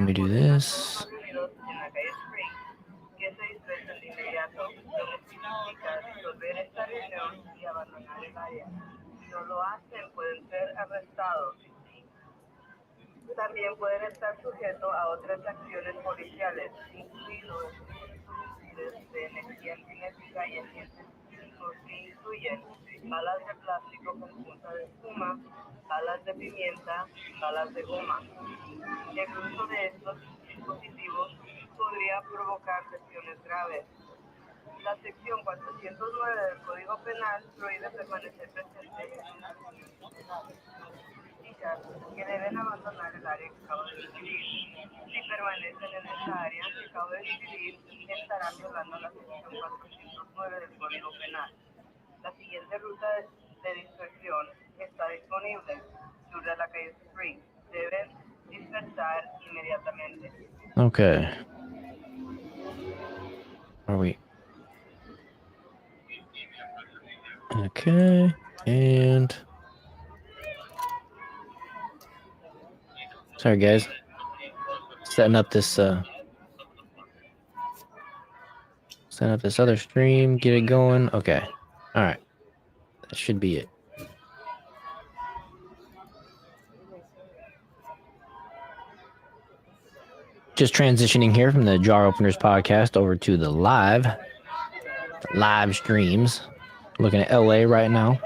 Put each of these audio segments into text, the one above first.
me do this. Que se dispersen de inmediato, lo que significa disolver esta reunión y abandonar el área. Si no lo hacen, pueden ser arrestados. También pueden estar sujetos a otras acciones policiales, incluidos de energía cinética y agentes químicos que incluyen balas de plástico con punta de espuma, balas de pimienta, balas de goma. El uso de estos dispositivos podría provocar lesiones graves. La sección 409 del Código Penal prohíbe permanecer presente en una reunión que deben abandonar el área que acabo de describir. Si permanecen en esta área que acabo de describir, estarán violando la sección 409 del Código Penal. La siguiente ruta de dispersión está disponible sur de la calle Spring. Deben dispersar inmediatamente. Okay. Are we? Okay, and sorry guys, setting up this other stream, get it going. Okay, all right, that should be it. Just transitioning here from the Jar Openers podcast over to the live streams. Looking at LA right now.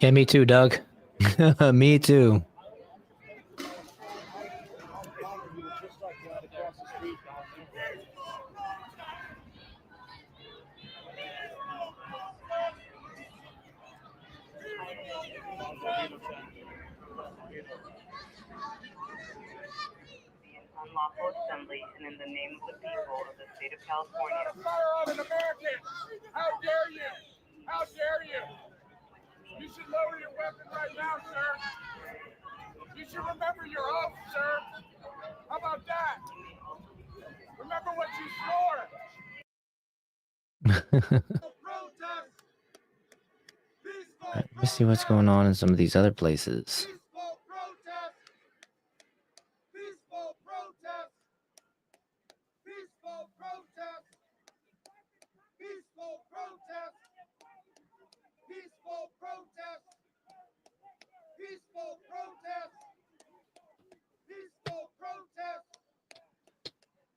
Yeah, me too, Doug. Me too. Unlawful assembly and in the name of the people of the state of California. An American! How dare you! How dare you! You should lower your weapon right now, sir. You should remember your oath, sir. How about that? Remember what you swore. Let me see what's going on in some of these other places.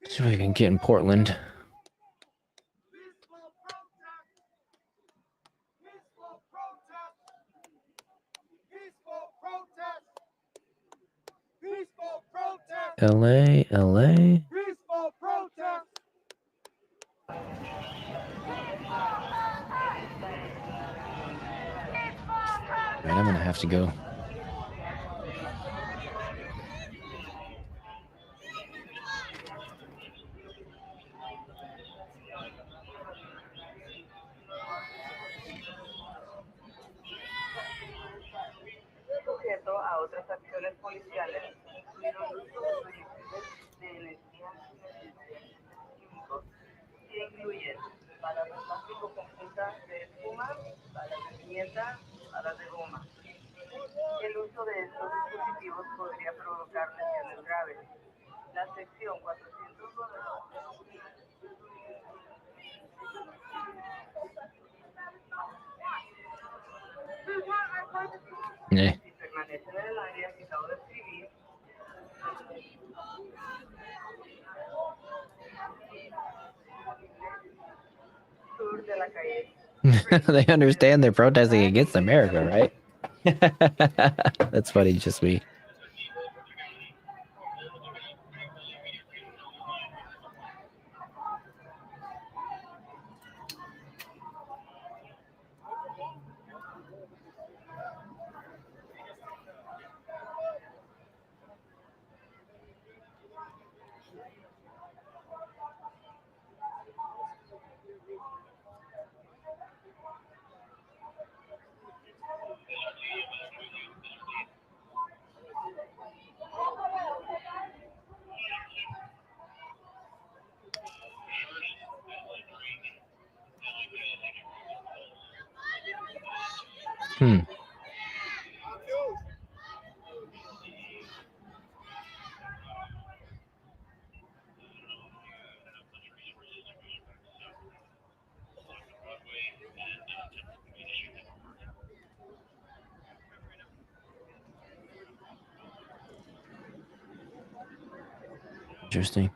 See if we can get in Portland. LA. Peaceful protest. All right, I'm gonna have to go. Sujeto a otras acciones policiales, incluido el uso de proyectiles de energía químicos, que incluyen balas de plástico con punta de espuma, balas de pimienta, balas de goma. El uso de estos dispositivos podría provocar lesiones graves. La sección 409 si permanecen en el área que acabo de escribir, sur de la calle. They understand they're protesting against America, right? That's funny, just me. Interesting.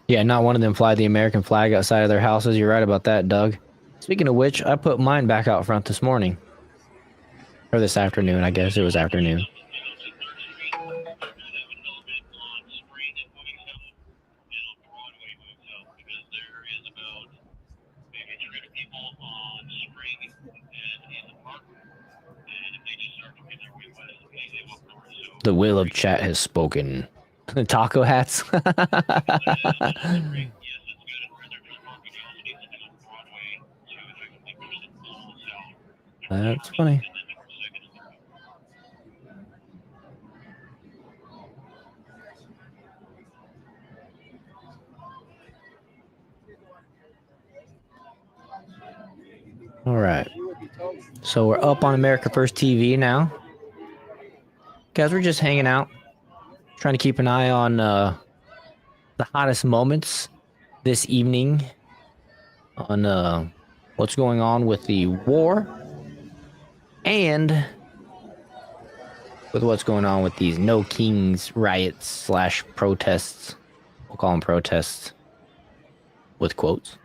Yeah, not one of them fly the American flag outside of their houses. You're right about that, Doug. Speaking of which, I put mine back out front this morning. Or this afternoon, I guess. It was afternoon. The will of chat has spoken. Taco hats. That's funny. All right. So we're up on America First TV now. Guys, we're just hanging out. Trying to keep an eye on the hottest moments this evening on what's going on with the war and with what's going on with these No Kings riots / protests. We'll call them protests with quotes.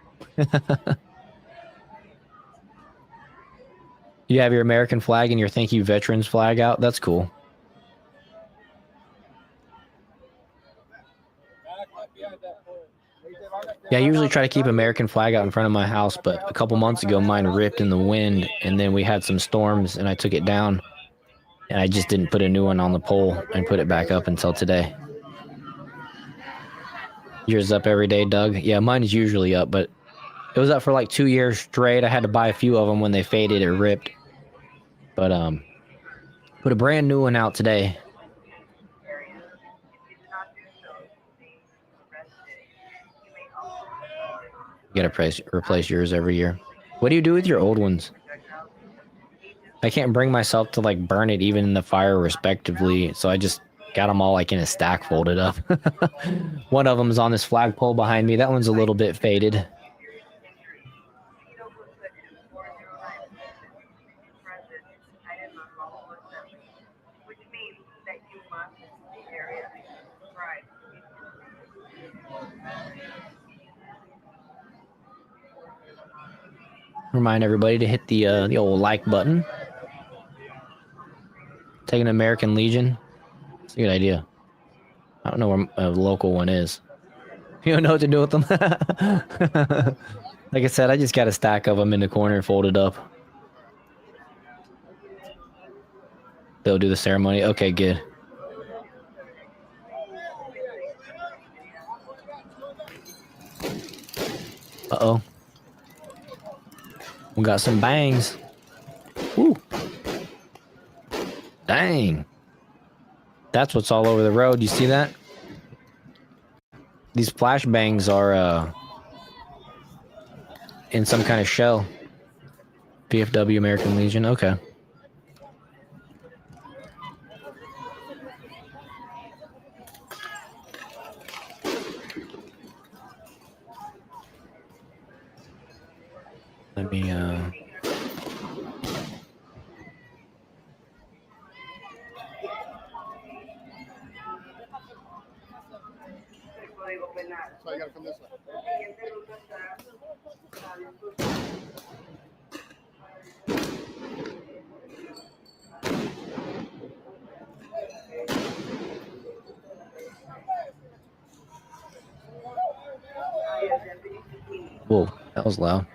You have your American flag and your thank you veterans flag out. That's cool. Yeah, I usually try to keep American flag out in front of my house, but a couple months ago mine ripped in the wind, and then we had some storms and I took it down, and I just didn't put a new one on the pole and put it back up until today. Yours up every day, Doug? Yeah, mine is usually up, but it was up for like 2 years straight. I had to buy a few of them when they faded or ripped. But put a brand new one out today. You gotta replace yours every year. What do you do with your old ones? I can't bring myself to like burn it even in the fire respectively, so I just got them all like in a stack folded up. One of them is on this flagpole behind me. That one's a little bit faded. Remind everybody to hit the old like button. Take an American Legion. It's a good idea. I don't know where a local one is. You don't know what to do with them? Like I said, I just got a stack of them in the corner folded up. They'll do the ceremony. Okay, good. Uh-oh. We got some bangs. Woo. Dang. That's what's all over the road. You see that? These flashbangs are in some kind of shell. VFW American Legion. Okay. Let me So I gotta come this way. Whoa, that was loud.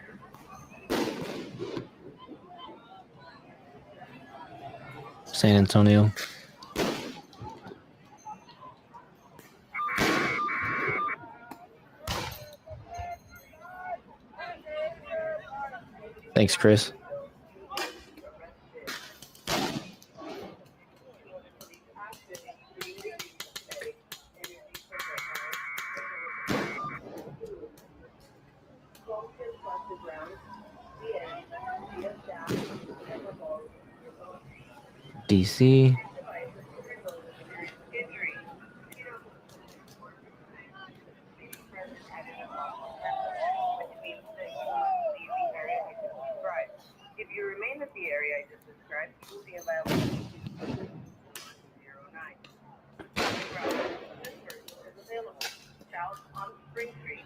San Antonio. Thanks, Chris. DC. If you remain at the area I just described, you will be in violation of 09. This person is available. South on Spring Street.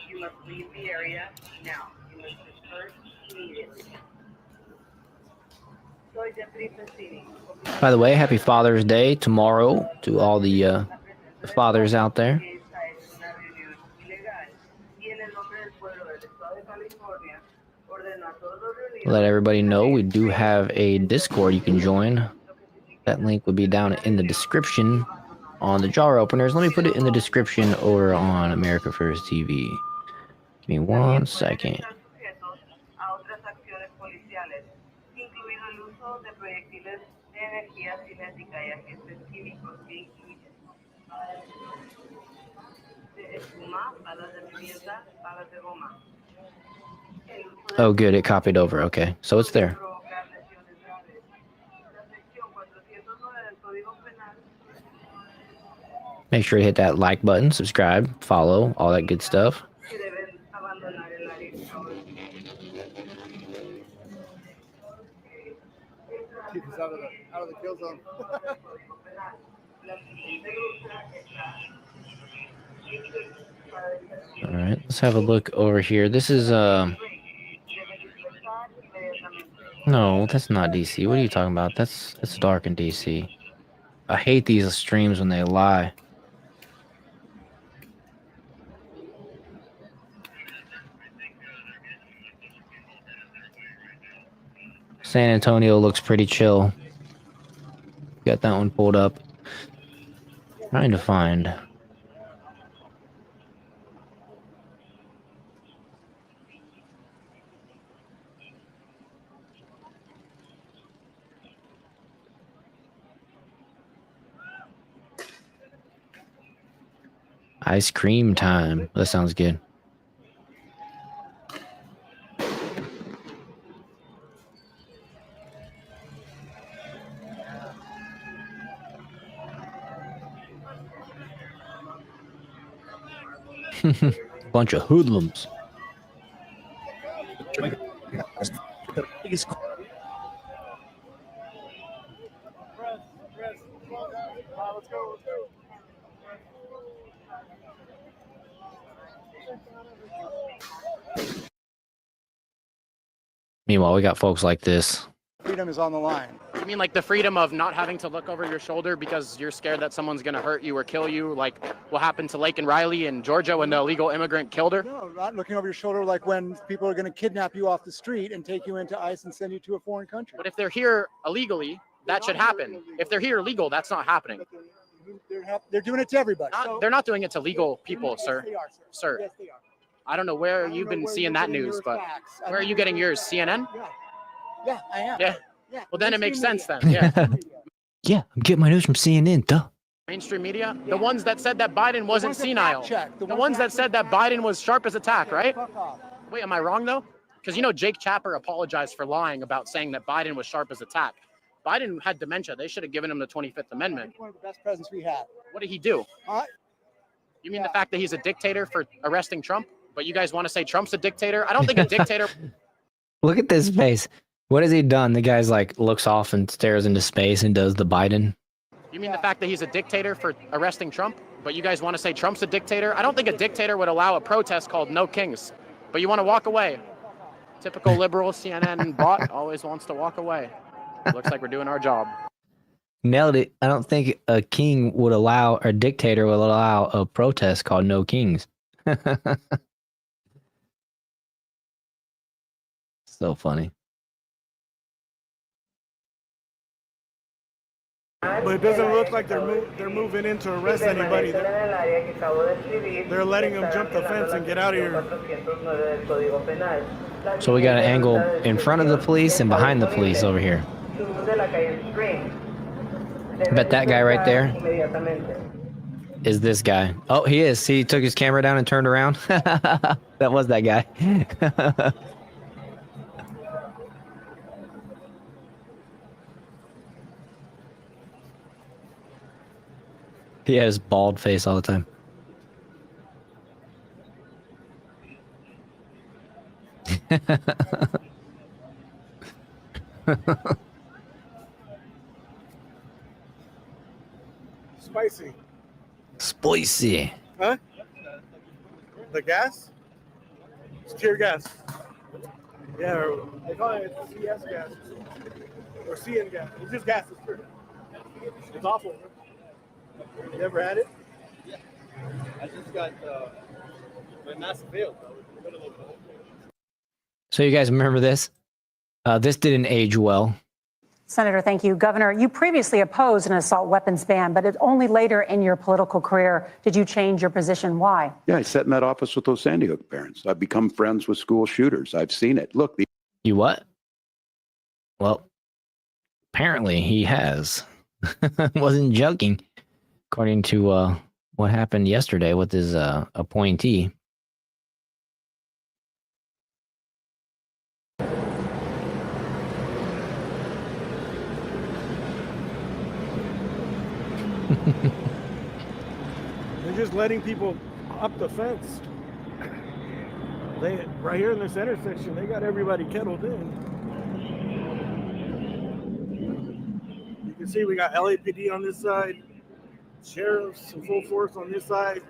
You must leave the area now. You must disperse immediately. Soy Deputy Pacini. By the way, happy Father's Day tomorrow to all the fathers out there. Let everybody know we do have a Discord you can join. That link would be down in the description on the jar openers. Let me put it in the description over on America First TV. Give me 1 second. Oh, good. It copied over. Okay. So it's there. Make sure to hit that like button, subscribe, follow, all that good stuff. Keep us out of the kill zone. All right, let's have a look over here. This is no, that's not DC. What are you talking about? That's dark in DC. I hate these streams when they lie. San Antonio looks pretty chill. Got that one pulled up. Trying to find. Ice cream time. That sounds good. Bunch of hoodlums. Meanwhile, we got folks like this. Freedom is on the line. You mean like the freedom of not having to look over your shoulder because you're scared that someone's going to hurt you or kill you, like what happened to Lake and Riley in Georgia when the illegal immigrant killed her? No, not looking over your shoulder like when people are going to kidnap you off the street and take you into ICE and send you to a foreign country. But if they're here illegally, that should happen. If they're here illegal, that's not happening. They're doing it to everybody. They're not doing it to legal people, sir. Yes, they are, Sir. Yes, they are. I don't know where you've been seeing that news, but where are you getting yours? CNN? Yeah, I am. Yeah. Yeah. Well, then it makes sense then. Yeah. Yeah. Yeah, I'm getting my news from CNN, duh. Mainstream media? The ones that said that Biden wasn't senile. The The ones that said that Biden was sharp as a tack, right? Fuck off. Wait, am I wrong though? Because you know Jake Tapper apologized for lying about saying that Biden was sharp as a tack. Biden had dementia. They should have given him the 25th Amendment. One of the best presidents we had. What did he do? You mean the fact that he's a dictator for arresting Trump? But you guys want to say Trump's a dictator? I don't think a dictator. Look at this face. What has he done? The guy's like looks off and stares into space and does the Biden. You mean the fact that he's a dictator for arresting Trump? But you guys want to say Trump's a dictator? I don't think a dictator would allow a protest called No Kings. But you want to walk away. Typical liberal CNN bot always wants to walk away. Looks like we're doing our job. Nailed it. I don't think a king would allow, or a dictator would allow a protest called No Kings. So funny. But it doesn't look like they're moving in to arrest anybody. They're letting them jump the fence and get out of here. So we got an angle in front of the police and behind the police over here. I bet that guy right there is this guy. Oh, he is. See, he took his camera down and turned around. That was that guy. He has bald face all the time. Spicy. Spicy. Huh? The gas? It's tear gas. Yeah, or they call it CS gas. Or CN gas. It's just gas. It's true. It's awful. You ever had it? I just got my massive failed. So you guys remember this? This didn't age well. Senator, thank you. Governor, you previously opposed an assault weapons ban, but it's only later in your political career did you change your position. Why? Yeah, I sat in that office with those Sandy Hook parents. I've become friends with school shooters. I've seen it. Look, You what? Well, apparently he has. Wasn't joking, according to what happened yesterday with his appointee. They're just letting people up the fence. They right here in this intersection, they got everybody kettled in. You can see we got LAPD on this side, sheriffs in full force on this side,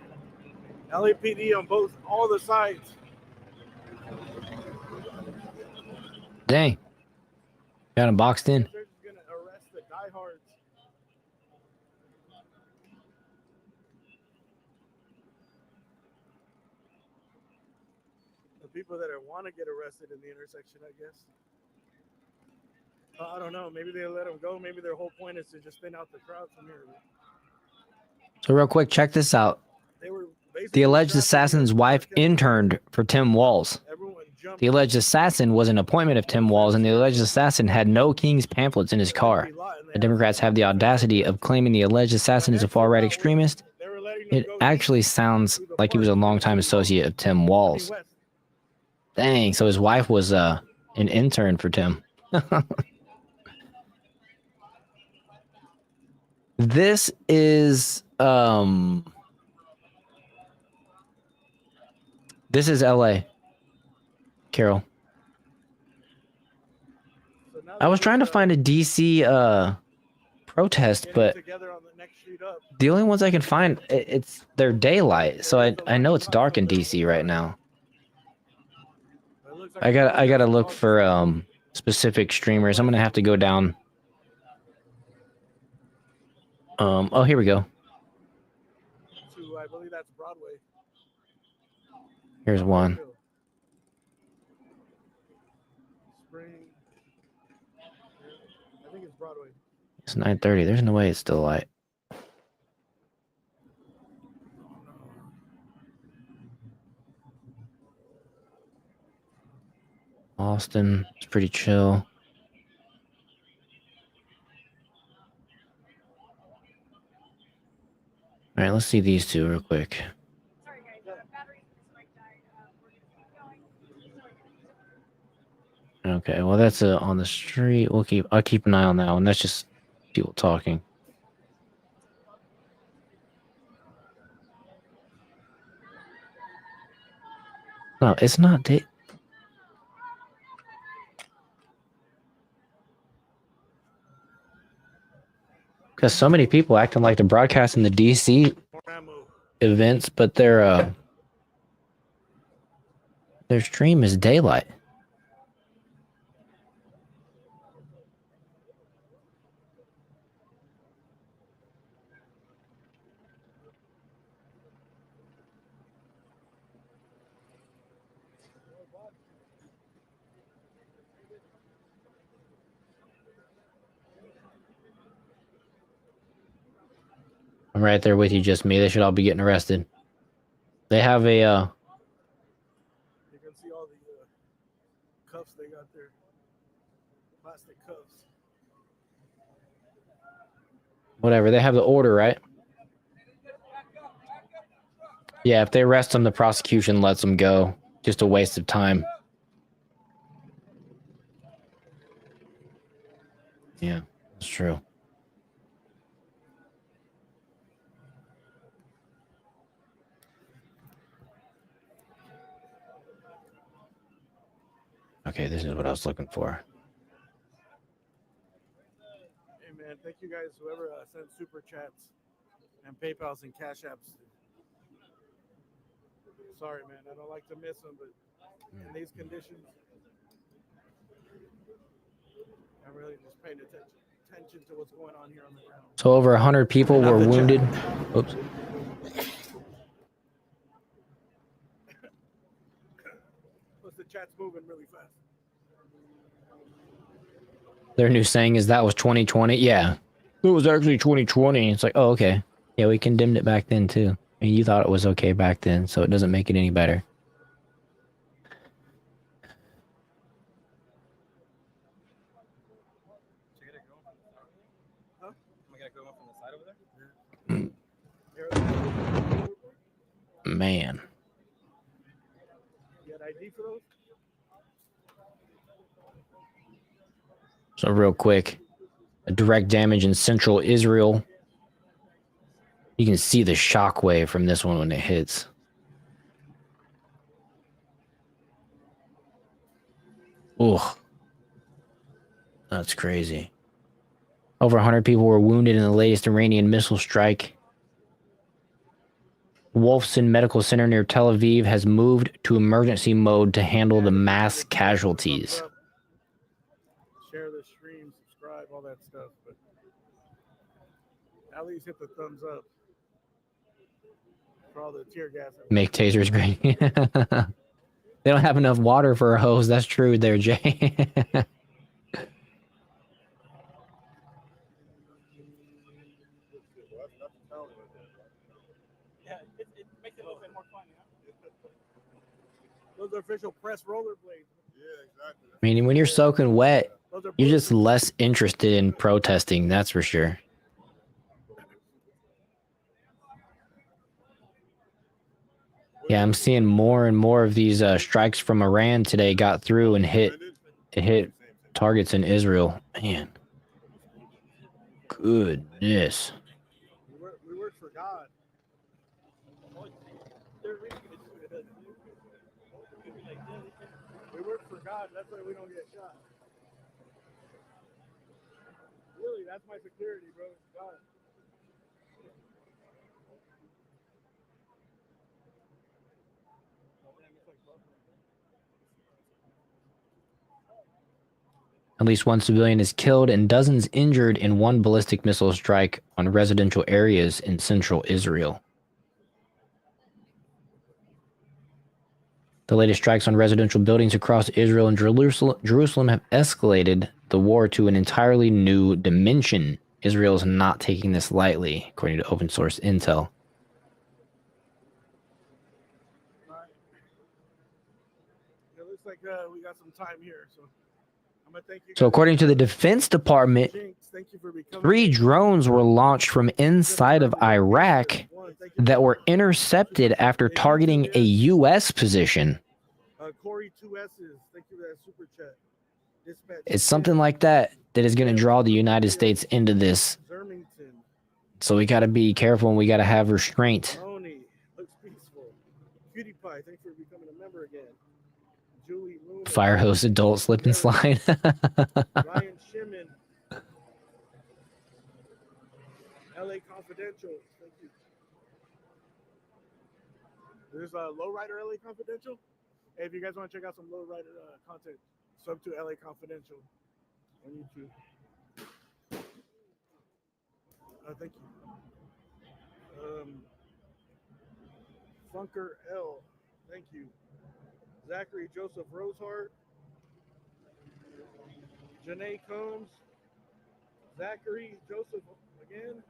LAPD on all the sides. Dang. Got him boxed in. They're just gonna arrest the diehards. The people that want to get arrested in the intersection, I guess. I don't know. Maybe they let them go. Maybe their whole point is to just thin out the crowd from here. So real quick, check this out. They were The alleged assassin's wife interned for Tim Walz. Everyone jumped. The alleged assassin was an appointment of Tim Walz, and the alleged assassin had no King's pamphlets in his car. The Democrats have the audacity of claiming the alleged assassin is a far-right extremist. It actually sounds like he was a longtime associate of Tim Walz. Dang, so his wife was an intern for Tim. This is LA, Carol. I was trying to find a DC protest, but the only ones I can find, they're daylight, so I know it's dark in DC right now. I gotta look for specific streamers. I'm gonna have to go down. Oh, here we go. I believe that's Broadway. Here's one. Spring. I think it's Broadway. It's 9:30. There's no way it's still light. Austin, it's pretty chill. All right, let's see these two real quick. Okay, well that's on the street. I'll keep an eye on that one. That's just people talking. No, it's not day. Because so many people acting like they're broadcasting the DC events, but their stream is daylight. I'm right there with you, just me. They should all be getting arrested. They have a You can see all the cuffs they got there. Plastic cuffs. whatever. They have the order, right? Yeah, if they arrest them, the prosecution lets them go. Just a waste of time. Yeah, that's true. Okay, this is what I was looking for. Hey man, thank you guys whoever sent super chats and PayPal's and Cash Apps. Sorry man, I don't like to miss them, but in these conditions, I'm really just paying attention to what's going on here on the ground. So over 100 people were wounded. Oops. Plus the chat's moving really fast. Their new saying is that was 2020. Yeah, it was actually 2020. It's like, oh, okay. Yeah, we condemned it back then too. And you thought it was okay back then, so it doesn't make it any better. Man. You got ID for those? So real quick, a direct damage in central Israel. You can see the shockwave from this one when it hits. Ugh. That's crazy. Over 100 people were wounded in the latest Iranian missile strike. Wolfson Medical Center near Tel Aviv has moved to emergency mode to handle the mass casualties. Share the stream, subscribe, all that stuff. But at least hit the thumbs up for all the tear gas. Make tasers great. They don't have enough water for a hose. That's true there, Jay. Yeah, it makes it a little bit more fun, you know? Those are official press rollerblades. Yeah, exactly. I mean, when you're soaking wet, you're just less interested in protesting, that's for sure. Yeah, I'm seeing more and more of these strikes from Iran today got through and hit targets in Israel. Man. Goodness. We work for God. We work for God. That's why we don't get shot. Really, that's my security, bro. God. At least one civilian is killed and dozens injured in one ballistic missile strike on residential areas in central Israel. The latest strikes on residential buildings across Israel and Jerusalem have escalated the war to an entirely new dimension. Israel is not taking this lightly, according to open source intel. It looks like we got some time here, so I'm gonna thank you. So according to the Defense Department, 3 drones were launched from inside of Iraq that were intercepted after targeting a U.S. position. Corey 2S's, thank you for that super chat. Dispatch It's something like that that is going to draw the United States into this. So we got to be careful and we got to have restraint. Tony, looks peaceful. Cutie Pie, thanks for becoming a member again. Julie Loomis, Fire hose adult slip and slide. Ryan Shimon, LA Confidential, thank you. There's a Lowrider LA Confidential. Hey, if you guys want to check out some Lowrider content, sub to LA Confidential on YouTube. Thank you. Funker L, thank you. Zachary Joseph Rosehart, Janae Combs, Zachary Joseph again,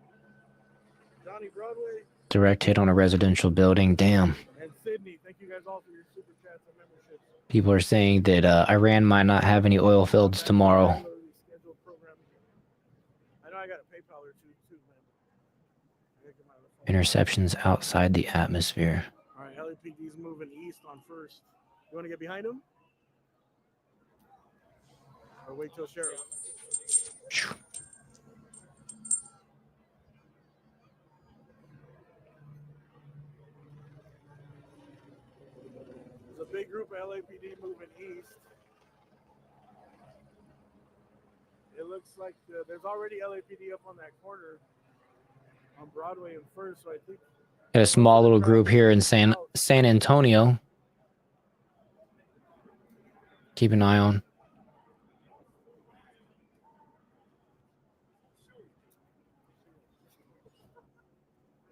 Johnny Broadway. Direct hit on a residential building. Damn. And Sydney, thank you guys all for your super chats and memberships. People are saying that Iran might not have any oil fields tomorrow. I know I got a PayPal or two, man. Interceptions outside the atmosphere. All right, LAPD's moving east on first. You want to get behind him? Or wait till sheriff? There's a big group of LAPD moving east. looks like there's already LAPD up on that corner on Broadway and First, so I think Got a small little group here in San Antonio. Keep an eye on.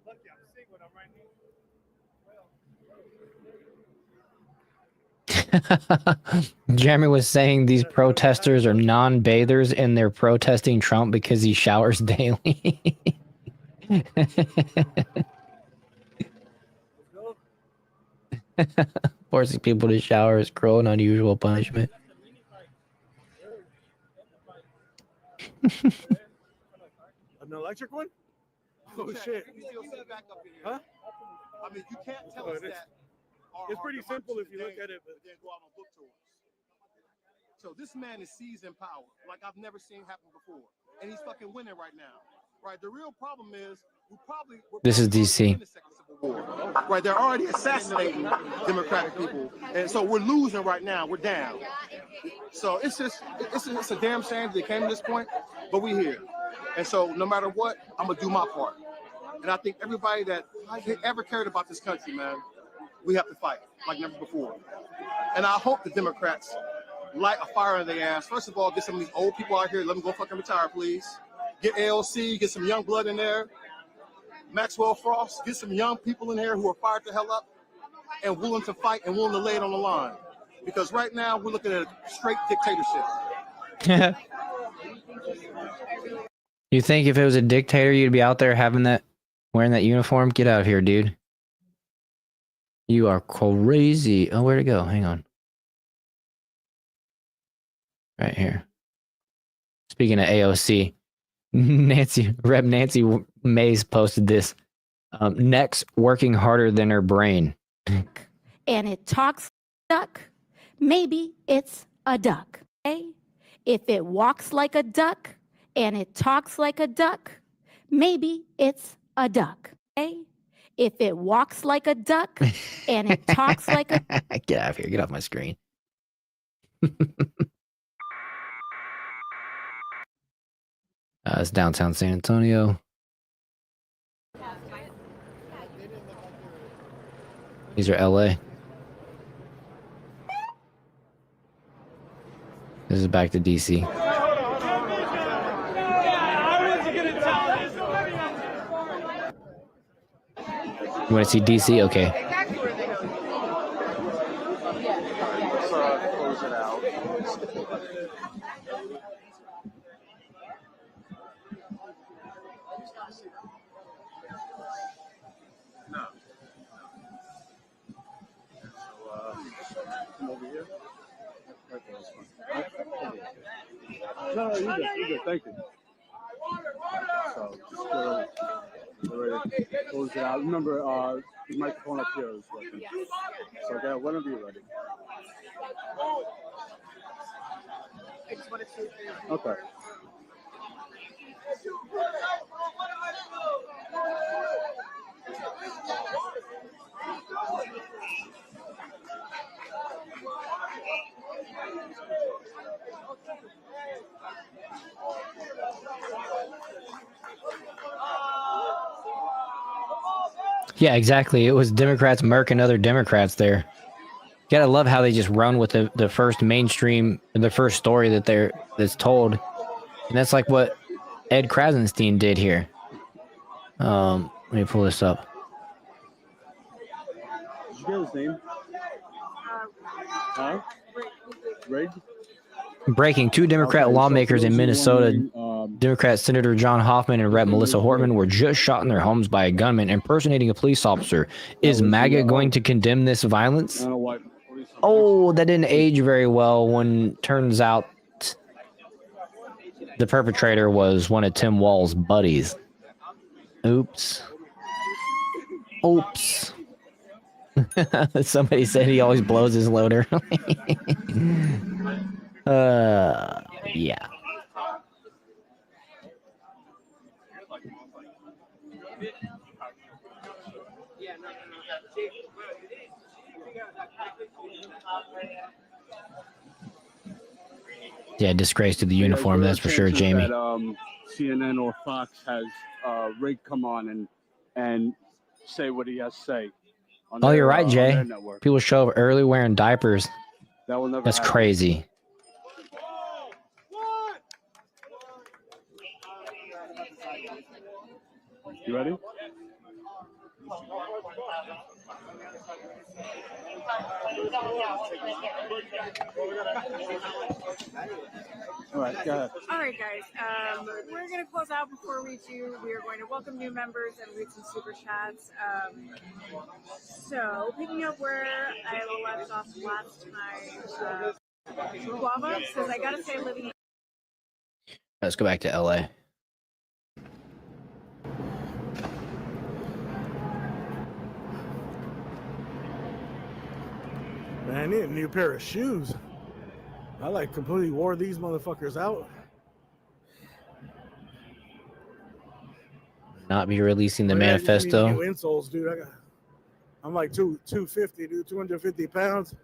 lucky I'm seeing what I'm right Jeremy was saying these protesters are non-bathers and they're protesting Trump because he showers daily. Forcing people to shower is cruel and unusual punishment. An electric one? Oh shit! Huh? I mean, you can't tell Oh, us it is. that. It's pretty simple if you look at it. But Then go out on book tours. So this man is seized in power like I've never seen happen before, and he's fucking winning right now. Right? The real problem is This is DC. in the second civil war. Right? They're already assassinating Democratic people, and so we're losing right now. We're down. So it's a damn shame that they came to this point, but we're here. And so no matter what, I'm gonna do my part. And I think everybody that ever cared about this country, man, we have to fight like never before. And I hope the Democrats light a fire in their ass. First of all, get some of these old people out here. Let them go fucking retire, please. Get AOC, get some young blood in there. Maxwell Frost, get some young people in here who are fired the hell up and willing to fight and willing to lay it on the line. Because right now, we're looking at a straight dictatorship. You think if it was a dictator, you'd be out there having that, wearing that uniform? Get out of here, dude. You are crazy. Oh, where'd it go? Hang on. Right here. Speaking of AOC, Rep. Nancy Mays posted this. Neck's working harder than her brain. And it talks duck, maybe it's a duck. Okay? If it walks like a duck and it talks like a duck, maybe it's a duck. Okay? If it walks like a duck and it talks like a Get out of here. Get off my screen. It's downtown San Antonio. These are LA. This is back to DC. You want to see DC? Okay. Close it out. No. Come over here. no, you're good. Thank you. So just ready to close it out. Remember, the microphone up here is working. So okay, whenever you're ready. Okay. Yeah, exactly. It was Democrats murking other Democrats there. You gotta love how they just run with the first mainstream, the first story that's told. And that's like what Ed Krasenstein did here. Let me pull this up. Did you get his name? Huh? Rig? Breaking, 2 Democrat lawmakers in Minnesota, Democrat Senator John Hoffman and Rep. Melissa Hortman, were just shot in their homes by a gunman impersonating a police officer. Is MAGA going to condemn this violence? Oh, that didn't age very well when turns out the perpetrator was one of Tim Wall's buddies. Oops. Oops. Somebody said he always blows his loader. Yeah. Yeah, disgrace to the Yeah, uniform, there are that's for sure, chances Jamie. That, CNN or Fox has Rick come on and say what he has to say. On Oh, their, you're right, on their Jay. network. People show up early wearing diapers. That will never That's happen. crazy. You ready? All right, go ahead. All right, guys. We're going to close out. Before we do, we are going to welcome new members and read some super chats. So, picking up where I left off last time, Guava says, I got to say, living in Let's go back to LA. Man, I need a new pair of shoes. I like completely wore these motherfuckers out. Not be releasing the I just need manifesto. new insoles, dude. I'm like 250, dude, 250 pounds.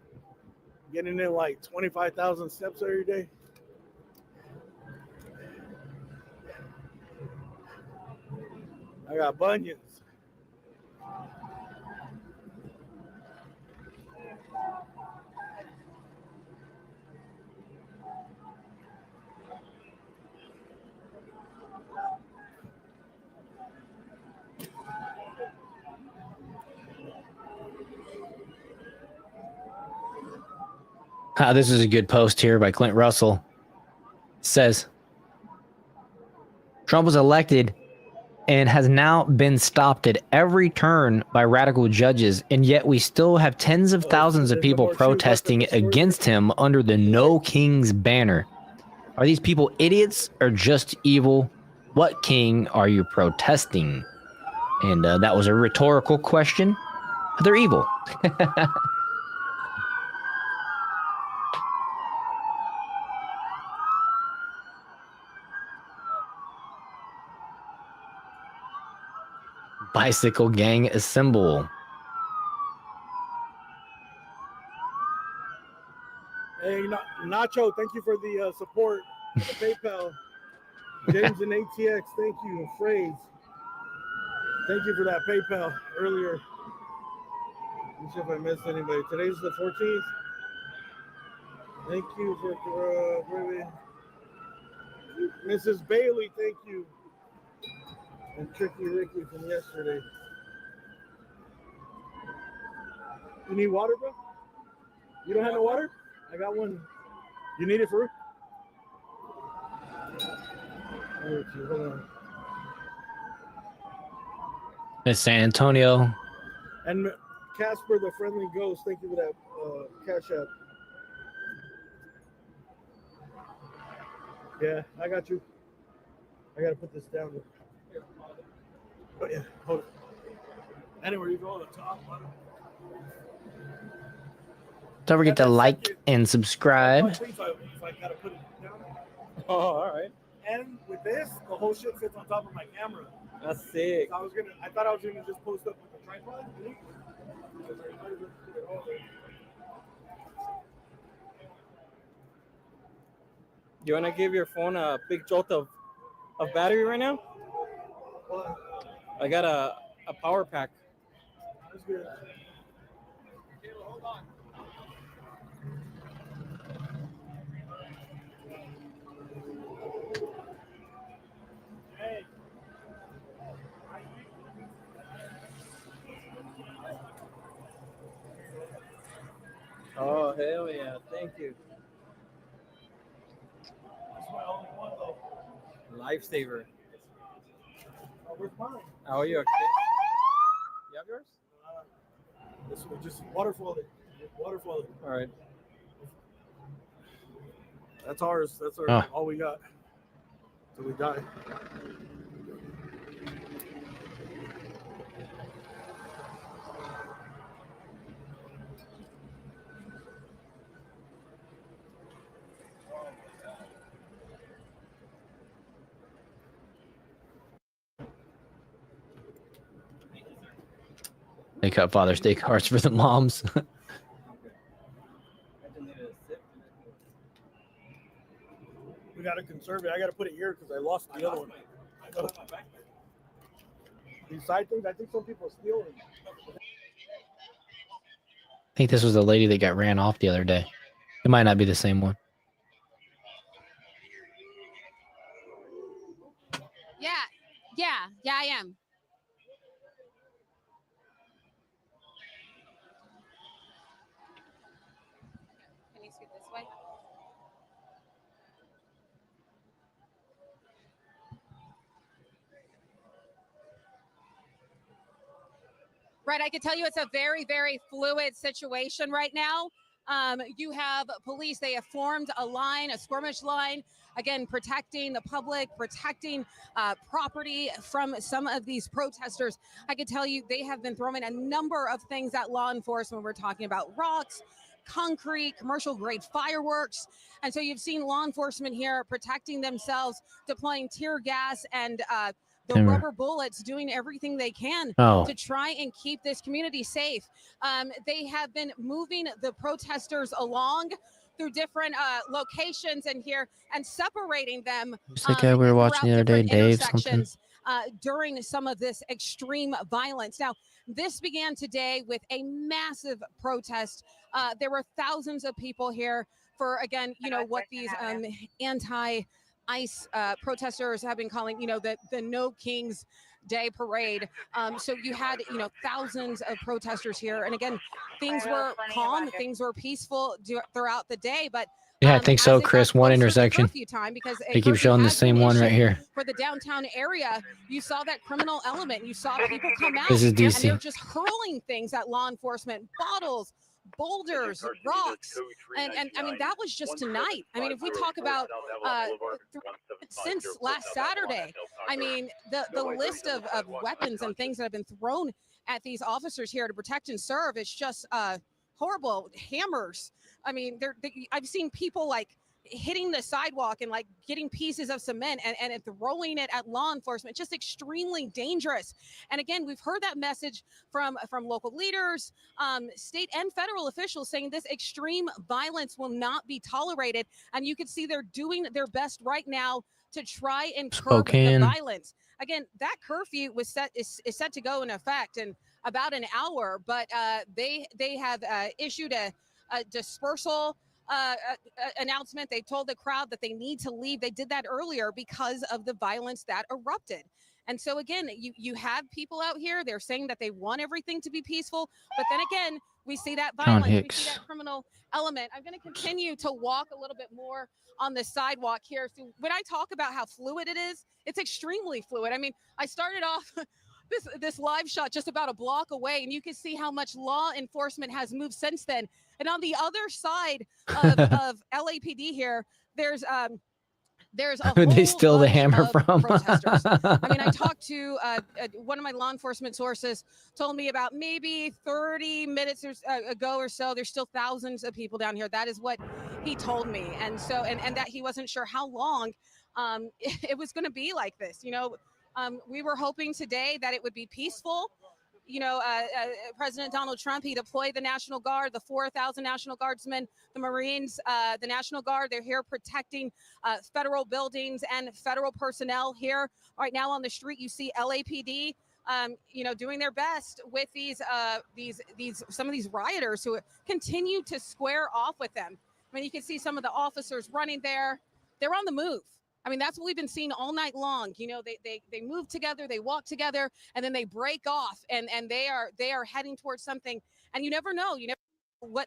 Getting in like 25,000 steps every day. I got bunions. This is a good post here by Clint Russell. It says, Trump was elected and has now been stopped at every turn by radical judges, and yet we still have tens of thousands of people protesting against him under the No Kings banner. Are these people idiots or just evil? What king are you protesting? And that was a rhetorical question. They're evil. Bicycle gang assemble. Hey, Nacho, thank you for the support, the PayPal. James and ATX, thank you. And Phrase, thank you for that PayPal earlier. Let me see if I missed anybody. Today's the 14th. Thank you for Mrs. Bailey, thank you. And Tricky Ricky from yesterday. You need water, bro? You don't have no water? I got one. You need it for? Hold on. It's San Antonio. And Casper, the friendly ghost, thank you for that cash app. Yeah, I got you. I gotta put this down. But yeah, hold it. Anywhere you go, the top button. Don't forget to like and subscribe. If I gotta put it down. Oh, all right. And with this, the whole shit fits on top of my camera. That's sick. So I thought I was gonna just post up with the tripod. You wanna give your phone a big jolt of battery right now? I got a power pack. That's good. Hey. Oh, hell yeah. Thank you. That's my only one though. Lifesaver. Oh, where's mine? How are you? Okay? You have yours? This was just waterfall it. Waterfall it. All right. That's ours. That's our all we got. Till we die. They cut Father's Day cards for the moms. conserve it. I got to put it here because I lost the other one. These side things, I think some people steal them. I think this was the lady that got ran off the other day. It might not be the same one. Yeah, I am. Can you scoot this way? Right, I can tell you it's a very, very fluid situation right now. You have police, they have formed a line, a skirmish line, again, protecting the public, protecting property from some of these protesters. I can tell you they have been throwing a number of things at law enforcement. We're talking about rocks, concrete, commercial grade fireworks. And so you've seen law enforcement here protecting themselves, deploying tear gas and the rubber bullets, doing everything they can to try and keep this community safe. They have been moving the protesters along through different locations in here and separating them. It's the guy we were watching the other day, Dave something. During some of this extreme violence. Now, this began today with a massive protest. There were thousands of people here for, again, you know, what these ICE protesters have been calling, you know, the No Kings Day parade. So you had, you know, thousands of protesters here. And again, things were calm, things were peaceful throughout the day. But Yeah, I think so, Chris. One intersection. They keep showing the same one right here. For the downtown area, you saw that criminal element. You saw people come out. This is DC. And they're just hurling things at law enforcement, bottles, boulders, rocks, and I mean that was just tonight. I mean, if we talk about since last Saturday, I mean the list of weapons and things that have been thrown at these officers here to protect and serve is just horrible. Hammers. I mean, I've seen people like hitting the sidewalk and like getting pieces of cement and throwing it at law enforcement. Just extremely dangerous. And again, we've heard that message from local leaders, state and federal officials saying this extreme violence will not be tolerated. And you can see they're doing their best right now to try and curb the violence. Again, that curfew was is set to go in effect in about an hour, but they have issued a dispersal announcement. They told the crowd that they need to leave. They did that earlier because of the violence that erupted. And so again, you have people out here, they're saying that they want everything to be peaceful, but then again, we see that violence, we see that criminal element. I'm going to continue to walk a little bit more on the sidewalk here. So when I talk about how fluid it is, it's extremely fluid. I mean, I started off this live shot just about a block away, and you can see how much law enforcement has moved since then. And on the other side of LAPD here, there's a whole they steal the hammer from. protesters. I mean, I talked to one of my law enforcement sources, told me about maybe 30 minutes ago or so, there's still thousands of people down here. That is what he told me. And so, and that he wasn't sure how long it was going to be like this. You know, we were hoping today that it would be peaceful. You know, President Donald Trump, he deployed the National Guard, the 4,000 National Guardsmen, the Marines, the National Guard. They're here protecting federal buildings and federal personnel here. Right now on the street, you see LAPD, you know, doing their best with some of these rioters who continue to square off with them. I mean, you can see some of the officers running there. They're on the move. I mean, that's what we've been seeing all night long. You know, they move together, they walk together, and then they break off, and they are heading towards something. And you never know. You never know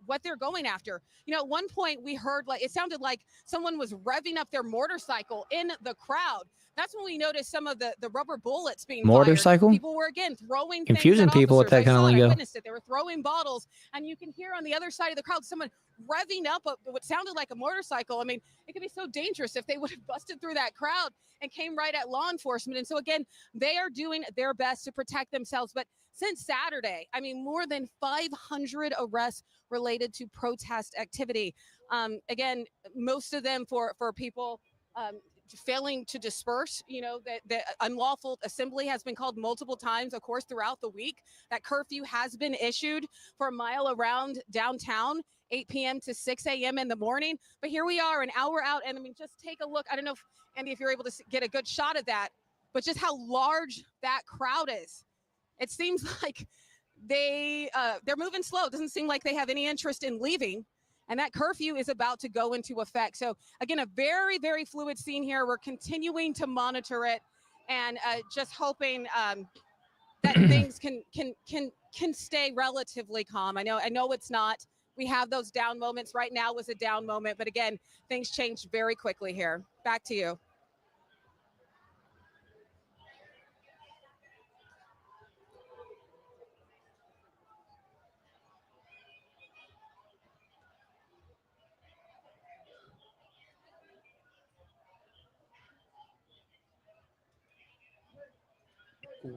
what they're going after. You know, at one point we heard it sounded like someone was revving up their motorcycle in the crowd. That's when we noticed some of the rubber bullets being motorcycle. Fired. People were again throwing confusing things at people with that kind of lingo. I witnessed it. They were throwing bottles, and you can hear on the other side of the crowd someone revving up what sounded like a motorcycle. I mean, it could be so dangerous if they would have busted through that crowd and came right at law enforcement. And so again, they are doing their best to protect themselves. But since Saturday, I mean, more than 500 arrests related to protest activity. Again, most of them for people failing to disperse. You know, the unlawful assembly has been called multiple times, of course, throughout the week. That curfew has been issued for a mile around downtown. 8 p.m. to 6 a.m. in the morning. But here we are, an hour out. And I mean, just take a look. I don't know, if, Andy, if you're able to get a good shot of that, but just how large that crowd is. It seems like they're moving slow. It doesn't seem like they have any interest in leaving. And that curfew is about to go into effect. So again, a very, very fluid scene here. We're continuing to monitor it and just hoping that things can stay relatively calm. I know it's not. We have those down moments. Right now was a down moment, but again, things changed very quickly here. Back to you.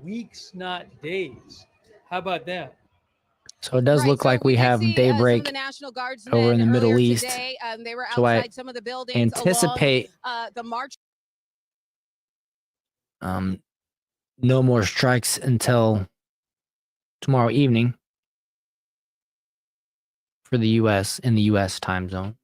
Weeks, not days. How about that? So it does look like we have daybreak the National Guardsmen over in the Middle East. Today. They were So I outside some of the buildings anticipate along the march. no more strikes until tomorrow evening for the U.S. in the U.S. time zone.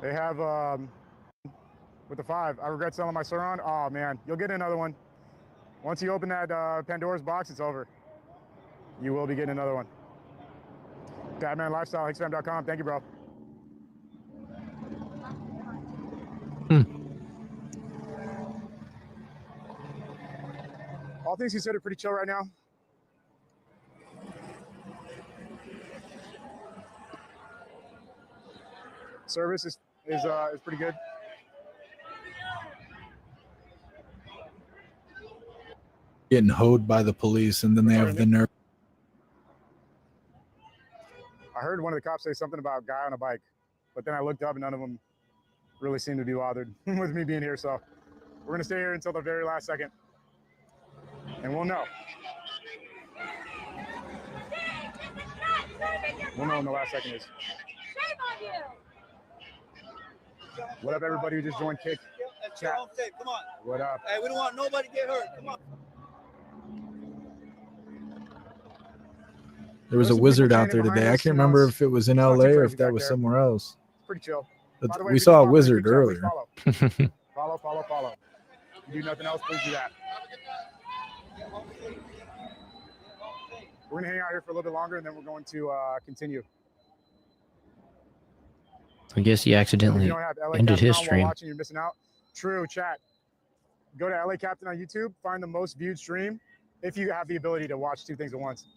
They have, with the 5, I regret selling my Sauron. Oh, man, you'll get another one. Once you open that Pandora's box, it's over. You will be getting another one. Batman Lifestyle, HicksFam.com. Thank you, bro. All things considered, pretty chill right now. Service is pretty good. Getting hoed by the police, and then they have the nerve. I heard one of the cops say something about a guy on a bike, but then I looked up and none of them really seemed to be bothered with me being here. So we're gonna stay here until the very last second, and we'll know. We'll know when the last second is. What up, everybody who just joined Kick? Chat. Come on. What up? Hey, we don't want nobody to get hurt. Come on. There was a wizard out there today. I can't remember if it was in LA or if that was somewhere else. Pretty chill. But we saw a wizard earlier. Follow. If you do nothing else, please do that. We're gonna hang out here for a little bit longer, and then we're going to continue. I guess he accidentally ended his stream. Watching, you're missing out. True, chat. Go to LA Captain on YouTube. Find the most viewed stream if you have the ability to watch 2 things at once.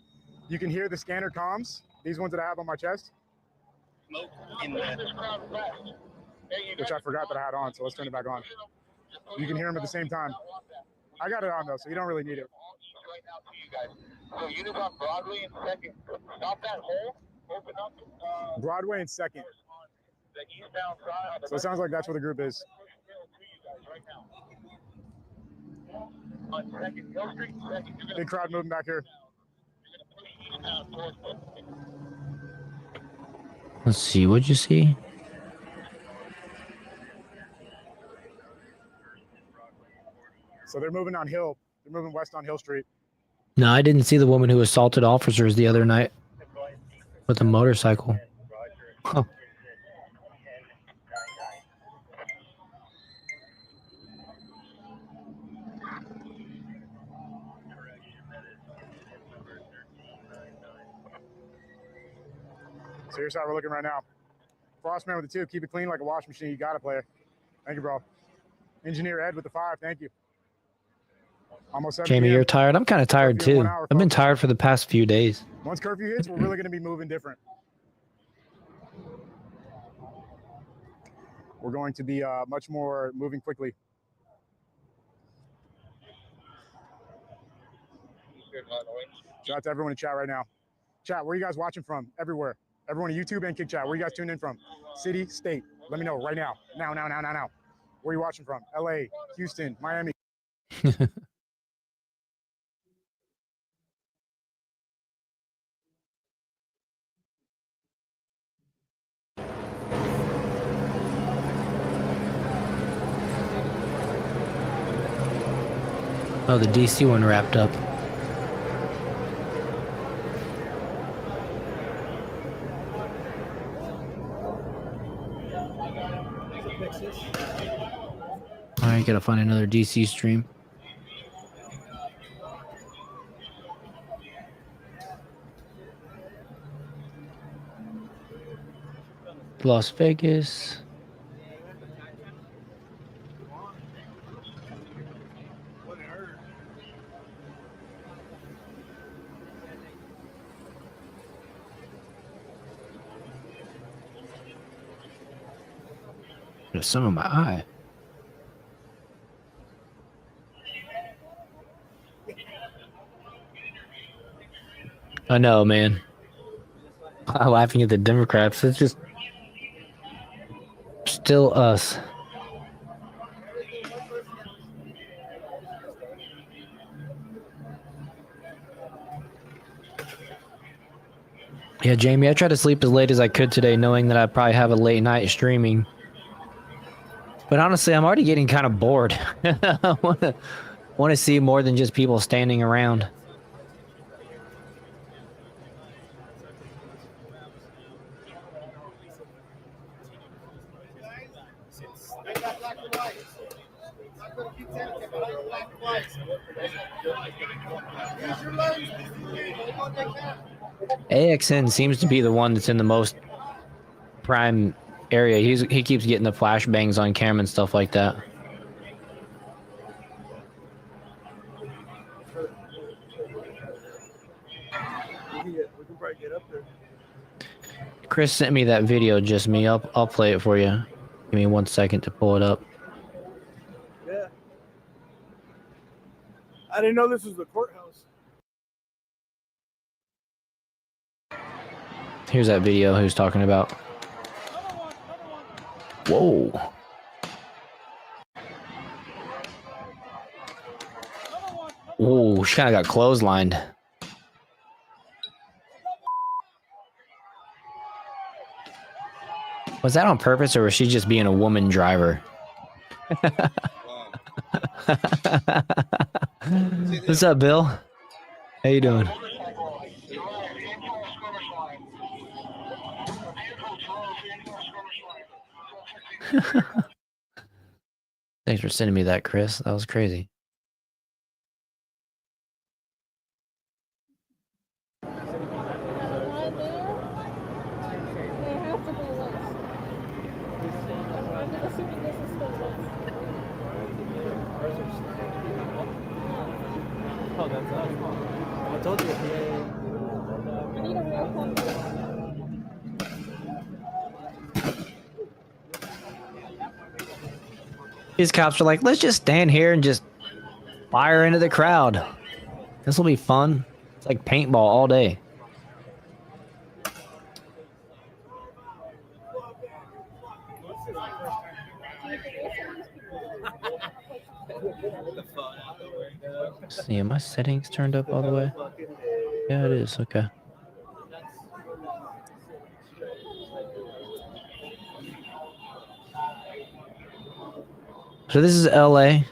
You can hear the scanner comms, these ones that I have on my chest, which I forgot that I had on, so let's turn it back on. You can hear them at the same time. I got it on, though, so you don't really need it. So units on Broadway and 2nd. Stop that hole. Open up. Broadway and 2nd. The eastbound side. So it sounds like that's where the group is. On 2nd Hill Street. Big crowd moving back here. Let's see. What'd you see? So they're moving on Hill. They're moving west on Hill Street. No, I didn't see the woman who assaulted officers the other night with a motorcycle. Huh. So here's how we're looking right now. Frostman with the 2. Keep it clean like a wash machine. You got it, player. Thank you, bro. Engineer Ed with the 5. Thank you. Almost 7 Jamie, p.m. you're tired. I'm kind of tired Curfew in too. 1 hour, I've been folks. tired for the past few days. Once curfew hits, we're really going to be moving different. We're going to be much more moving quickly. Shout out to everyone in chat right now. Chat, where are you guys watching from? Everywhere. Everyone on YouTube and Kick Chat. Where are you guys tuning in from? City, state. Let me know right now. Now. Where are you watching from? LA, Houston, Miami. Oh, the DC one wrapped up. Alright, gotta find another DC stream. Las Vegas. There's some in my eye. I know, man. I'm laughing at the Democrats. It's just still us. Yeah, Jamie, I tried to sleep as late as I could today, knowing that I'd probably have a late night streaming. But honestly, I'm already getting kind of bored. I want to see more than just people standing around. AXN seems to be the one that's in the most prime area. He keeps getting the flashbangs on camera and stuff like that. Chris sent me that video, just me. I'll play it for you. Give me 1 second to pull it up. Yeah. I didn't know this was the courthouse. Here's that video he was talking about. Whoa. Whoa, she kind of got clotheslined. Was that on purpose, or was she just being a woman driver? What's up, Bill? How you doing? Thanks for sending me that, Chris. That was crazy. Oh, that's us. I told you. I need a real phone. These cops are like, let's just stand here and just fire into the crowd. This will be fun. It's like paintball all day. Let's see, are my settings turned up all the way? Yeah, it is. Okay. So this is LA.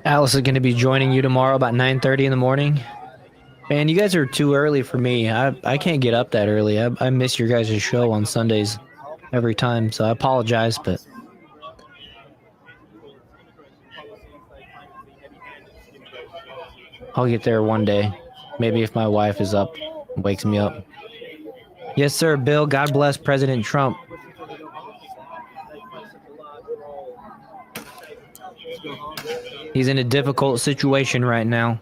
Alice is going to be joining you tomorrow about 9:30 in the morning. Man, you guys are too early for me. I can't get up that early. I miss your guys' show on Sundays every time, so I apologize, but I'll get there one day. Maybe if my wife is up, wakes me up. Yes, sir, Bill. God bless President Trump. He's in a difficult situation right now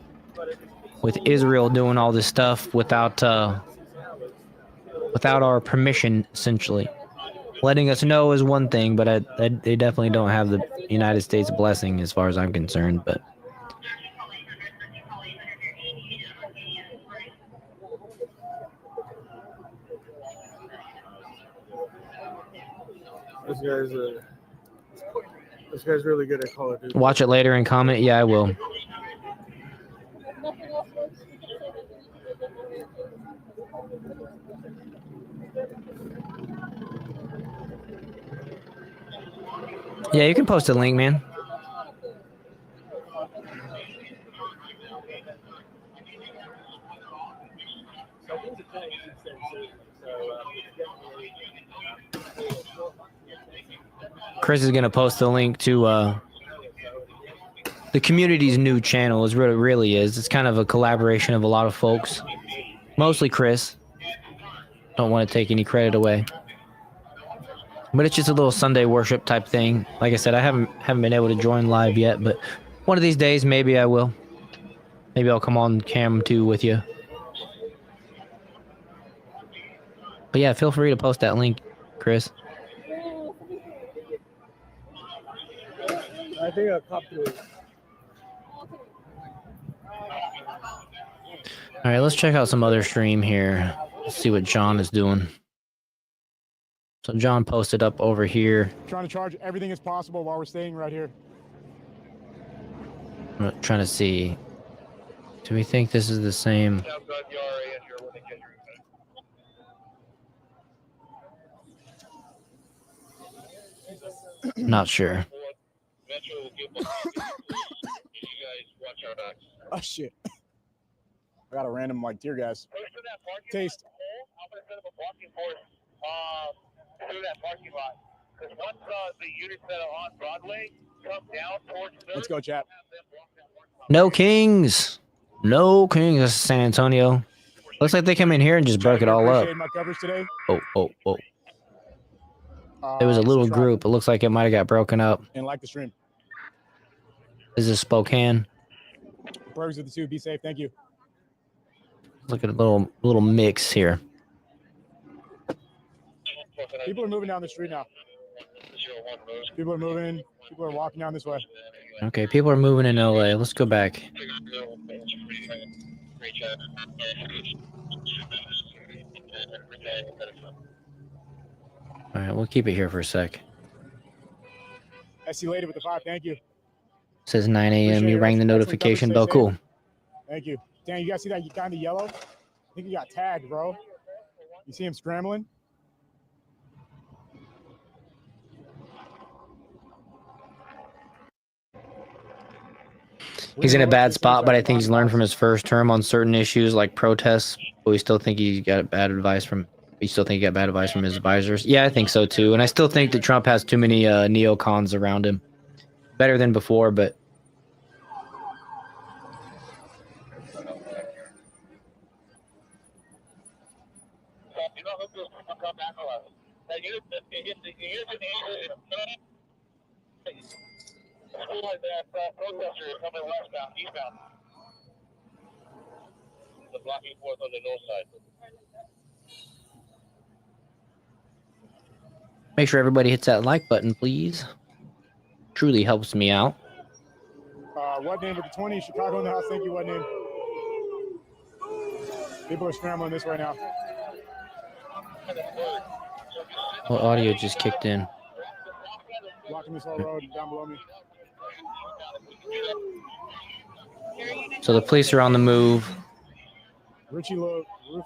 with Israel doing all this stuff without our permission, essentially. Letting us know is one thing, but they definitely don't have the United States blessing as far as I'm concerned, but This guy's really good at Call of Duty. watch it later and comment. Yeah, I will. Yeah, you can post a link, man. Chris is gonna post a link to the community's new channel. Is what it really is. It's kind of a collaboration of a lot of folks, mostly Chris. Don't want to take any credit away, but it's just a little Sunday worship type thing. Like I said, I haven't been able to join live yet, but one of these days maybe I will. Maybe I'll come on cam too with you. But yeah, feel free to post that link, Chris. I think I'll cop to it. All right, let's check out some other stream here. Let's see what John is doing. So John posted up over here. Trying to charge everything as possible while we're staying right here. I'm trying to see. Do we think this is the same? Not sure. Oh shit! I got a random like tear gas. Taste. I'm gonna set up a blocking force through that parking lot. Because once the units that are on Broadway come down towards the Let's go, chat. No Kings. No Kings. That's San Antonio. Looks like they come in here and just broke it all up. My coverage today. Oh. There was a little group. It looks like it might have got broken up. And like the stream. This is Spokane. Burgers of the two. Be safe. Thank you. Look at a little mix here. People are moving down the street now. People are moving. People are walking down this way. Okay, people are moving in LA. Let's go back. All right, we'll keep it here for a sec. I see you later with the 5. Thank you. Says 9 a.m. You rang the notification bell. Cool. Thank you. Dan, you guys see that guy in the yellow? I think he got tagged, bro. You see him scrambling? He's in a bad spot, but I think he's learned from his first term on certain issues like protests. But we still think he got bad advice from. We still think he got bad advice from his advisors. Yeah, I think so too. And I still think that Trump has too many neocons around him. Better than before, but. Protesters coming westbound, eastbound. The blocking force on the north side. Make sure everybody hits that like button, please. Truly helps me out. What name with the 20? Chicago in the house. Thank you. What name? People are scrambling this right now. Well, audio just kicked in. Blocking this whole road down below me. So the police are on the move.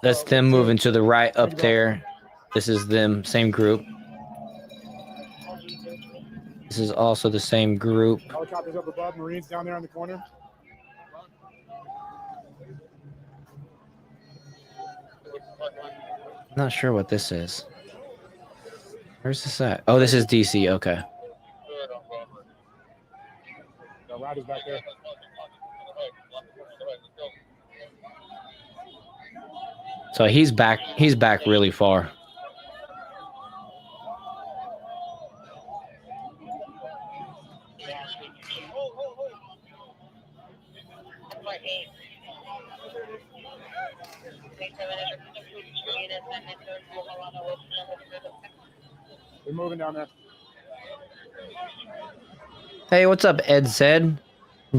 That's them moving to the right up there. This is them, same group. This is also the same group. Helicopters up above, Marines down there on the corner. I'm not sure what this is. Where's this at? Oh, this is DC. Okay. The rider's back there. So he's back. He's back really far. They're moving down there. Hey, what's up, Ed said?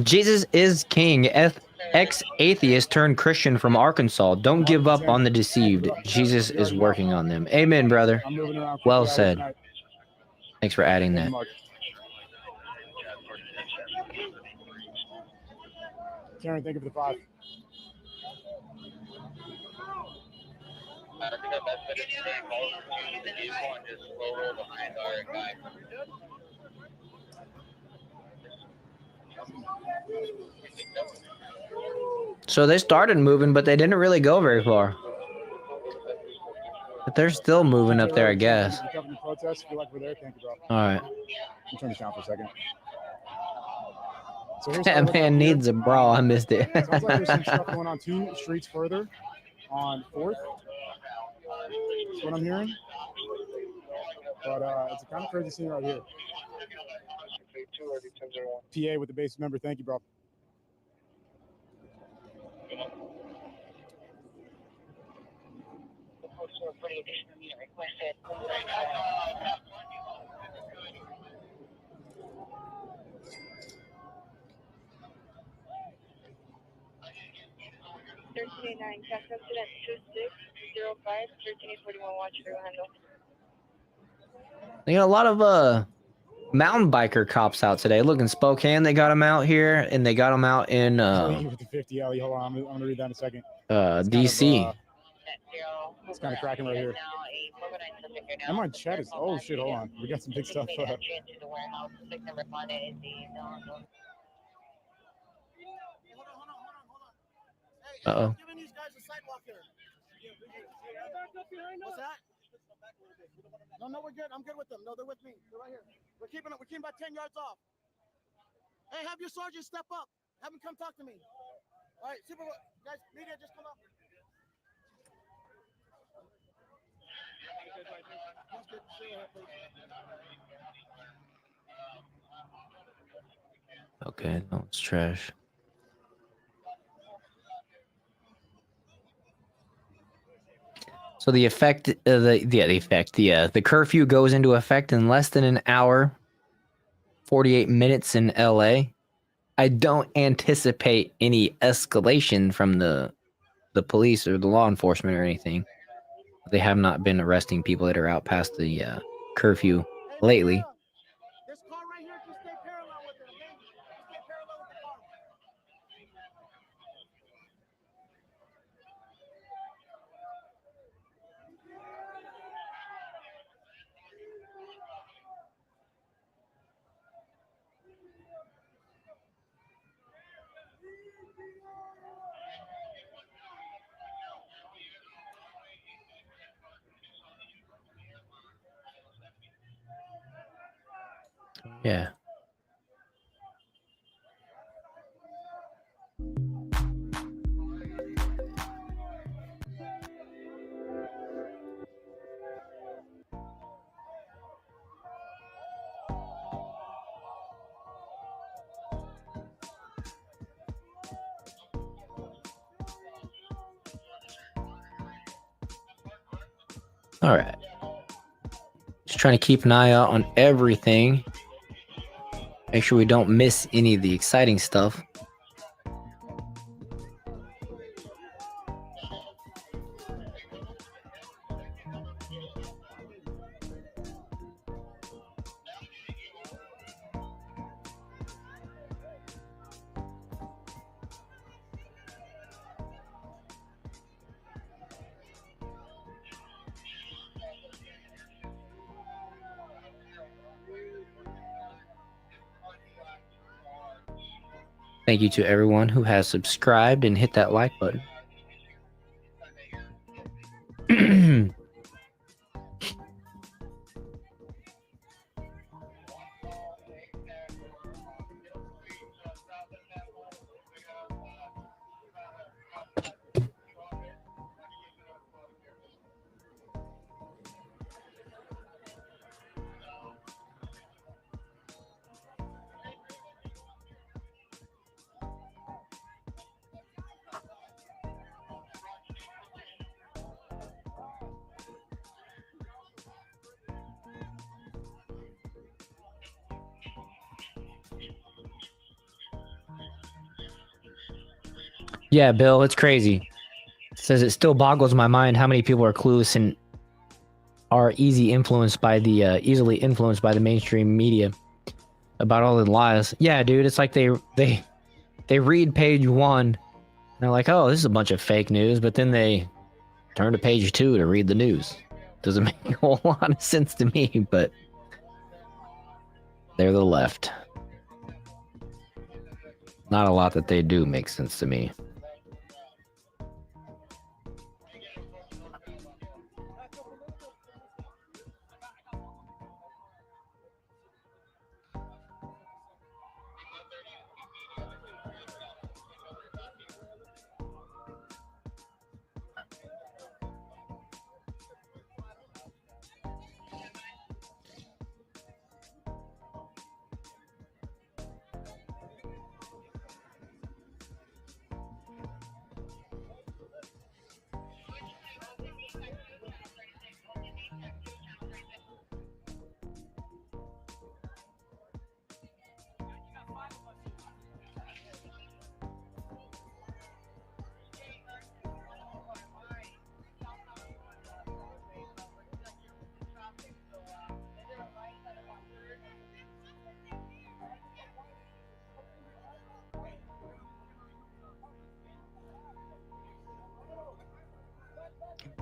Jesus is king. Ex-atheist turned Christian from Arkansas. Don't give up on the deceived. Jesus is working on them. Amen, brother. Well said. Thanks for adding that. Karen, think of the 5. So they started moving, but they didn't really go very far. But they're still moving up there, I guess. You covering the protest? Feel like we're there? Thank you, bro. All right. Let me turn this down for a second. So here's That man needs a bra. I missed it. Sounds like there's some stuff going on 2 streets further on 4th. That's what I'm hearing. But it's a kind of crazy scene right here. PA with the base member. Thank you, bro. They got a lot of mountain biker cops out today. Look, in Spokane, they got them out here, and they got them out in With the 50 Ellie. Hold on, I'm gonna read that in a second. DC. It's kind of cracking right here. And my chat is. Oh shit! Hold on, we got some big stuff. Uh-oh. What's that? No, we're good. I'm good with them. No, they're with me. They're right here. We're keeping about 10 yards off. Hey, have your sergeant step up. Have him come talk to me. All right, super guys, media, just come up. Okay, no, it's trash. So the curfew goes into effect in less than an hour, 48 minutes in LA. I don't anticipate any escalation from the police or the law enforcement or anything. They have not been arresting people that are out past the curfew lately. This car right here, just stay parallel with it, okay? Just stay parallel with the car. Yeah. All right. Just trying to keep an eye out on everything. Make sure we don't miss any of the exciting stuff. Thank you to everyone who has subscribed and hit that like button. Yeah, Bill, it's crazy. It says it still boggles my mind how many people are clueless and are easily influenced by the mainstream media about all the lies. Yeah, dude, it's like they read page 1 and they're like, "Oh, this is a bunch of fake news," but then they turn to page 2 to read the news. Doesn't make a whole lot of sense to me, but they're the left. Not a lot that they do makes sense to me.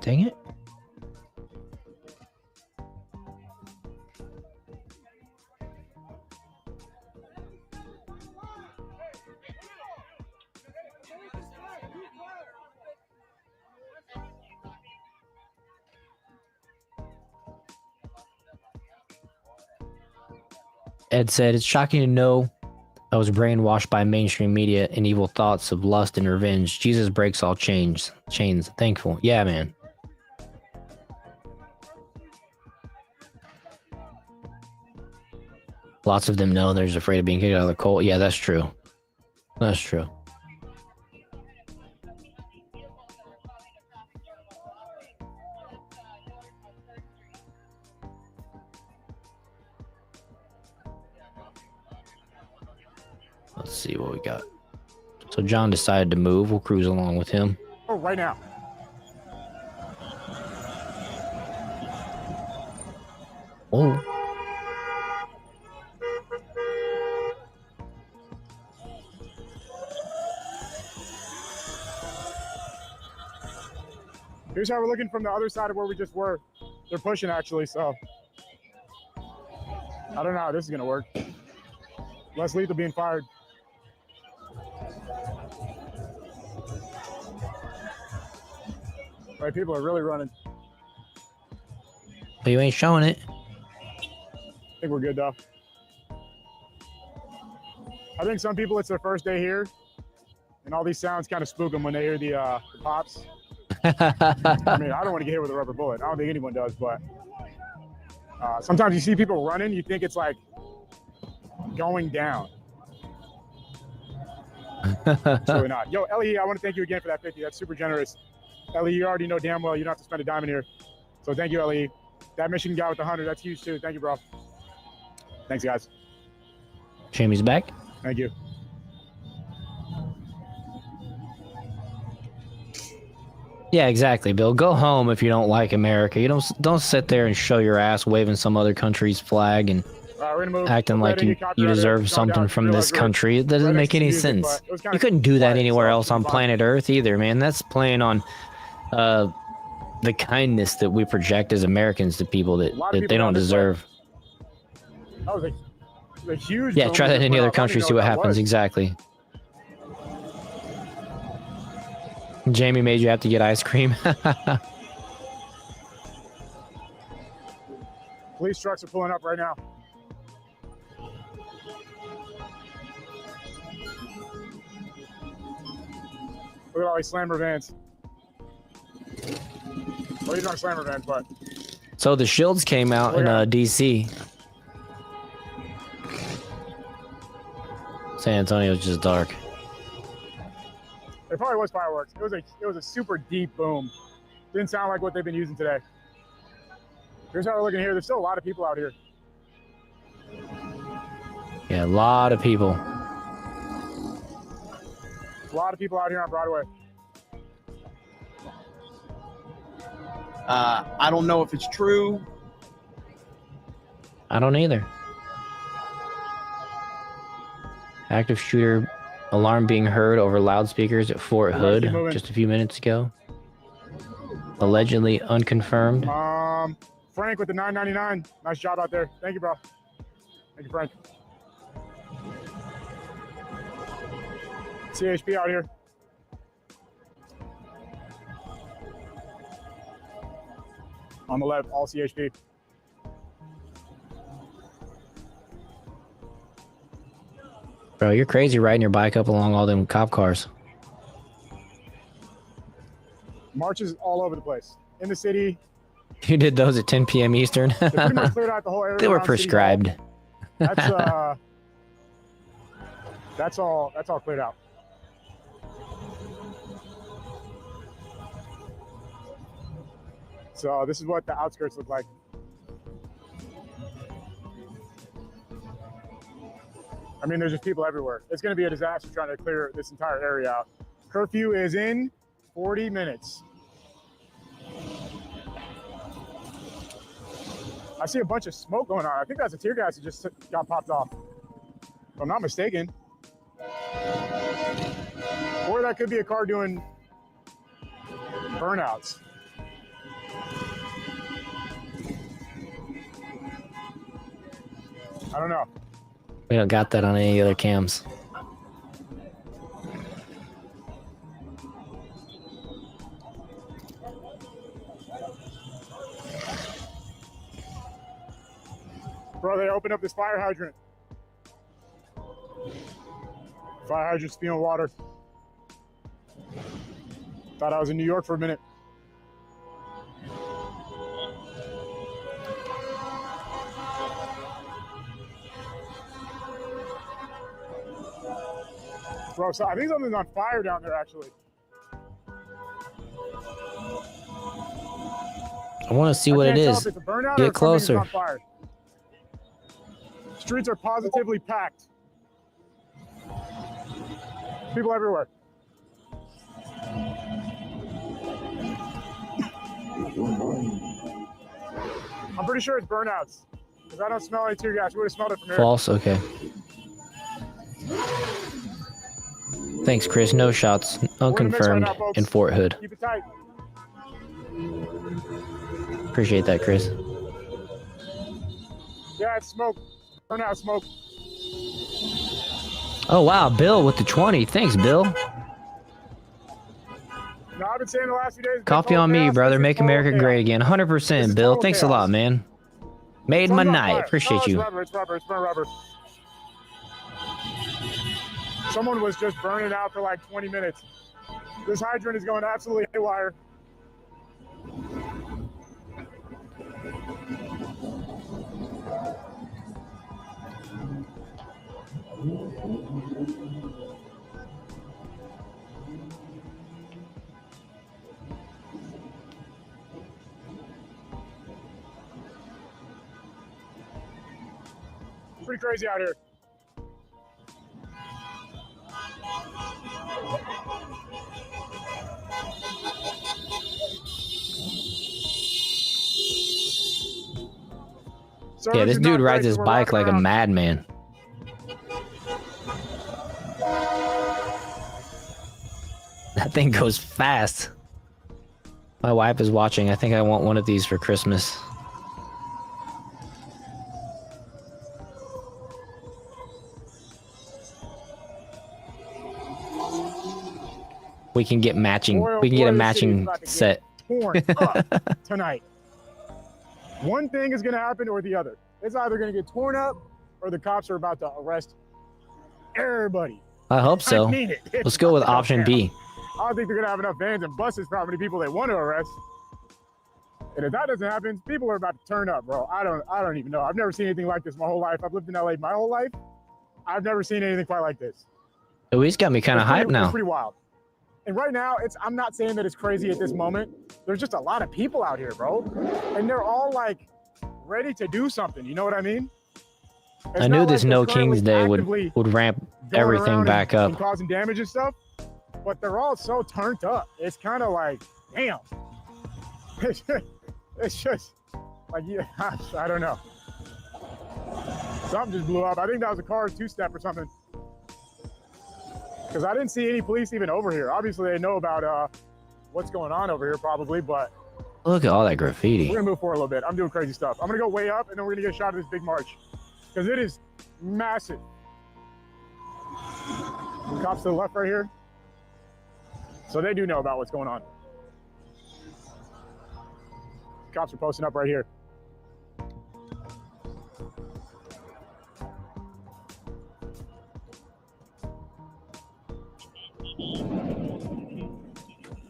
Dang it. Ed said, it's shocking to know I was brainwashed by mainstream media and evil thoughts of lust and revenge. Jesus breaks all chains. Thankful. Yeah, man. Lots of them know they're just afraid of being kicked out of the cult. Yeah, that's true. That's true. Let's see what we got. So John decided to move. We'll cruise along with him. Oh, right now. Oh. Here's how we're looking from the other side of where we just were. They're pushing actually, so I don't know how this is gonna work. Less lethal being fired. Right, people are really running. But you ain't showing it. I think we're good though. I think some people, it's their first day here, and all these sounds kind of spook them when they hear the pops. I mean, I don't want to get hit with a rubber bullet. I don't think anyone does, but sometimes you see people running, you think it's like going down. It's really not. Yo, Ellie, I want to thank you again for that 50. That's super generous. Ellie, you already know damn well you don't have to spend a dime in here. So thank you, Ellie. That Michigan guy with the 100, that's huge too. Thank you, bro. Thanks, guys. Jamie's back. Thank you. Yeah, exactly, Bill. Go home if you don't like America. You don't sit there and show your ass waving some other country's flag and acting like you deserve something from this country. It doesn't make any sense. You couldn't do that anywhere else on planet Earth either, man. That's playing on the kindness that we project as Americans to people that they don't deserve. That was a huge. Yeah, try that in any other country, see what happens. Exactly. Jamie made you have to get ice cream. Police trucks are pulling up right now. Look at all these slammer vans. Well, these aren't slammer vans, but. So the shields came out in DC. San Antonio's just dark. There probably was fireworks. It was a super deep boom. Didn't sound like what they've been using today. Here's how we're looking here. There's still a lot of people out here. Yeah, a lot of people. A lot of people out here on Broadway. I don't know if it's true. I don't either. Active shooter alarm being heard over loudspeakers at Fort Hood just a few minutes ago. Allegedly unconfirmed. Frank with the $9.99. Nice job out there. Thank you, bro. Thank you, Frank. CHP out here. On the left, all CHP. Bro, you're crazy riding your bike up along all them cop cars. Marches all over the place. In the city. You did those at 10 p.m. Eastern. They pretty much cleared out the whole area. They were around City prescribed. Hall. That's all cleared out. So this is what the outskirts look like. I mean, there's just people everywhere. It's going to be a disaster trying to clear this entire area out. Curfew is in 40 minutes. I see a bunch of smoke going on. I think that's a tear gas that just got popped off, if I'm not mistaken. Or that could be a car doing burnouts. I don't know. We don't got that on any other cams. Bro, they opened up this fire hydrant. Fire hydrant spewing water. Thought I was in New York for a minute. Bro, so I think something's on fire down there, actually. I want to see what it is. Get closer. Streets are positively packed. People everywhere. I'm pretty sure it's burnouts, because I don't smell any tear gas. We would have smelled it from here. False? Okay. Thanks, Chris. No shots. Unconfirmed in Fort Hood. Keep it tight. Appreciate that, Chris. Yeah, it's smoke. Burnout smoke. Oh, wow. Bill with the 20. Thanks, Bill. No, I've been saying the last few days. Copy on me, brother. Make America great again. 100%, Bill. Thanks a lot, man. Made my night. Appreciate you. It's rubber. It's burnt rubber. Someone was just burning out for like 20 minutes. This hydrant is going absolutely haywire. Pretty crazy out here. Yeah, this dude rides his bike like a madman. That thing goes fast. My wife is watching. I think I want one of these for Christmas. We can get matching. We can get a matching set. Torn up tonight. One thing is going to happen or the other. It's either going to get torn up or the cops are about to arrest everybody. I hope so. I mean it. Let's go with option B. I don't think they're going to have enough vans and buses for how many people they want to arrest. And if that doesn't happen, people are about to turn up, bro. I don't even know. I've never seen anything like this my whole life. I've lived in LA my whole life. I've never seen anything quite like this. Oh, he's got me kind of hyped now. It's pretty wild. And right now, I'm not saying that it's crazy at this moment. There's just a lot of people out here, bro. And they're all like ready to do something. You know what I mean? I knew this No King's Day would ramp everything back up. And causing damage and stuff, but they're all so turned up. It's kind of like, damn. It's just like, yeah, I don't know. Something just blew up. I think that was a car two-step or something. Because I didn't see any police even over here. Obviously, they know about what's going on over here, probably, but... Look at all that graffiti. We're going to move forward a little bit. I'm doing crazy stuff. I'm going to go way up, and then we're going to get a shot of this big march. Because it is massive. Cops to the left right here. So they do know about what's going on. Cops are posting up right here.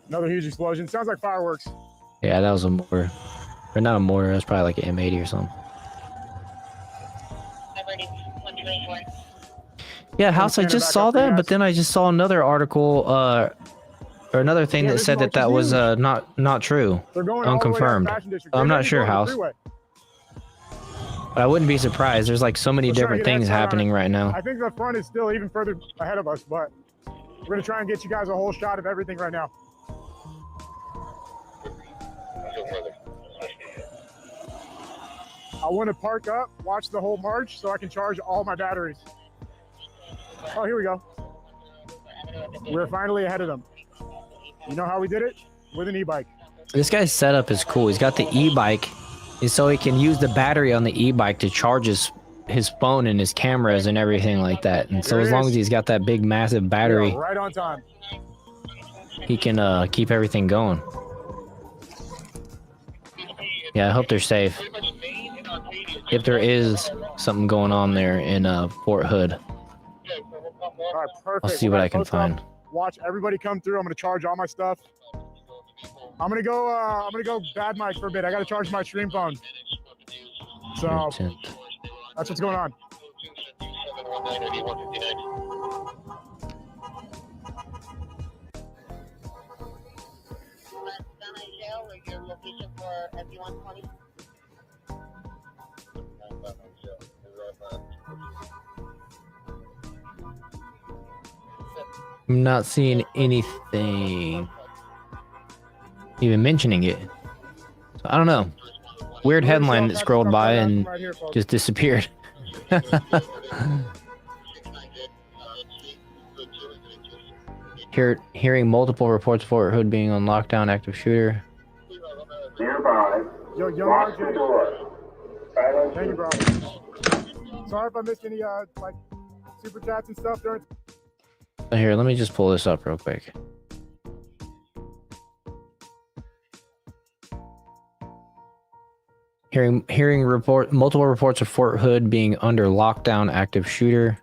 Another huge explosion. Sounds like fireworks. Yeah, that was a mortar. Or not a mortar, that's probably like an M80 or something. Yeah, House, I just saw that, but then I just saw another article, or another thing that said that that was not true, unconfirmed. I'm not sure, House. But I wouldn't be surprised. There's like so many different things happening right now. I think the front is still even further ahead of us, but we're gonna try and get you guys a whole shot of everything right now. I want to park up, watch the whole march, so I can charge all my batteries. Oh, here we go. We're finally ahead of them. You know how we did it? With an e-bike. This guy's setup is cool. He's got the e-bike, and so he can use the battery on the e-bike to charge his phone and his cameras and everything like that. And so as long as he's got that big, massive battery, right on time, he can keep everything going. Yeah, I hope they're safe. If there is something going on there in Fort Hood, all right, perfect. I'll see what I can find. Watch everybody come through. I'm gonna charge all my stuff. I'm gonna go bad mic for a bit. I gotta charge my stream phone. So that's what's going on. I'm not seeing anything even mentioning it. So I don't know. Weird headline that scrolled by and just disappeared. Hearing multiple reports of Fort Hood being on lockdown, active shooter. Nearby, lock the door. Thank you, bro. Sorry if I missed any like super chats and stuff during. Here, let me just pull this up real quick. Hearing multiple reports of Fort Hood being under lockdown, active shooter.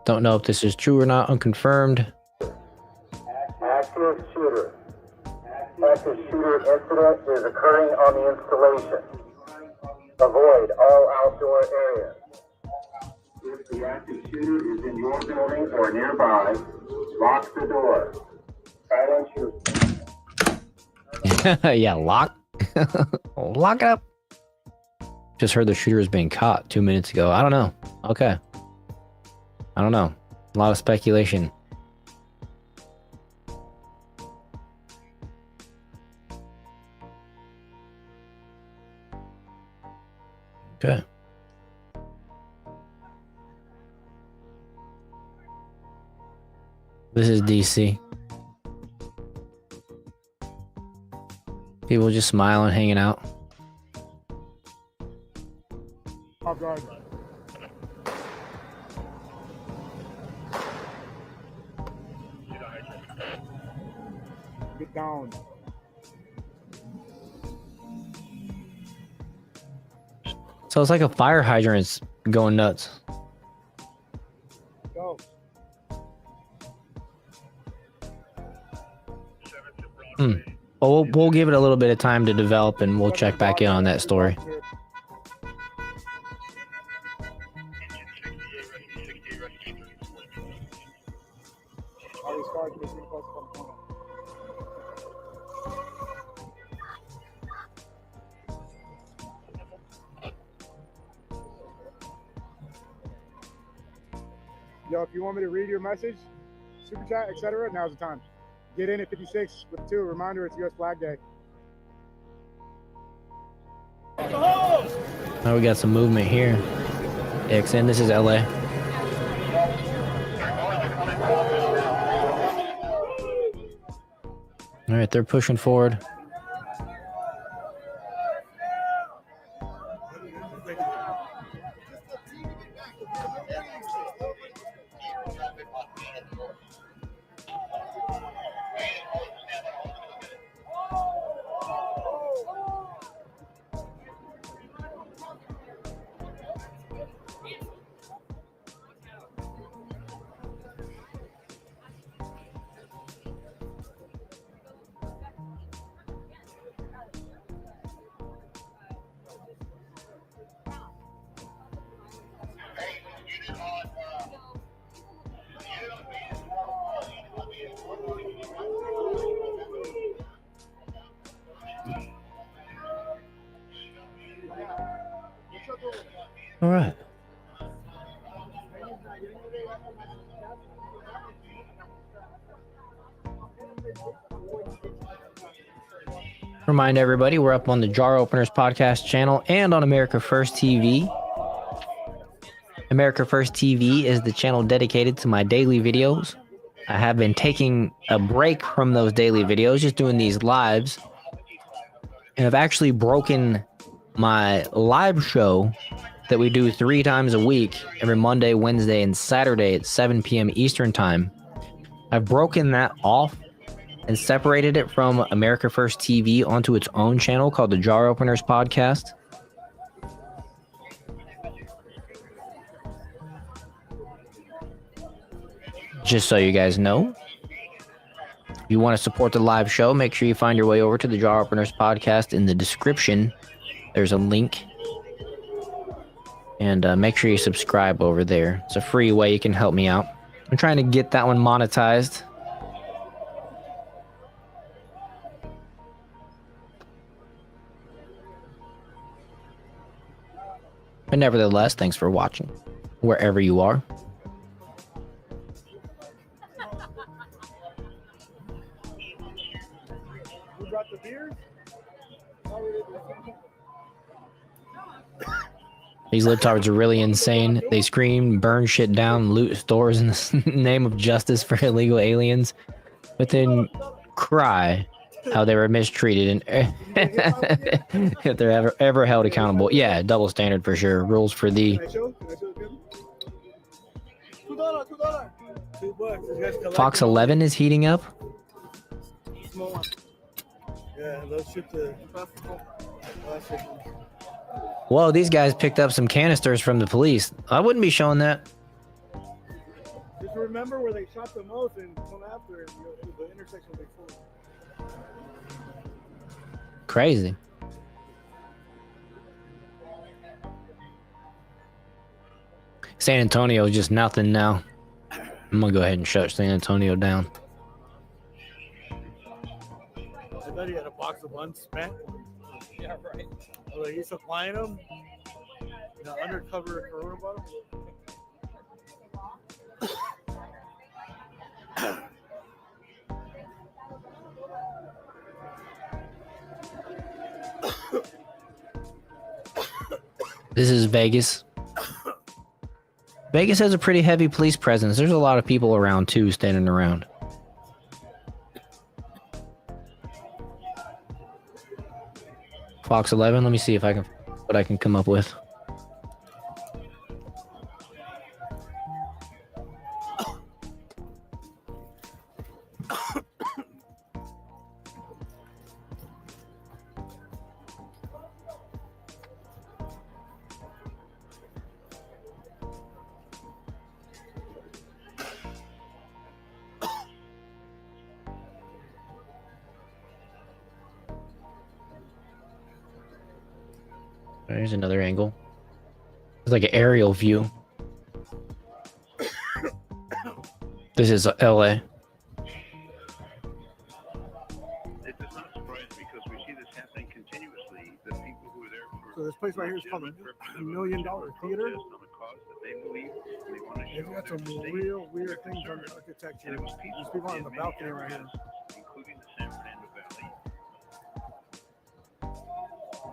Don't know if this is true or not, unconfirmed. Active shooter. Active shooter incident is occurring on the installation. Avoid all outdoor areas. If the active shooter is in your building or nearby, lock the door. Silence your... Yeah, lock it up. Just heard the shooter is being caught 2 minutes ago. I don't know. Okay. I don't know. A lot of speculation. Okay. This is DC. People just smiling, hanging out. Oh, God. Get down. So it's like a fire hydrant's going nuts. Go. Well, we'll give it a little bit of time to develop, and we'll check back in on that story. Yo, if you want me to read your message, super chat, etc., now's the time. Get in at 56 with 2. Reminder, it's U.S. Flag Day. Now we got some movement here. XN, this is LA. All right, they're pushing forward. All right. Remind everybody, we're up on the Jar Openers podcast channel and on America First TV. America First TV is the channel dedicated to my daily videos. I have been taking a break from those daily videos, just doing these lives. And I've actually broken my live show that we do 3 times a week, every Monday, Wednesday, and Saturday at 7 p.m. Eastern Time. I've broken that off and separated it from America First TV onto its own channel called the Jar Openers Podcast. Just so you guys know, if you want to support the live show, make sure you find your way over to the Jar Openers Podcast in the description. There's a link. And make sure you subscribe over there. It's a free way you can help me out. I'm trying to get that one monetized. But nevertheless, thanks for watching, wherever you are. You brought the beer? These libtards are really insane. They scream, burn shit down, loot stores in the name of justice for illegal aliens, but then cry how they were mistreated and if they're ever held accountable. Yeah, double standard for sure. Rules for thee. Fox 11 is heating up. Yeah, those shoot the Whoa, these guys picked up some canisters from the police. I wouldn't be showing that. Just remember where they shot the most and come after it, the intersection will be full. Crazy. San Antonio is just nothing now. I'm gonna go ahead and shut San Antonio down. I thought he had a box of unspent. Yeah, right. Oh, he's supplying them? The undercover Corona bottle? This is Vegas. Vegas has a pretty heavy police presence. There's a lot of people around too, standing around. Fox 11. Let me see if I can what I can come up with. There's another angle. It's like an aerial view. This is LA. It does not surprise me because we see this happening continuously. The people who are there for So this place right here is called $1 million theater. They've got some real weird things on the architecture. There's people on the balcony right here. including the San Fernando Valley.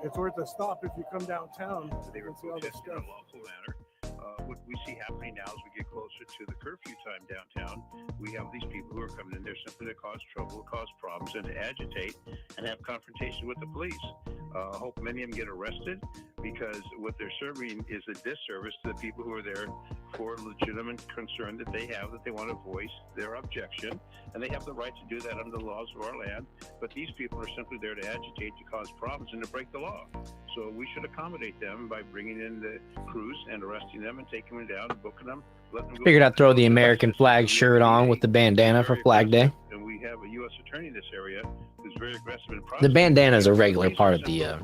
It's worth a stop if you come downtown. They were and see all this protesting in stuff. a lawful manner. What we see happening now as we get closer to the curfew time downtown, we have these people who are coming in there simply to cause trouble, cause problems, and to agitate and have confrontation with the police. I hope many of them get arrested because what they're serving is a disservice to the people who are there for legitimate concern that they have, that they want to voice their objection, and they have the right to do that under the laws of our land. But these people are simply there to agitate, to cause problems, and to break the law. So we should accommodate them by bringing in the crews and arresting them and taking them down, booking them, letting them go. Figured I'd throw the American flag shirt on with the bandana for Flag Day. And we have a U.S. attorney in this area who's very aggressive in The bandana is a regular part of the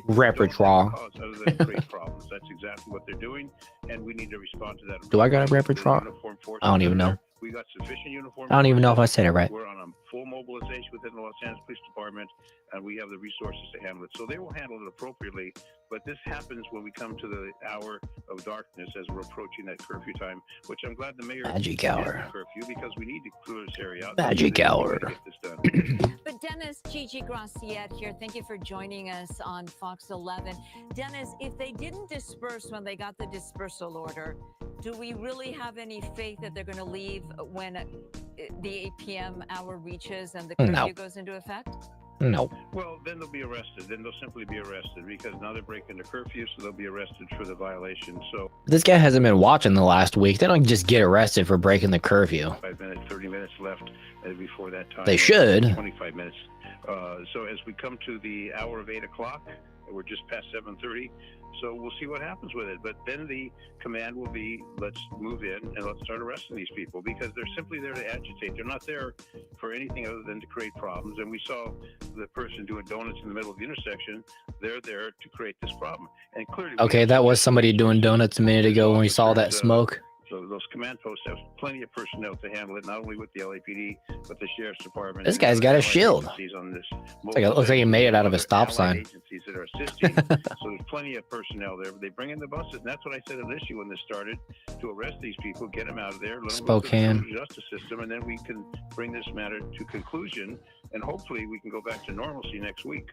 repertoire. other than create problems. That's exactly what they're doing, and we need to respond to that. Do I got a repertoire? I don't even know. We got sufficient uniforms. I don't even know if I said it right. We're on a full mobilization within the Los Angeles Police Department, and we have the resources to handle it. So they will handle it appropriately. But this happens when we come to the hour of darkness as we're approaching that curfew time, which I'm glad the mayor Magic did hour. the curfew because we need to clear this area out. Magic hour. Get this done. But Dennis, Gigi Graciette here. Thank you for joining us on Fox 11. Dennis, if they didn't disperse when they got the dispersal order, do we really have any faith that they're going to leave when the 8 p.m. hour reaches and the curfew goes into effect? No. Well, then they'll be arrested. Then they'll simply be arrested because now they're breaking the curfew, so they'll be arrested for the violation. So This guy hasn't been watching the last week. They don't just get arrested for breaking the curfew. 5 minutes, 30 minutes left before that time. They should. 25 minutes. So as we come to the hour of 8 o'clock, we're just past 7:30. So we'll see what happens with it. But then the command will be, let's move in and let's start arresting these people because they're simply there to agitate. They're not there for anything other than to create problems. And we saw the person doing donuts in the middle of the intersection. They're there to create this problem. And clearly, Okay, that was somebody doing donuts a minute ago when we saw that smoke. So those command posts have plenty of personnel to handle it, not only with the LAPD, but the Sheriff's Department. This guy's got a shield. On this Looks like he made it out of a stop sign. Agencies that are assisting. So there's plenty of personnel there. They bring in the buses, and that's what I said initially when this started, to arrest these people, get them out of there, let them go through Spokane. the justice system, and then we can bring this matter to conclusion, and hopefully we can go back to normalcy next week.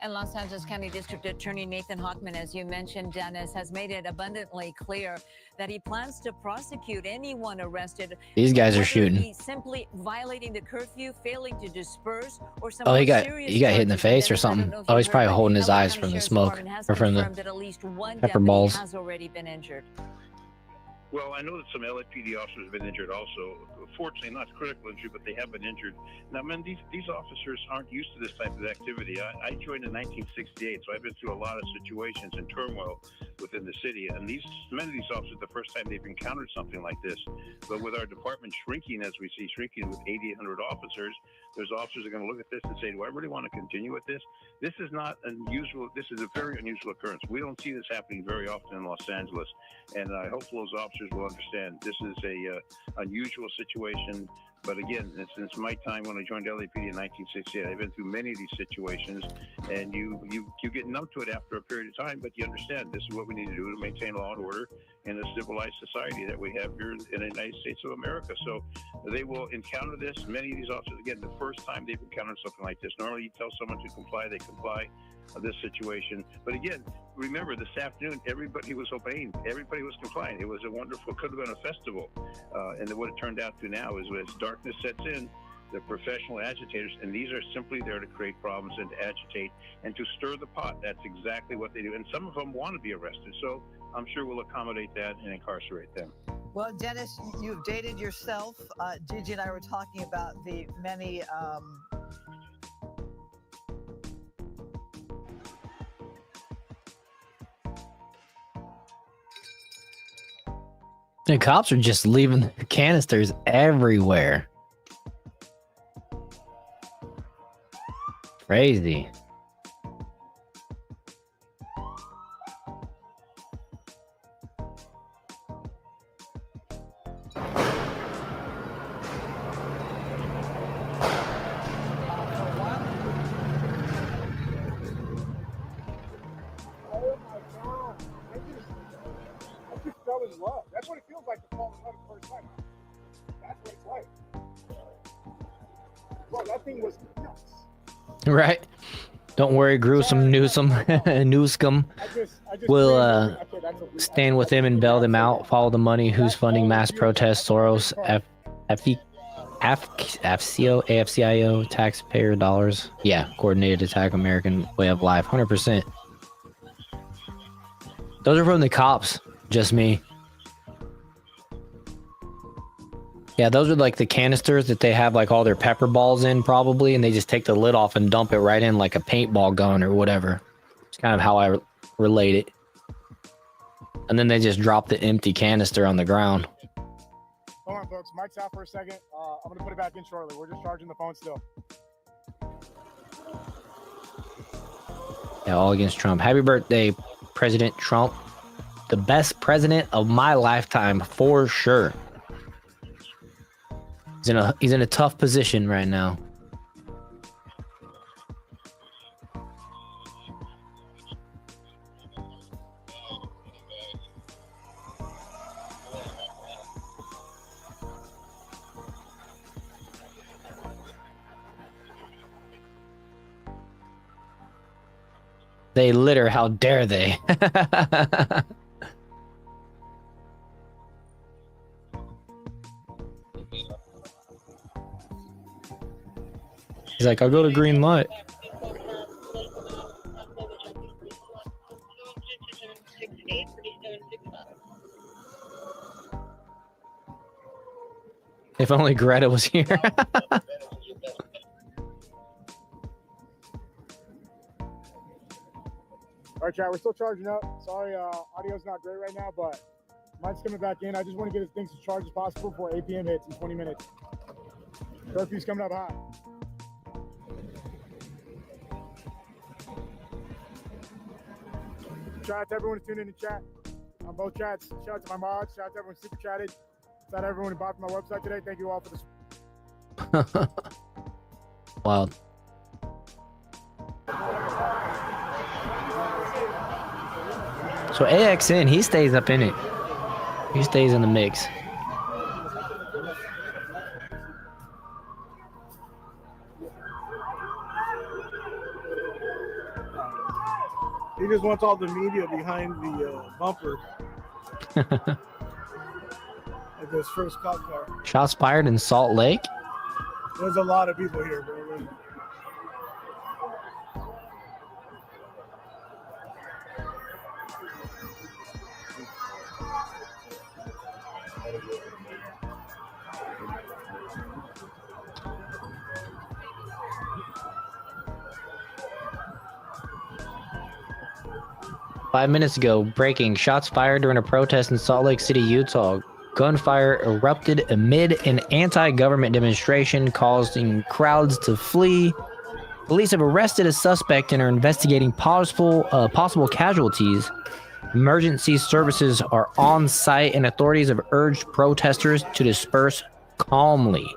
And Los Angeles County District Attorney Nathan Hochman, as you mentioned, Dennis, has made it abundantly clear that he plans to prosecute anyone arrested. These guys are whether shooting. he's simply violating the curfew, failing to disperse, or some Oh, he more got serious hit in the charges. face or Dennis, I don't something. know if Oh, you he's heard, probably but holding his LA eyes County from the Sheriff's smoke Department has or from the confirmed that at least one pepper deputy balls. has already been injured. Well, I know that some LAPD officers have been injured also. Fortunately, not critical injury, but they have been injured. Now, man, these officers aren't used to this type of activity. I joined in 1968, so I've been through a lot of situations and turmoil within the city. And many of these officers, the first time they've encountered something like this. But with our department shrinking, as we see shrinking with 8,800 officers, there's officers that are going to look at this and say, do I really want to continue with this? This is not unusual. This is a very unusual occurrence. We don't see this happening very often in Los Angeles. And I hope those officers will understand this is a unusual situation. But again, since my time when I joined LAPD in 1968, I've been through many of these situations, and you get numb to it after a period of time, but you understand this is what we need to do to maintain law and order in a civilized society that we have here in the United States of America. So they will encounter this. Many of these officers, again, the first time they've encountered something like this, normally you tell someone to comply, they comply of this situation. But again, remember this afternoon, everybody was obeying. Everybody was complying. It was a wonderful, could have been a festival. And what it turned out to now is as darkness sets in, they're professional agitators, and these are simply there to create problems and to agitate and to stir the pot. That's exactly what they do. And some of them want to be arrested. So I'm sure we'll accommodate that and incarcerate them. Well, Dennis, you've dated yourself. Gigi and I were talking about the many The cops are just leaving canisters everywhere. Crazy. Fell in love. That's what it feels like to fall in love the first time. That's what it's like. Bro, that thing was nuts. Right. Don't worry, Gruesome Newsom. Newscom will stand with him and bail them out. Follow the money. Who's funding mass protests? Soros, AFCIO, taxpayer dollars. Yeah, coordinated attack, American way of life. 100%. Those are from the cops. Just me. Yeah, those are like the canisters that they have like all their pepper balls in probably, and they just take the lid off and dump it right in like a paintball gun or whatever. It's kind of how I relate it. And then they just drop the empty canister on the ground. Hold on, folks. Mike's out for a second. I'm going to put it back in shortly. We're just charging the phone still. Yeah, all against Trump. Happy birthday, President Trump. The best president of my lifetime, for sure. He's in a tough position right now. They litter, how dare they? He's like, I'll go to green light. If only Greta was here. All right, chat, we're still charging up. Sorry, audio's not great right now, but mine's coming back in. I just want to get things as charged as possible before 8 p.m. hits in 20 minutes. Curfew's coming up hot. Shout out to everyone who's tuned in the chat on both chats. Shout out to my mods. Shout out to everyone who super chatted. Shout out to everyone who bought from my website today. Thank you all for this. Wild. So AXN, he stays up in it. He stays in the mix. He just wants all the media behind the bumper. Like this first cop car. Shots fired in Salt Lake. There's a lot of people here, bro. 5 minutes ago, breaking. Shots fired during a protest in Salt Lake City, Utah. Gunfire erupted amid an anti-government demonstration, causing crowds to flee. Police have arrested a suspect and are investigating possible casualties. Emergency services are on site, and authorities have urged protesters to disperse calmly.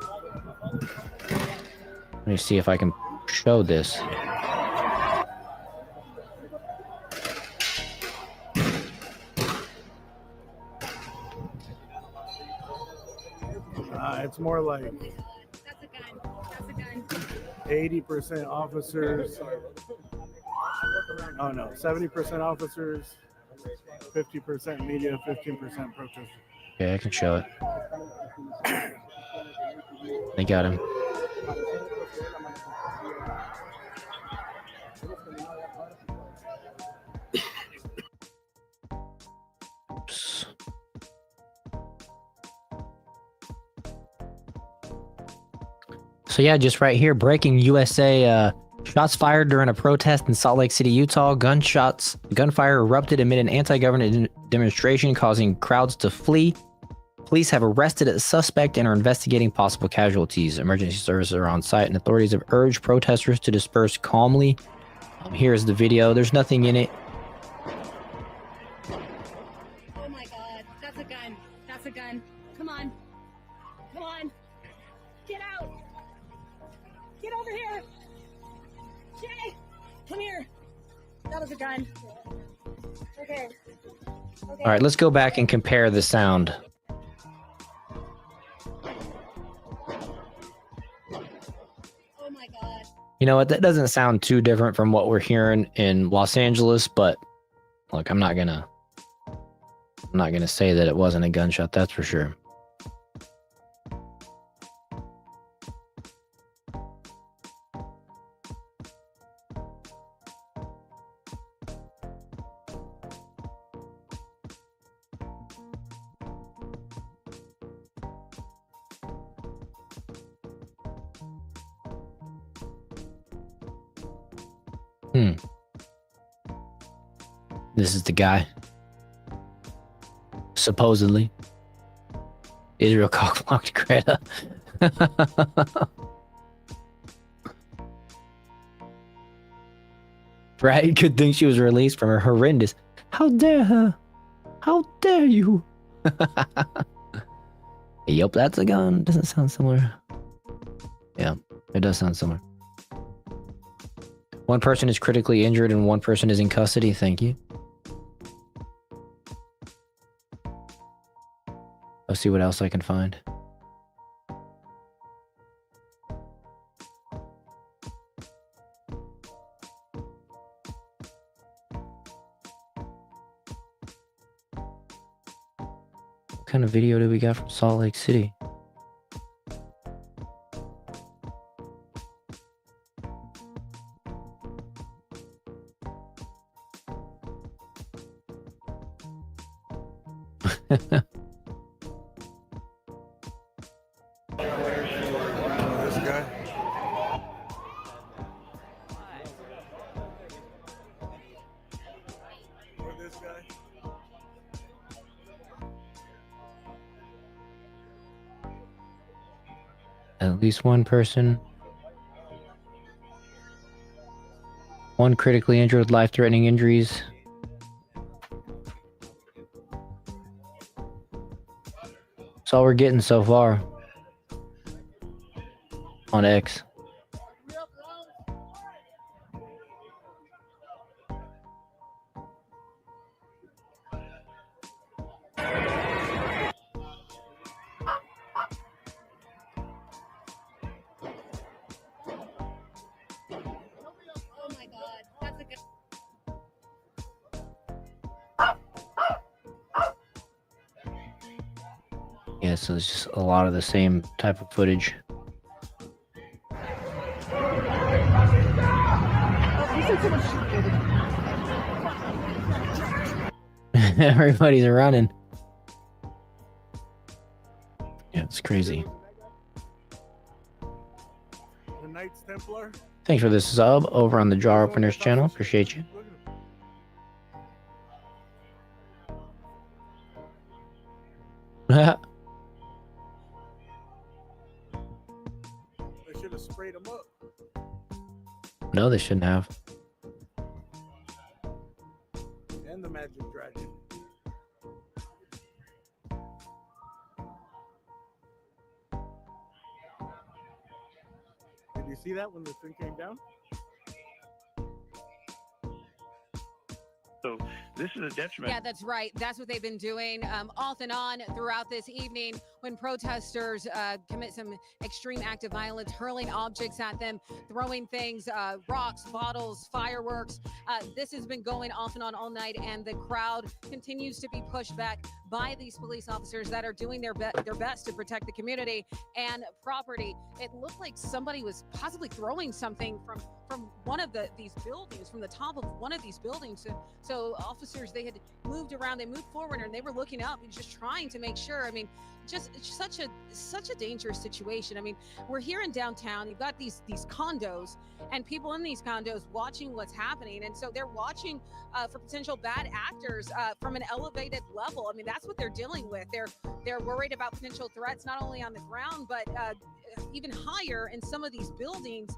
Let me see if I can show this. It's more like 80% officers. Oh no, 70% officers, 50% media, 15% protesters. Yeah, I can show it. They got him. Oops. So yeah, just right here, breaking USA, shots fired during a protest in Salt Lake City, Utah. Gunfire erupted amid an anti-government demonstration, causing crowds to flee. Police have arrested a suspect and are investigating possible casualties. Emergency services are on site, and authorities have urged protesters to disperse calmly. Here's the video. There's nothing in it. Oh my God, that's a gun. That's a gun. Come on. Come on. Get out. Get over here. Jay, come here. That was a gun. Okay. All right, let's go back and compare the sound. Oh my God. You know what? That doesn't sound too different from what we're hearing in Los Angeles, but look, I'm not gonna say that it wasn't a gunshot. That's for sure. This is the guy. Supposedly. Israel cockblocked Greta. Right? Good thing she was released from her horrendous. How dare her? How dare you? Yep, that's a gun. Doesn't sound similar. Yeah, it does sound similar. One person is critically injured and one person is in custody. Thank you. Let's see what else I can find. What kind of video do we got from Salt Lake City? This guy. Or this guy. At least one person. One critically injured with life-threatening injuries. That's all we're getting so far. On X. Oh my God, that's a good. Yeah, so it's just a lot of the same type of footage. Everybody's running. Yeah, it's crazy. The Knights Templar. Thanks for the sub over on the Jar Openers channel. Appreciate you. They should have sprayed them up. No, they shouldn't have. And the Magic Dragon. Did you see that when the thing came down? So this is a detriment. Yeah, that's right. That's what they've been doing off and on throughout this evening when protesters commit some extreme act of violence, hurling objects at them, throwing things, rocks, bottles, fireworks. This has been going off and on all night, and the crowd continues to be pushed back by these police officers that are doing their best to protect the community and property. It looked like somebody was possibly throwing something from one of these buildings, from the top of one of these buildings. So officers, they had moved around, they moved forward, and they were looking up and just trying to make sure. I mean, just such a dangerous situation. I mean, we're here in downtown. You've got these condos and people in these condos watching what's happening, and so they're watching for potential bad actors from an elevated level. I mean, that's what they're dealing with. They're worried about potential threats not only on the ground but even higher in some of these buildings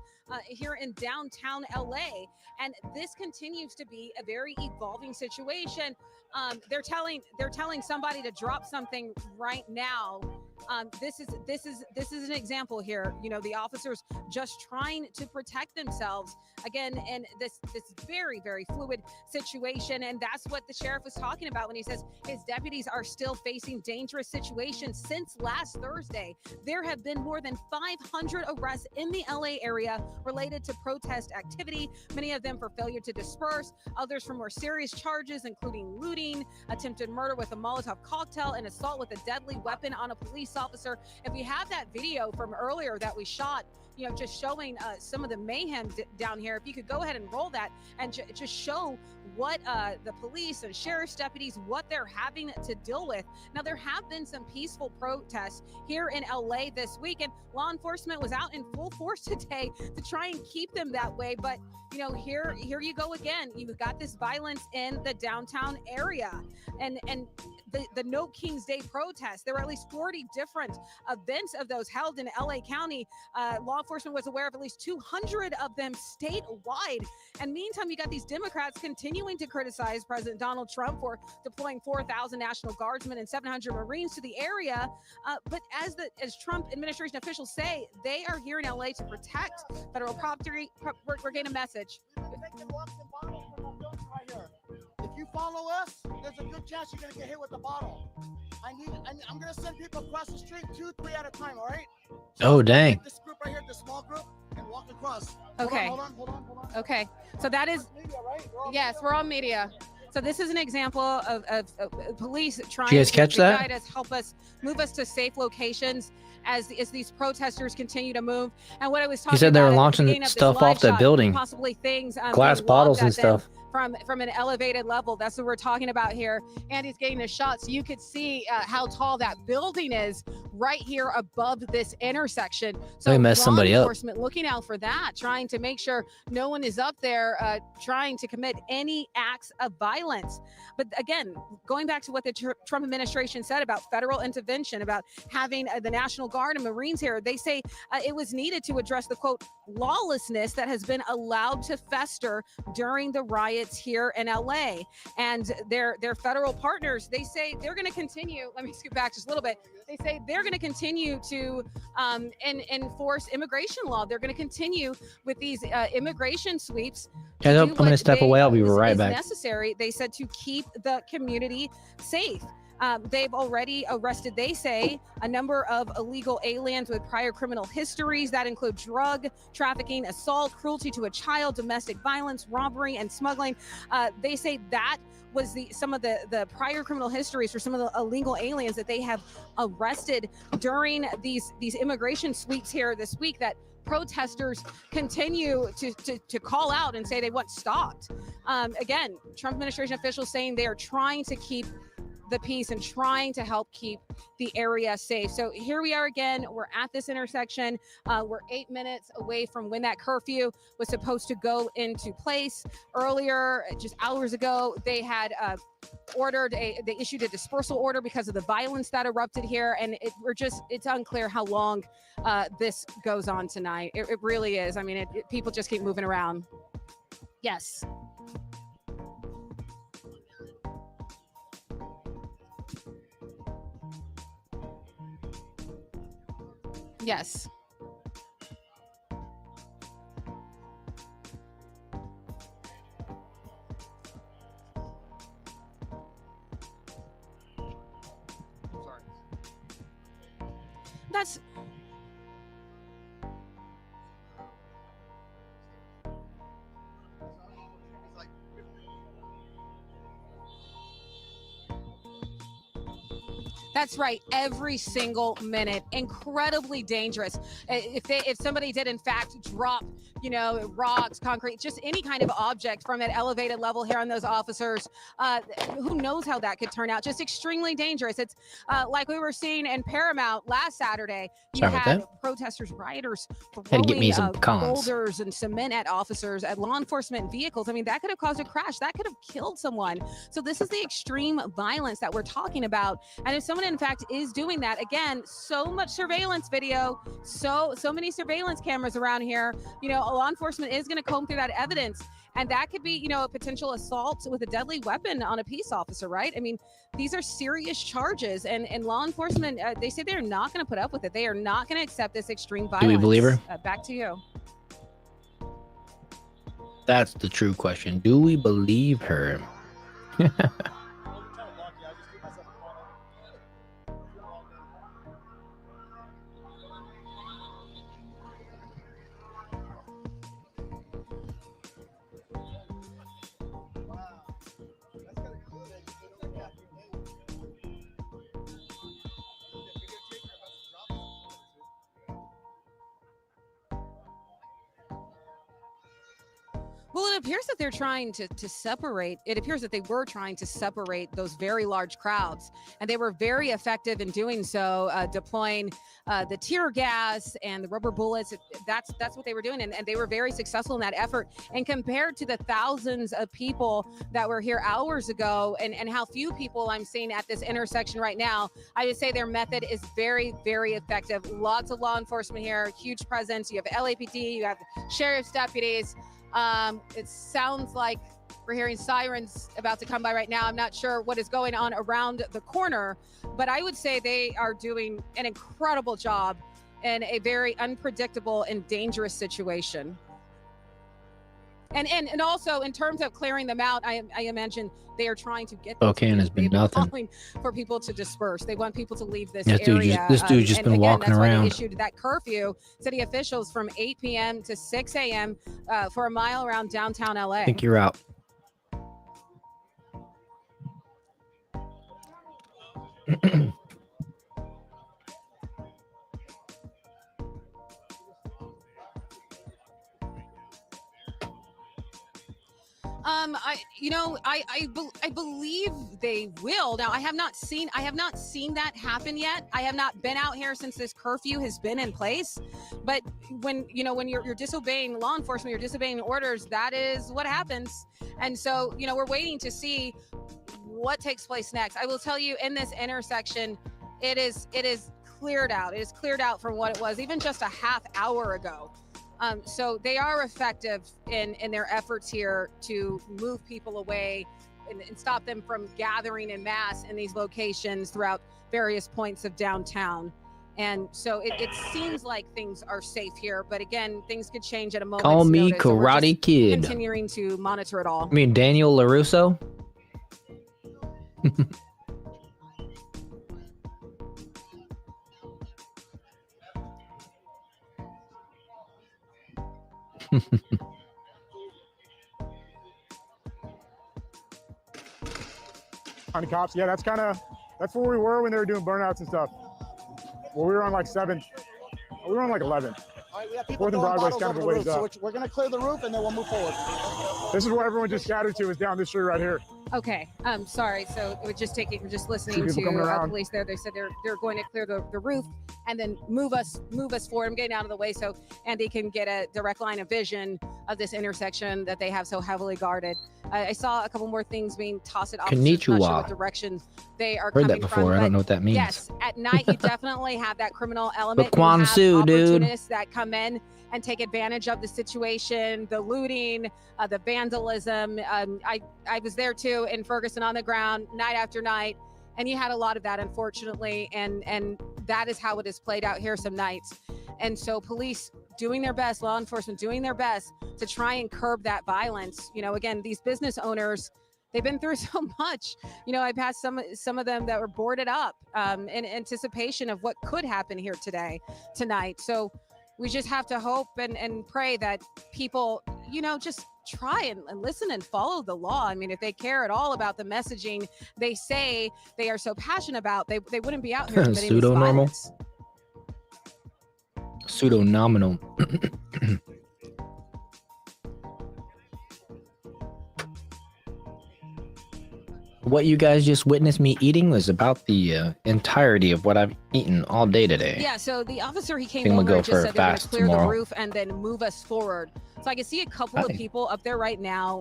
here in downtown LA. And this continues to be a very evolving situation. They're telling somebody to drop something right now. This is an example here. You know, the officers just trying to protect themselves again in this very, very fluid situation. And that's what the sheriff was talking about when he says his deputies are still facing dangerous situations. Since last Thursday, there have been more than 500 arrests in the LA area related to protest activity, many of them for failure to disperse, others for more serious charges, including looting, attempted murder with a Molotov cocktail, and assault with a deadly weapon on a police officer. If we have that video from earlier that we shot, you know, just showing some of the mayhem down here, if you could go ahead and roll that and just show what the police and sheriff's deputies, what they're having to deal with. Now, there have been some peaceful protests here in LA this week, and law enforcement was out in full force today to try and keep them that way. But, you know, here you go again. You've got this violence in the downtown area. And the No King's Day protests. There were at least 40 different events of those held in LA County. Law enforcement was aware of at least 200 of them statewide. And meantime, you got these Democrats continuing to criticize President Donald Trump for deploying 4,000 National Guardsmen and 700 Marines to the area. But as Trump administration officials say, they are here in LA to protect federal property. We're getting a message. If you follow us, there's a good chance you're gonna get hit with a bottle. I'm gonna send people across the street 2-3 at a time. All right? Oh, dang. Take this group right here, this small group, and walk across. Okay. Hold on. Okay. So that is yes, we're on media. So this is an example of police trying Did you guys catch to that? guide us, help us, move us to safe locations as these protesters continue to move. And what I was talking He said they were about at the launching beginning of this stuff live off the shot, building. possibly things Glass being bottles lobbed and at them stuff. from an elevated level. That's what we're talking about here. Andy's getting a shot so you could see how tall that building is right here above this intersection. So They messed somebody law up. enforcement looking out for that, trying to make sure no one is up there trying to commit any acts of violence. But again, going back to what the Trump administration said about federal intervention, about having the National Guard and Marines here, they say it was needed to address the, quote, lawlessness that has been allowed to fester during the riots here in LA. And their federal partners, they say they're going to continue. Let me scoot back just a little bit. They say they're going to continue to enforce immigration law. They're going to continue with these immigration sweeps. Guys, I'm going to step away. I'll be right back. Necessary, they said, to keep the community safe. They've already arrested, they say, a number of illegal aliens with prior criminal histories that include drug trafficking, assault, cruelty to a child, domestic violence, robbery, and smuggling. They say that was some of the prior criminal histories for some of the illegal aliens that they have arrested during these immigration sweeps here this week that protesters continue to call out and say they want stopped. Again, Trump administration officials saying they are trying to keep the peace and trying to help keep the area safe. So here we are again. We're at this intersection. We're 8 minutes away from when that curfew was supposed to go into place. Earlier, just hours ago, they had they issued a dispersal order because of the violence that erupted here. And it's unclear how long this goes on tonight. It really is. I mean, people just keep moving around. Yes. Yes. That's That's right. Every single minute. Incredibly dangerous. If somebody did in fact drop, rocks, concrete, just any kind of object from that elevated level here on those officers, who knows how that could turn out? Just extremely dangerous. It's like we were seeing in Paramount last Saturday. You had protesters, rioters Had to get me throwing some cons. boulders and cement at officers, at law enforcement vehicles. I mean, that could have caused a crash. That could have killed someone. So this is the extreme violence that we're talking about. And if someone in fact is doing that, again, so much surveillance video, so many surveillance cameras around here, law enforcement is going to comb through that evidence, and that could be, a potential assault with a deadly weapon on a peace officer, right? I mean, these are serious charges, and law enforcement, they say they're not going to put up with it. They are not going to accept this extreme violence. Do we believe her? Back to you. That's the true question. Do we believe her? Well, it appears that they're trying to separate. It appears that they were trying to separate those very large crowds, and they were very effective in doing so, deploying the tear gas and the rubber bullets. That's what they were doing, and they were very successful in that effort. And compared to the thousands of people that were here hours ago, and how few people I'm seeing at this intersection right now, I would say their method is very, very effective. Lots of law enforcement here, huge presence. You have LAPD, you have sheriff's deputies. It sounds like we're hearing sirens about to come by right now. I'm not sure what is going on around the corner, but I would say they are doing an incredible job in a very unpredictable and dangerous situation. And also in terms of clearing them out, I imagine they are trying to get those Spokane has been nothing. calling for people to disperse. They want people to leave this This dude area. this dude's just and been again, walking that's why around. they issued that curfew, city officials, from 8 p.m. to 6 a.m. For a mile around downtown LA. I think you're out. I believe they will. Now, I have not seen that happen yet. I have not been out here since this curfew has been in place. But when you're disobeying law enforcement, you're disobeying orders, that is what happens. And so, we're waiting to see what takes place next. I will tell you, in this intersection, it is cleared out. It is cleared out from what it was even just a half hour ago. So they are effective in their efforts here to move people away and stop them from gathering en masse in these locations throughout various points of downtown. And so it seems like things are safe here, but again, things could change at a moment's Call me notice. So we're Karate just Kid. continuing to monitor it all. I mean, Daniel LaRusso? On the cops, yeah, that's where we were when they were doing burnouts and stuff. Well, we were on like 7. We were on like 11. All right, we have people 4th and throwing Broadway's bottles kind of over a the ways roof, so up. we're going to clear the roof and then we'll move forward. This is where everyone just scattered to, is down this street right here. Okay, sorry. So we're just listening See people coming to the around. police there. They said they're going to clear the roof and then move us forward. I'm getting out of the way so Andy can get a direct line of vision of this intersection that they have so heavily guarded. I saw a couple more things being tossed at officers. Not sure Konnichiwa. what direction they are Heard coming that before. from. I don't but know what that means. Yes, at night you definitely have that criminal element. But Kwanzaa, dude. Opportunists that come in and take advantage of the situation, the looting, the vandalism. I was there too in Ferguson on the ground night after night, and you had a lot of that, unfortunately, and that is how it is played out here some nights. And so police doing their best, law enforcement doing their best to try and curb that violence. Again, these business owners, they've been through so much. I passed some of them that were boarded up in anticipation of what could happen here tonight. So we just have to hope and pray that people, just try and listen and follow the law. I mean, if they care at all about the messaging they say they are so passionate about, they wouldn't be out here committing this Pseudo-normal? violence. Pseudo-nominal. What you guys just witnessed me eating was about the entirety of what I've eaten all day today. Yeah, so the officer, he came think I'm over gonna and go just for a said they're going to fast clear the tomorrow. roof and then move us forward. So I can see a couple of Hi. people up there right now.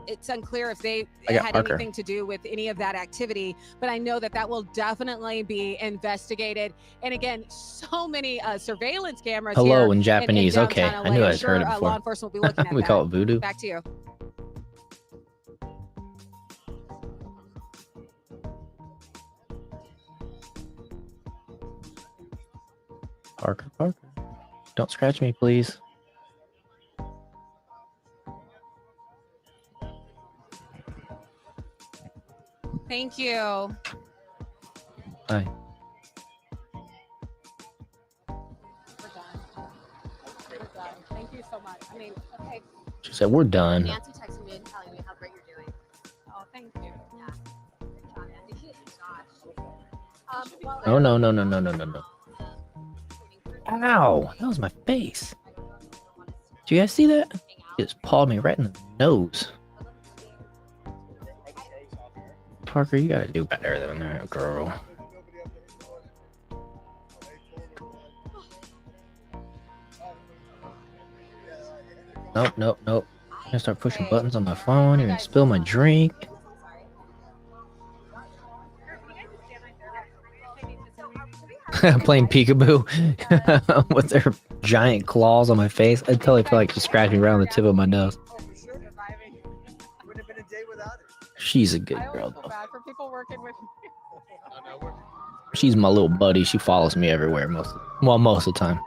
It's unclear if they I got had Parker. anything to do with any of that activity, but I know that will definitely be investigated. And again, so many surveillance cameras here Hello in Japanese. Okay, downtown I knew LA. I'd heard it before. Law enforcement will be looking at We that. call it voodoo. Back to you. Parker. Don't scratch me, please. Thank you. Hi. We're done. Thank you so much. I mean, okay. She said, we're done. Nancy texted me and telling me how great you're doing. Oh, thank you. Yeah. Good job, Nancy. Gosh. Oh, no. Ow, that was my face. Do you guys see that? He just pawed me right in the nose. Parker, you gotta do better than that, girl. Nope. I'm gonna start pushing buttons on my phone. You're gonna spill my drink. Playing peekaboo with their giant claws on my face. I totally feel like she's scratching around the tip of my nose. She's a good girl, though. She's my little buddy. She follows me everywhere most of the time.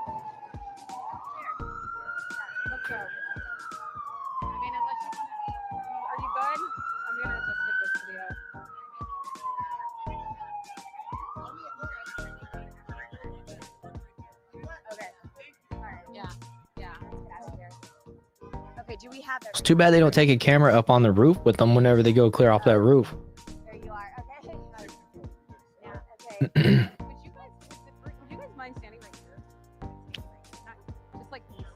Do we have It's too bad they don't take a camera up on the roof with them whenever they go clear off that roof. There you are. Okay. Yeah, okay. Would you guys mind standing right here? Just like, would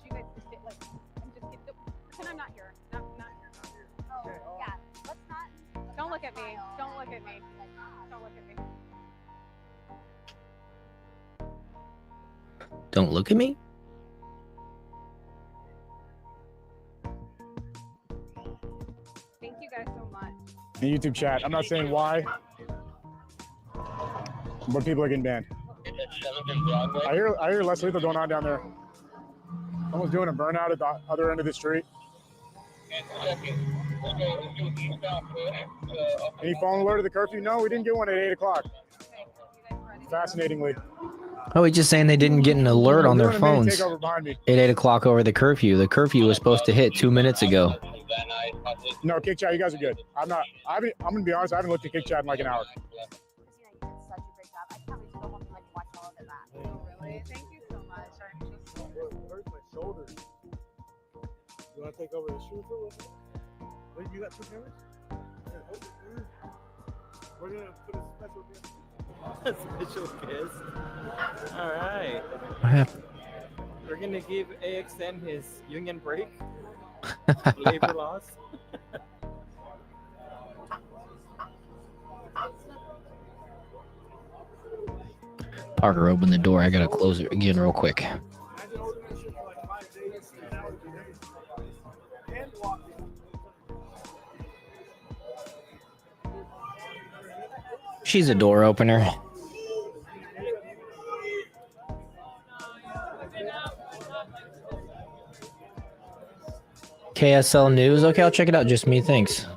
you guys just sit like, and just pretend I'm not here. Not here. Oh, yeah. Let's not. Don't look at me. Don't look at me. Don't look at me. Don't look at me? Thank you guys so much. In YouTube chat, I'm not saying why, but people are getting banned. I hear less lethal going on down there. Someone's doing a burnout at the other end of the street. Any phone alert of the curfew? No, we didn't get one at 8 o'clock. Fascinatingly. Oh, he's just saying they didn't get an alert on their phones Takeover behind me. at 8 o'clock over the curfew. The curfew was supposed to hit 2 minutes ago. No, Kick Chat, you guys are good. I'm gonna be honest, I haven't looked at Kick Chat in like an hour. Really? Thank you so much. Hurts my shoulder. You want to take over the shoe for a little bit? What, you got 2 cameras? We're going to put a special guest. Special guest. All right. What happened? We're gonna give AXN his union break. Labor laws. Parker, open the door. I gotta close it again real quick. She's a door opener. KSL News. Okay, I'll check it out. Just me. Thanks.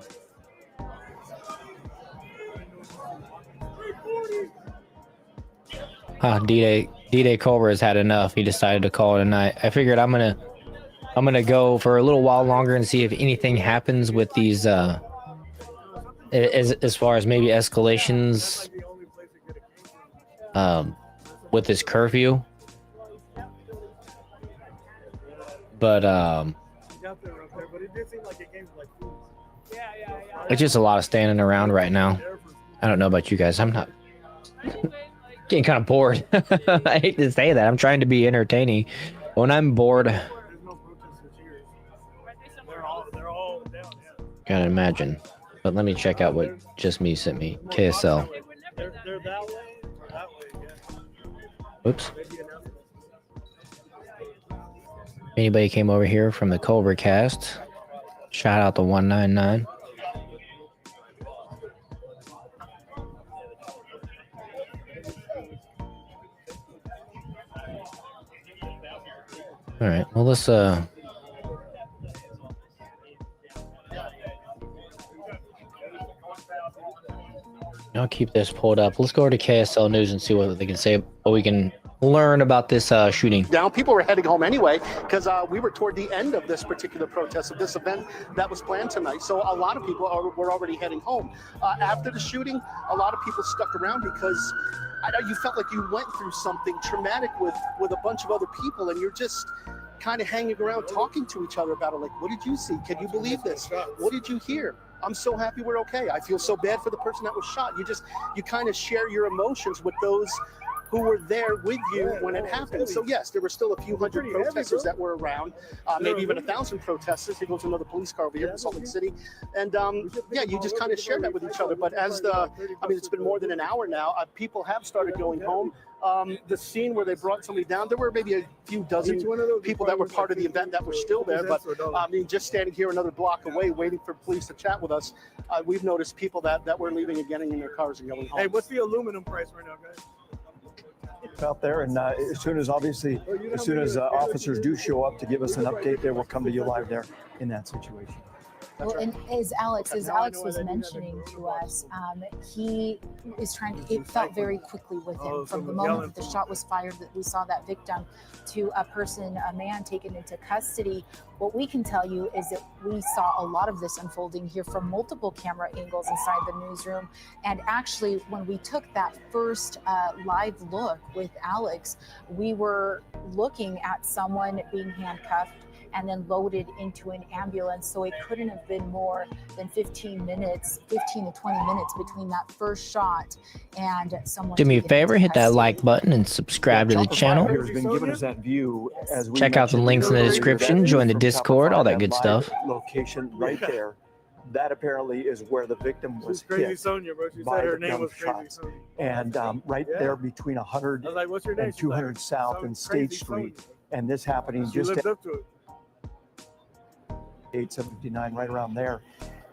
D-Day Cobra has had enough. He decided to call it a night. I figured I'm gonna go for a little while longer and see if anything happens with these as far as maybe escalations with this curfew. But it's just a lot of standing around right now. I don't know about you guys. I'm not getting kind of bored. I hate to say that. I'm trying to be entertaining. When I'm bored, gotta imagine. But let me check out what Just Me sent me. KSL. Oops. Anybody came over here from the Cobra Cast? Shout out to 199. All right. Well, let's I'll keep this pulled up. Let's go over to KSL News and see what they can say, what we can learn about this shooting. Down. People were heading home anyway because we were toward the end of this particular protest, of this event that was planned tonight. So a lot of people were already heading home. After the shooting, a lot of people stuck around because I know you felt like you went through something traumatic with a bunch of other people, and you're just kind of hanging around talking to each other about it. Like, what did you see? Can you believe this? What did you hear? I'm so happy we're okay. I feel so bad for the person that was shot. You kind of share your emotions with those who were there with you when it happened. So yes, there were still a few hundred protesters that were around, maybe even 1,000 protesters. Here goes another police car over here from Salt Lake City. And yeah, you just kind of shared that with each other. But as it's been more than an hour now, people have started going home. The scene where they brought somebody down, there were maybe a few dozen people that were part of the event that were still there. But just standing here another block away, waiting for police to chat with us, we've noticed people that were leaving and getting in their cars and going home. Hey, what's the aluminum price right now, guys? Out there, and as soon as officers do show up to give us an update, they will come to you live there in that situation. Well, and as Alex was mentioning to us, he is trying to, it felt very quickly with him from the moment that the shot was fired, that we saw that victim, to a man taken into custody. What we can tell you is that we saw a lot of this unfolding here from multiple camera angles inside the newsroom. And actually, when we took that first live look with Alex, we were looking at someone being handcuffed and then loaded into an ambulance. So it couldn't have been more than 15 to 20 minutes between that first shot and someone. Do me a favor, hit that like button and subscribe to the channel. Has been giving us that view as we Check out the links in the description, join the Discord, all that good stuff. Location right there. That apparently is where the victim was hit Sonia, bro. She by said her the name was Crazy gunshots. Sonia. And right there between 100 and 200 South and State Street. And this happening She just lives up to it. 879, right around there.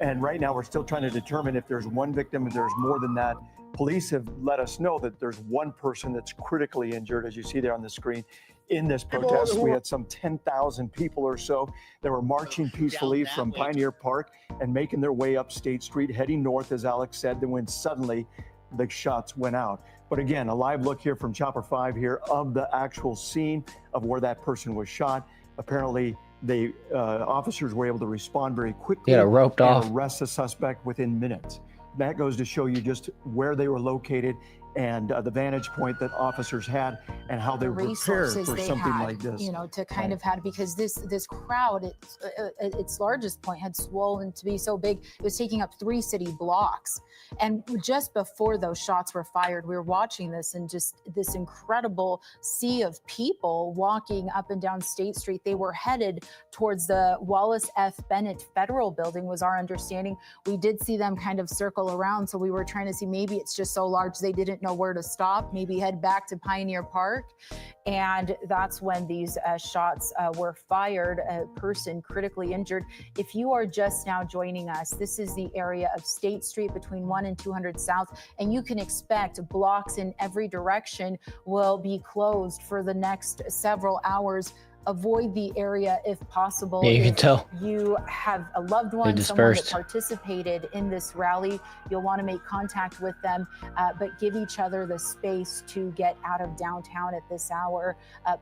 And right now we're still trying to determine if there's one victim, if there's more than that. Police have let us know that there's one person that's critically injured, as you see there on the screen. In this protest, we had some 10,000 people or so that were marching peacefully from Pioneer Park and making their way up State Street, heading north, as Alex said, then when suddenly the shots went out. But again, a live look here from Chopper 5 here of the actual scene of where that person was shot. Apparently, the officers were able to respond very quickly. Yeah, roped off. Arrest the suspect within minutes. That goes to show you just where they were located and the vantage point that officers had and how they were prepared for something like this. You know, to kind of had, because this crowd at its largest point had swollen to be so big, it was taking up 3 city blocks. And just before those shots were fired, we were watching this and just this incredible sea of people walking up and down State Street. They were headed towards the Wallace F. Bennett Federal Building, was our understanding. We did see them kind of circle around, so we were trying to see, maybe it's just so large they didn't know where to stop, maybe head back to Pioneer Park. And that's when these shots were fired, a person critically injured. If you are just now joining us, this is the area of State Street between 1 and 200 South, and you can expect blocks in every direction will be closed for the next several hours. Avoid the area if possible. Yeah, you can tell. You have a loved one, someone that participated in this rally, you'll want to make contact with them, but give each other the space to get out of downtown at this hour.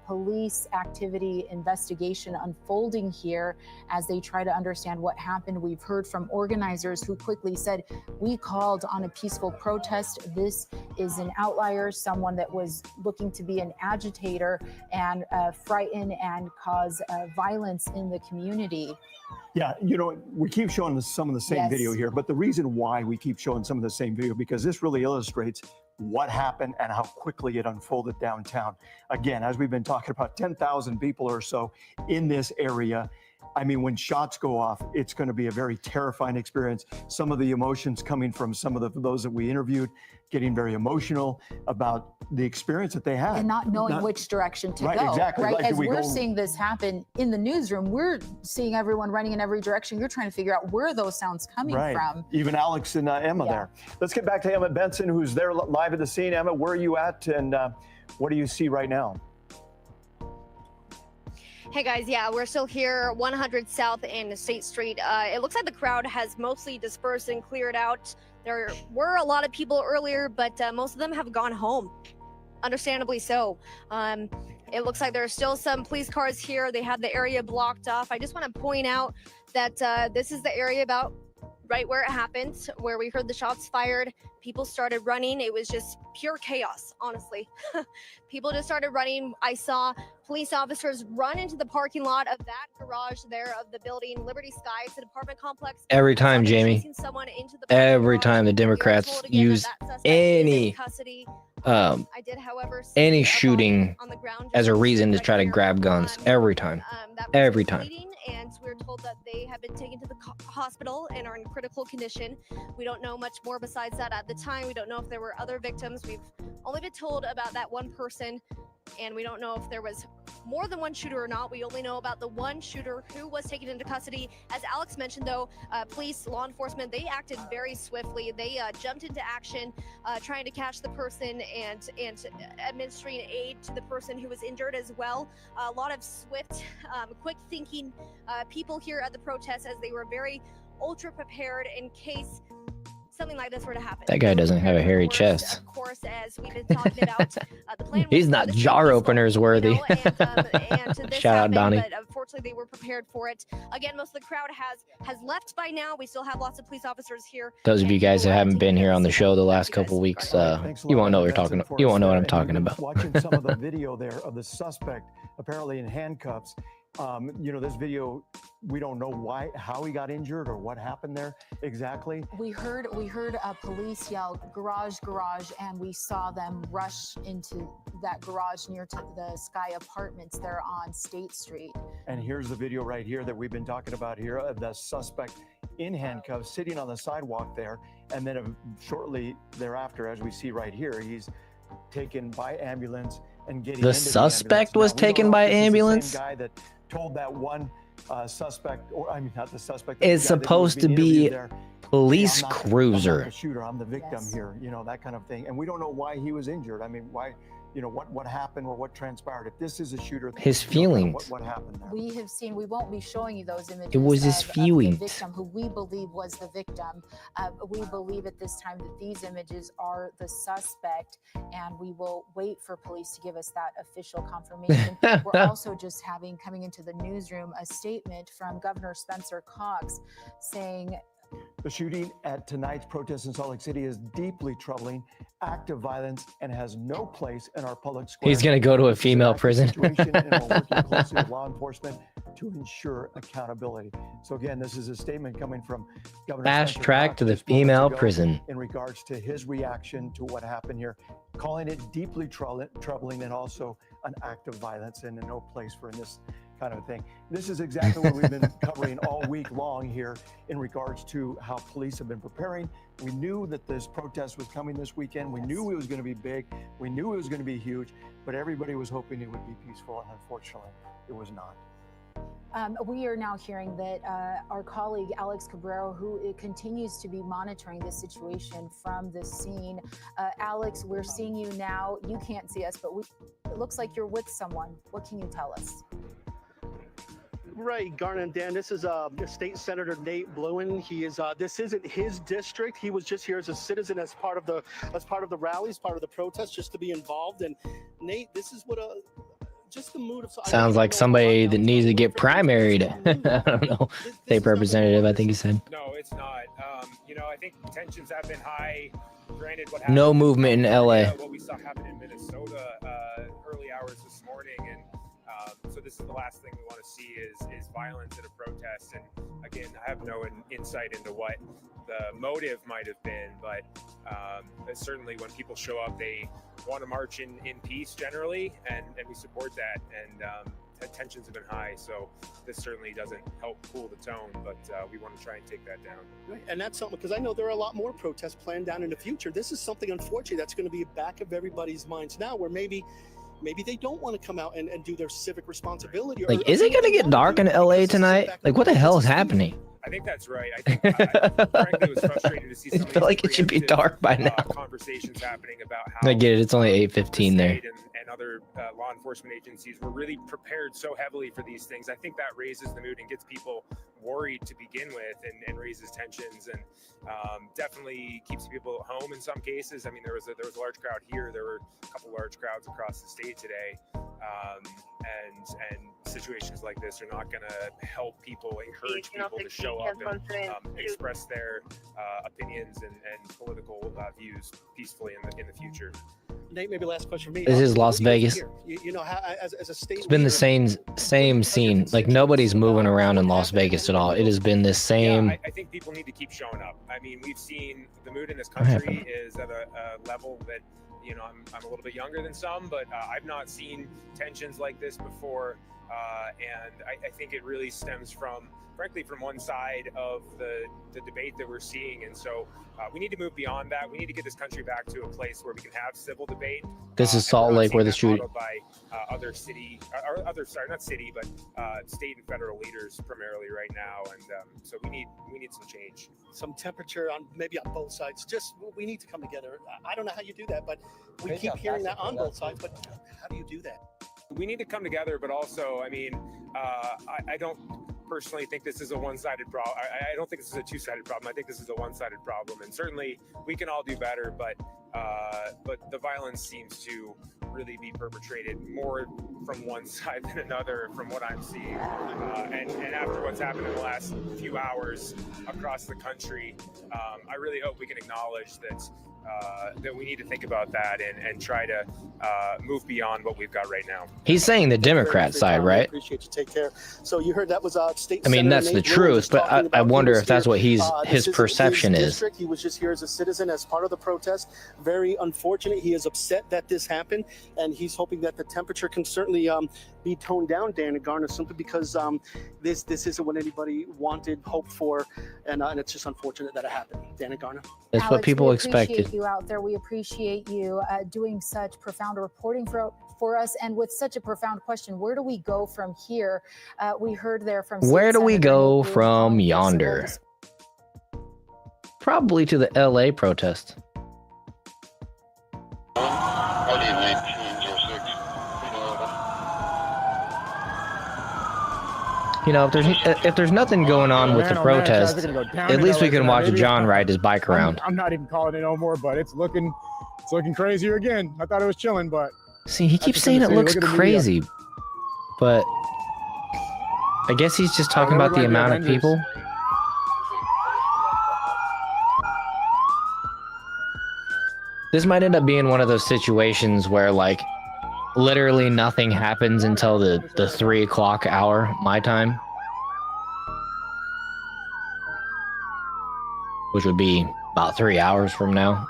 Police activity investigation unfolding here as they try to understand what happened. We've heard from organizers who quickly said, we called on a peaceful protest. This is an outlier, someone that was looking to be an agitator and frighten and cause violence in the community. Yeah, you know, we keep showing some of the same video here, but the reason why we keep showing some of the same video, because this really illustrates what happened and how quickly it unfolded downtown. Again, as we've been talking about, 10,000 people or so in this area. I mean, when shots go off, it's going to be a very terrifying experience. Some of the emotions coming from some of those that we interviewed, getting very emotional about the experience that they had. And not knowing which direction to go. Exactly. Right? Like, As we're seeing this happen in the newsroom, we're seeing everyone running in every direction. You're trying to figure out where those sounds coming from. Even Alex and Emma there. Let's get back to Emma Benson, who's there live at the scene. Emma, where are you at, and what do you see right now? Hey guys, yeah, we're still here, 100 South and State Street. It looks like the crowd has mostly dispersed and cleared out. There were a lot of people earlier, but most of them have gone home, understandably so. It looks like there are still some police cars here. They had the area blocked off. I just want to point out that this is the area about right where it happened, where we heard the shots fired. People started running. It was just pure chaos, honestly. People just started running. I saw police officers run into the parking lot of that garage there of the building, Liberty Sky. It's an apartment complex. Every time, Jamie. Every time the Democrats use any I did, however, see any a body shooting on the ground as a just reason to right try to here, grab guns every time. that was Every time. bleeding, and we were told that they have been taken to the hospital and are in critical condition. We don't know much more besides that at the time. We don't know if there were other victims. We've only been told about that one person, and we don't know if there was more than one shooter or not. We only know about the one shooter who was taken into custody. As Alex mentioned, though, police, law enforcement, they acted very swiftly. They jumped into action, trying to catch the person and administering aid to the person who was injured as well. A lot of swift, quick thinking people here at the protest, as they were very ultra prepared in case something like this were to happen. That guy doesn't have a hairy chest. Of course, as we've been talking about, the plan He's was not for this to be jar peaceful, openers worthy. and this Shout out happened, Donnie. But unfortunately, they were prepared for it. Again, most of the crowd has left by now. We still have lots of police officers here. Those of you guys that haven't been here on the show the last couple weeks, you won't know what you're talking. You won't know what I'm talking about. Watching some of the video there of the suspect apparently in handcuffs. You know, this video, we don't know how he got injured or what happened there exactly. We heard police yell garage, and we saw them rush into that garage near to the Sky Apartments there on State Street. And here's the video right here that we've been talking about here of the suspect in handcuffs sitting on the sidewalk there, and then shortly thereafter, as we see right here, he's taken by ambulance and getting The suspect was taken by ambulance? The same guy that told that one suspect, or I mean, not the suspect. It's supposed to be police I'm not cruiser. the shooter, I'm the victim here, you know, that kind of thing. And we don't know why he was injured. I mean, why, you know, what happened or what transpired. If this is a shooter, His you know, feelings. what happened there. We have seen, we won't be showing you those images. It was his of the feelings. victim who we believe was the victim. We believe at this time that these images are the suspect, and we will wait for police to give us that official confirmation. We're also just coming into the newsroom, a statement from Governor Spencer Cox saying, the shooting at tonight's protest in Salt Lake City is deeply troubling, act of violence, and has no place in our public square. He's gonna go to a female prison. Situation, and we're working closely with law enforcement to ensure accountability. So again, this is a statement coming from Governor Fast Spencer track Cox to the just moments female ago prison. in regards to his reaction to what happened here, calling it deeply troubling and also an act of violence and no place for this kind of thing. This is exactly what we've been covering all week long here in regards to how police have been preparing. We knew that this protest was coming this weekend. We knew it was going to be big. We knew it was going to be huge, but everybody was hoping it would be peaceful, and unfortunately, it was not. We are now hearing that our colleague Alex Cabrero, who continues to be monitoring this situation from the scene. Alex, we're seeing you now. You can't see us, but it looks like you're with someone. What can you tell us? Right, Garnet and Dan, this is State Senator Nate Bluen. He is this isn't his district. He was just here as a citizen, as part of the rallies, part of the protest, just to be involved. And Nate, this is what just the mood of Sounds like somebody that needs to get primaried. I don't know. State representative, I think he said. No, it's not. You know, I think tensions have been high. Granted, what No movement in LA. What we saw happen in Minnesota early hours this morning, and so this is the last thing we want to see is violence at a protest. And again, I have no insight into what the motive might have been, but certainly when people show up, they want to march in peace generally, and we support that. And tensions have been high, so this certainly doesn't help cool the tone, but we want to try and take that down. Right. And that's something, because I know there are a lot more protests planned down in the future. This is something, unfortunately, that's going to be back of everybody's minds now, where maybe they don't want to come out and do their civic responsibility. Like, is it gonna get dark in LA tonight? Like, what the hell is happening? I think that's right. I think, frankly, it was frustrating to see some I feel like it should be dark by now. Conversations happening about how I get it. It's only 8:15 there. and other law enforcement agencies were really prepared so heavily for these things. I think that raises the mood and gets people worried to begin with, and raises tensions, and definitely keeps people at home in some cases. I mean, there was a large crowd here. There were a couple large crowds across the state today, and situations like this are not going to help people, encourage people to show up and express their opinions and political views peacefully in the future. Nate, maybe last question for me. This is Las Vegas. You know, how, as a state, It's been the same scene. Like, nobody's moving around in Las Vegas at all. It has been the same. Yeah, I think people need to keep showing up. I mean, we've seen the mood in this country is at a level that you know, I'm a little bit younger than some, but I've not seen tensions like this before. And I think it really stems from, frankly, from one side of the debate that we're seeing. And so we need to move beyond that. We need to get this country back to a place where we can have civil debate. This is Salt Lake where the shooting. By other city, or other, sorry, not city, but state and federal leaders primarily right now. And so we need some change. Some temperature on maybe on both sides. Just we need to come together. I don't know how you do that, but we keep hearing that on both sides. But how do you do that? We need to come together, but also, I mean, I don't personally think this is a one-sided problem. I don't think this is a two-sided problem. I think this is a one-sided problem, and certainly we can all do better. But the violence seems to really be perpetrated more from one side than another, from what I'm seeing. And after what's happened in the last few hours across the country, I really hope we can acknowledge that we need to think about that and try to move beyond what we've got right now. He's saying the Democrat side, right? Appreciate you. Take care. So you heard that was state. I mean, that's the truth, but I wonder if that's what his perception is. He was just here as a citizen, as part of the protest. Very unfortunate. He is upset that this happened, and he's hoping that the temperature can certainly be toned down, Dan and Garner, simply because this isn't what anybody wanted, hoped for, and it's just unfortunate that it happened. Dan and Garner. That's Alex, what people we expected. Appreciate you out there. We appreciate you doing such profound reporting for us, and with such a profound question. Where do we go from here? We heard there from. Where do we go from yonder? Probably to the LA protest. You know, if there's nothing going on with the protest, at least we can watch John ride his bike around. I'm not even calling it no more, but it's looking crazier again. I thought it was chilling, but see, he keeps saying it looks crazy, but I guess he's just talking about the amount of people. This might end up being one of those situations where, like, literally nothing happens until the 3 o'clock hour, my time. Which would be about 3 hours from now.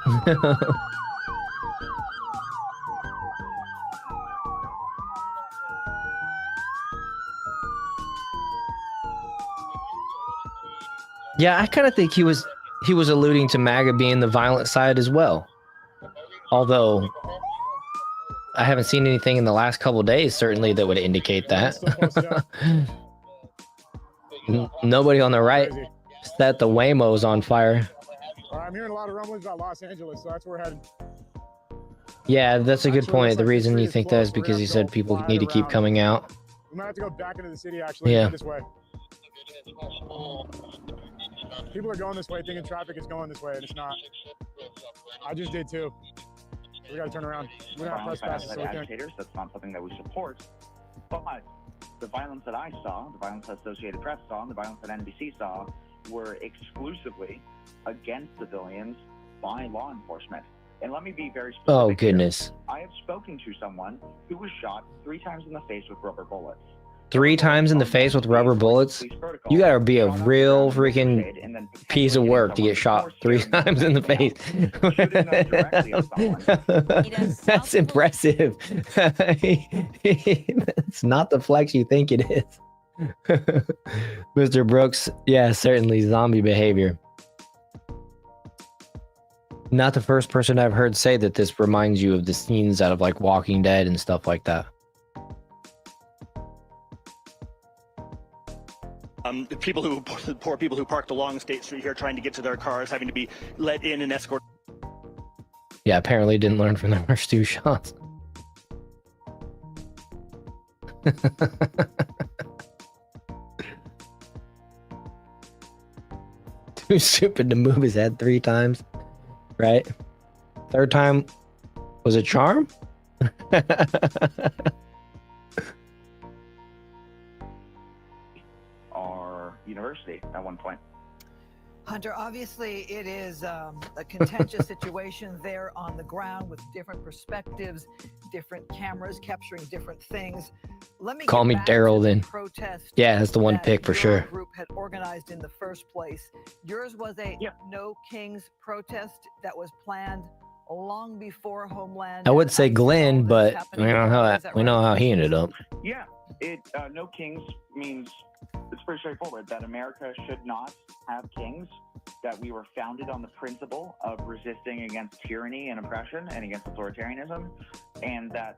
Yeah, I kind of think he was alluding to MAGA being the violent side as well. Although I haven't seen anything in the last couple of days, certainly, that would indicate that. Nobody on the right set the Waymos on fire. I'm hearing a lot of rumblings about Los Angeles, so that's where we're heading. Yeah, that's a good point. The reason you think that is because he said people need to keep coming out. We might have to go back into the city, actually, this way. People are going this way, thinking traffic is going this way, and it's not. I just did too. We gotta turn around. We're not trespassing, so we can't. Agitators, that's not something that we support. But the violence that I saw, the violence that Associated Press saw, and the violence that NBC saw were exclusively against civilians by law enforcement. And let me be very specific. Oh, goodness. Here. I have spoken to someone who was shot 3 times in the face with rubber bullets. 3 times in the face with rubber bullets? You gotta be a real freaking piece of work to get shot 3 times in the face. That's impressive. It's not the flex you think it is. Mr. Brooks, yeah, certainly zombie behavior. Not the first person I've heard say that this reminds you of the scenes out of like Walking Dead and stuff like that. Poor people who parked along State Street here trying to get to their cars, having to be let in and escorted. Yeah, apparently didn't learn from their first 2 shots. Too stupid to move his head 3 times, right? 3rd time was a charm? University at one point. Hunter, obviously it is a contentious situation there on the ground with different perspectives, different cameras capturing different things. Let me call me Daryl then. Yeah, that's the one to pick for sure. Group had organized in the first place. Yours was a No Kings protest that was planned long before Homeland. I would say Glenn, but we know how he ended up. Yeah, no kings means it's pretty straightforward that America should not have kings, that we were founded on the principle of resisting against tyranny and oppression and against authoritarianism, and that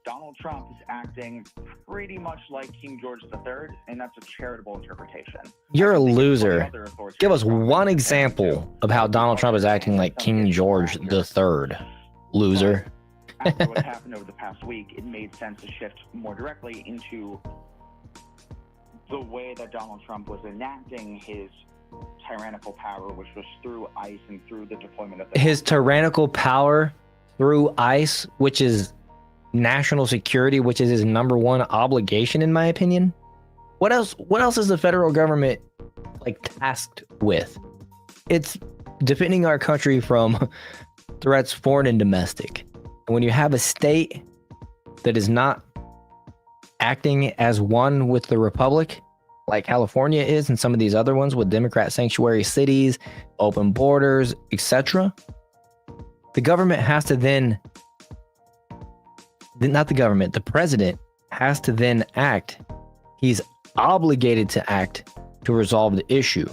Donald Trump is acting pretty much like King George III, and that's a charitable interpretation. You're a loser. Give us one example of how Donald Trump is acting like King George III. Loser. After what happened over the past week, it made sense to shift more directly into the way that Donald Trump was enacting his tyrannical power, which was through ICE and through the deployment of his tyrannical power through ICE, which is national security, which is his #1 obligation, in my opinion. What else is the federal government like tasked with? It's defending our country from threats, foreign and domestic. And when you have a state that is not acting as one with the republic, like California is, and some of these other ones with Democrat sanctuary cities, open borders, etc., the government has to then, not the government, the president has to then act. He's obligated to act to resolve the issue.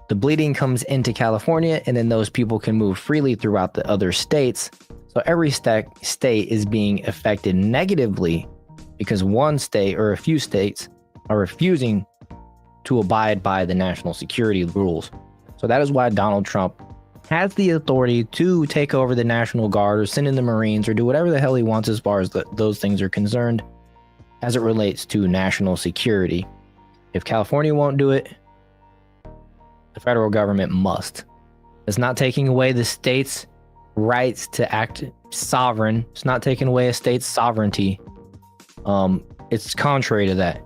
The bleeding comes into California, and then those people can move freely throughout the other states. So every state is being affected negatively because one state or a few states are refusing to abide by the national security rules. So that is why Donald Trump has the authority to take over the National Guard or send in the Marines or do whatever the hell he wants as far as those things are concerned as it relates to national security. If California won't do it, the federal government must. It's not taking away the state's rights to act sovereign. It's not taking away a state's sovereignty. It's contrary to that.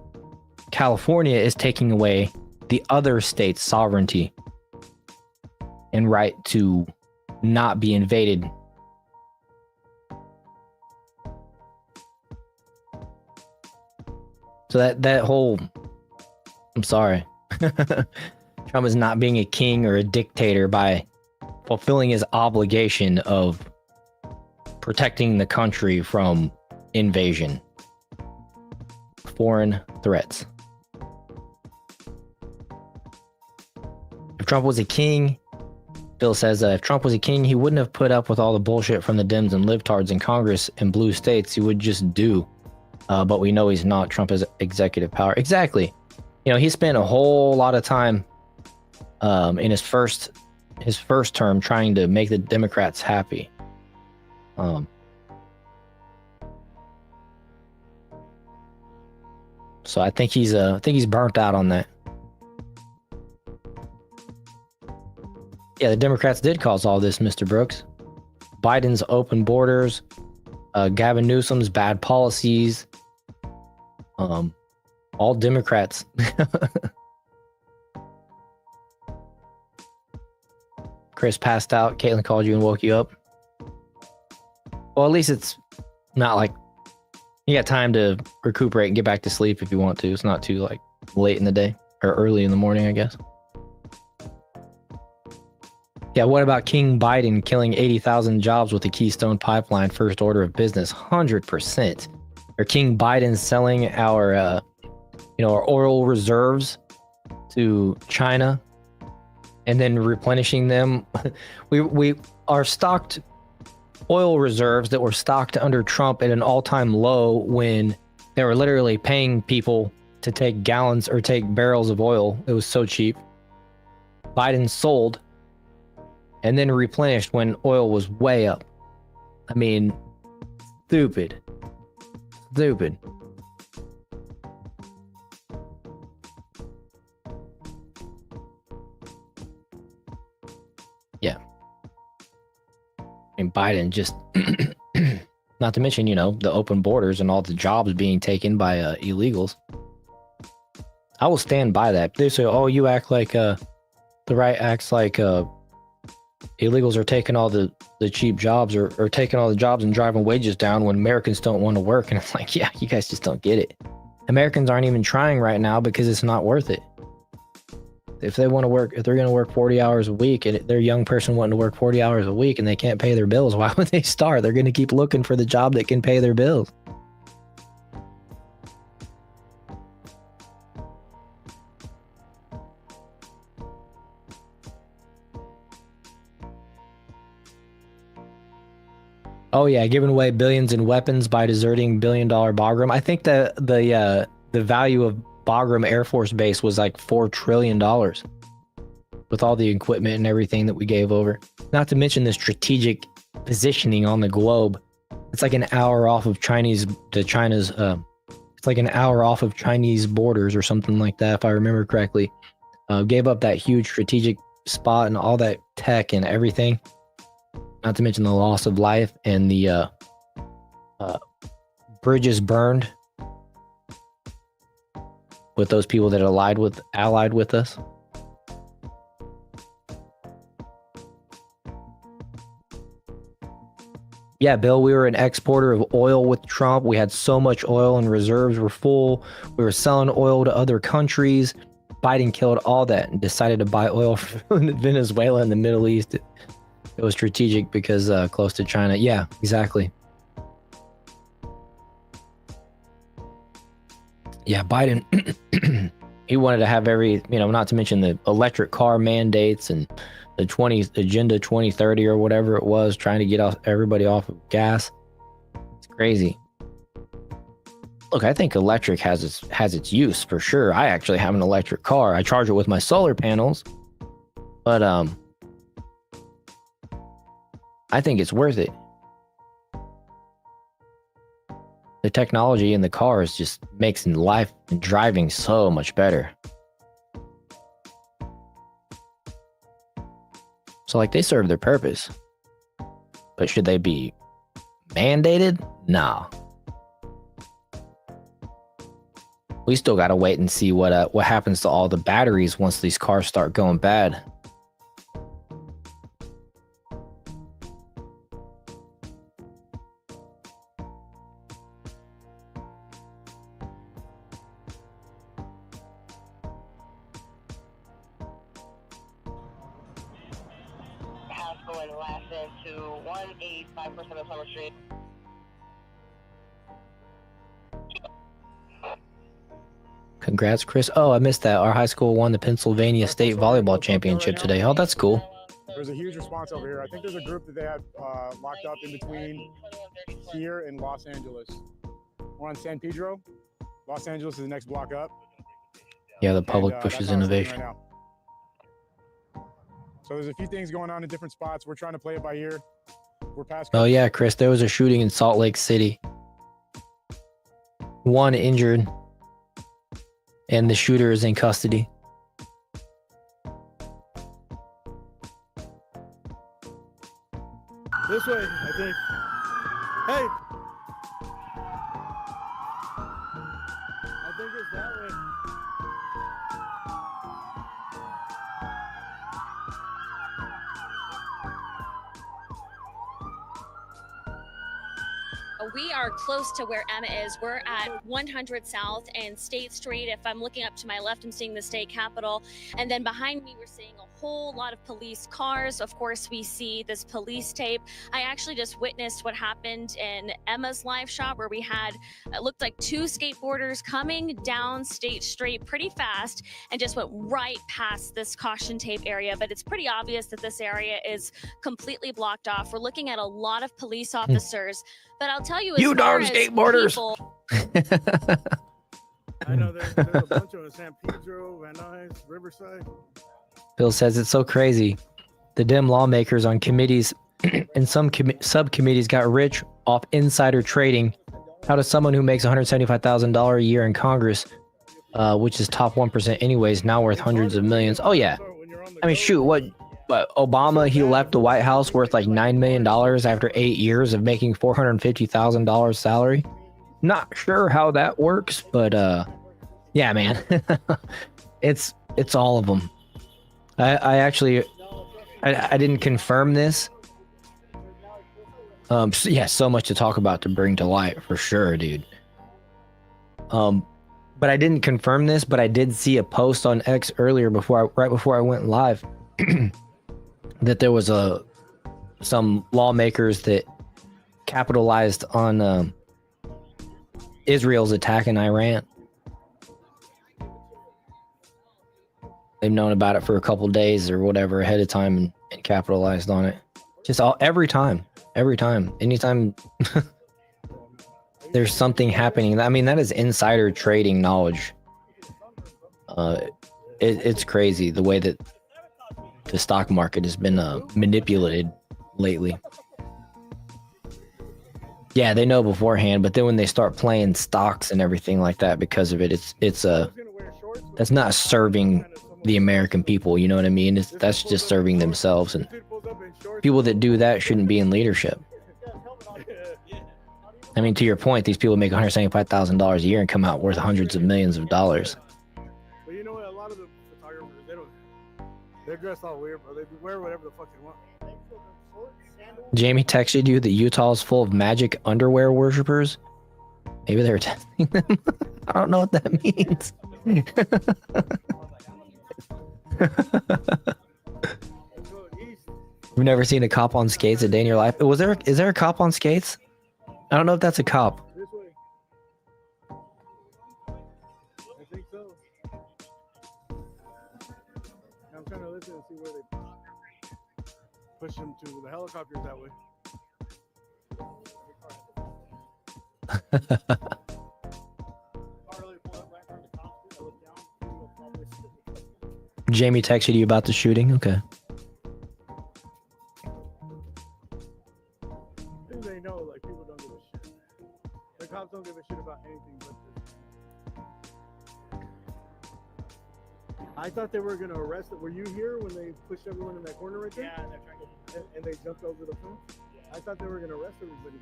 California is taking away the other state's sovereignty and right to not be invaded. So that whole, I'm sorry, Trump is not being a king or a dictator by fulfilling his obligation of protecting the country from invasion, foreign threats. If Trump was a king, Bill says if Trump was a king, he wouldn't have put up with all the bullshit from the Dems and libtards in Congress and blue states. He would just do. But we know he's not. Trump has executive power. Exactly. You know, he spent a whole lot of time in his first term trying to make the Democrats happy. So I think he's burnt out on that. Yeah, the Democrats did cause all this, Mr. Brooks. Biden's open borders, Gavin Newsom's bad policies, all Democrats. Chris passed out. Caitlin called you and woke you up. Well, at least it's not like you got time to recuperate and get back to sleep if you want to. It's not too like late in the day or early in the morning, I guess. Yeah, what about King Biden killing 80,000 jobs with the Keystone Pipeline first order of business? 100%. Or King Biden selling our, our oil reserves to China and then replenishing them. we are stocked oil reserves that were stocked under Trump at an all-time low when they were literally paying people to take gallons or take barrels of oil. It was so cheap. Biden sold and then replenished when oil was way up. I mean, stupid. Yeah. And Biden just, not to mention, the open borders and all the jobs being taken by illegals. I will stand by that. They say, oh, you act like, the right acts like, illegals are taking all the cheap jobs or taking all the jobs and driving wages down when Americans don't want to work. And it's like, yeah, you guys just don't get it. Americans aren't even trying right now because it's not worth it. If they want to work, if they're going to work 40 hours a week, and they're a young person wanting to work 40 hours a week and they can't pay their bills, why would they start? They're going to keep looking for the job that can pay their bills. Oh yeah, giving away billions in weapons by deserting billion-dollar Bagram. I think the value of Bagram Air Force Base was like $4 trillion with all the equipment and everything that we gave over. Not to mention the strategic positioning on the globe. It's like an hour off of China's. It's like an hour off of Chinese borders or something like that, if I remember correctly. Gave up that huge strategic spot and all that tech and everything. Not to mention the loss of life and the bridges burned with those people that allied with us. Yeah, Bill, we were an exporter of oil with Trump. We had so much oil and reserves were full. We were selling oil to other countries. Biden killed all that and decided to buy oil from Venezuela and the Middle East. It was strategic because close to China. Yeah, exactly. Yeah, Biden, he wanted to have not to mention the electric car mandates and the Agenda 2030 or whatever it was, trying to get everybody off of gas. It's crazy. Look, I think electric has its use for sure. I actually have an electric car. I charge it with my solar panels, but I think it's worth it. The technology in the cars just makes life and driving so much better. So like they serve their purpose. But should they be mandated? Nah. We still gotta wait and see what happens to all the batteries once these cars start going bad. Congrats, Chris. Oh, I missed that. Our high school won the Pennsylvania State Volleyball Championship today. Oh, that's cool. There's a huge response over here. I think there's a group that they had locked up in between here and Los Angeles. We're on San Pedro. Los Angeles is the next block up. Yeah, the public pushes innovation. Right so there's a few things going on in different spots. We're trying to play it by ear. We're past. Oh yeah, Chris, there was a shooting in Salt Lake City. 1 injured. And the shooter is in custody. This way, I think. Hey! I think it's that way. We are close to where Emma is. We're at 100 South and State Street. If I'm looking up to my left, I'm seeing the state capitol. And then behind me, we're seeing a whole lot of police cars. Of course, we see this police tape. I actually just witnessed what happened in Emma's live shot where we had, it looked like 2 skateboarders coming down State Street pretty fast and just went right past this caution tape area. But it's pretty obvious that this area is completely blocked off. We're looking at a lot of police officers. But I'll tell you, you darn skateboarders. I know there's a bunch of San Pedro, Van Nuys, Riverside. Bill says it's so crazy. The Dem lawmakers on committees and some subcommittees got rich off insider trading. How does someone who makes $175,000 a year in Congress, which is top 1% anyways, now worth hundreds of millions? Oh yeah. I mean, shoot, what Obama, he left the White House worth like $9 million after 8 years of making $450,000 salary. Not sure how that works, but yeah, man, it's all of them. I actually didn't confirm this. Yeah, so much to talk about to bring to light for sure, dude. but I didn't confirm this, but I did see a post on X earlier right before I went live that there was some lawmakers that capitalized on Israel's attack in Iran. They've known about it for a couple days or whatever ahead of time and capitalized on it. Just every time, anytime there's something happening. I mean, that is insider trading knowledge. It's crazy the way that the stock market has been manipulated lately. Yeah, they know beforehand, but then when they start playing stocks and everything like that because of it, that's not serving the American people. You know what I mean? That's just serving themselves, and people that do that shouldn't be in leadership. I mean, to your point, these people make $175,000 a year and come out worth hundreds of millions of dollars. But you know what? A lot of the photographers, they're dressed all weird, bro. They wear whatever the fuck they want. Jamie texted you that Utah is full of magic underwear worshippers. Maybe they're testing them. I don't know what that means. You've never seen a cop on skates a day in your life? Is there a cop on skates? I don't know if that's a cop. This way. I think so. I'm trying to listen and see where they push them to. The helicopters that way. Jamie texted you about the shooting? Okay. They know, like, people don't give a shit. The cops don't give a shit about anything but this. I thought they were gonna arrest it. Were you here when they pushed everyone in that corner right there? Yeah, they're trying to. And they jumped over the fence? Yeah. I thought they were gonna arrest everybody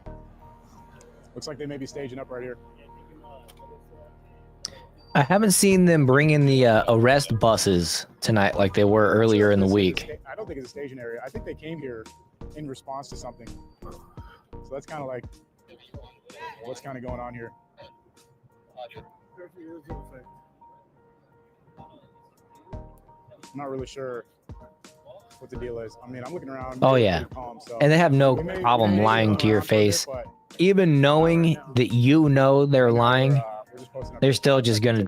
there. Looks like they may be staging up right here. I haven't seen them bring in the arrest buses tonight like they were earlier in the week. I don't think it's a staging area. I think they came here in response to something. So that's kind of like what's kind of going on here. I'm not really sure what the deal is. I mean, I'm looking around. Oh yeah, and they have no problem lying to your face. Even knowing that you know they're lying, they're still just gonna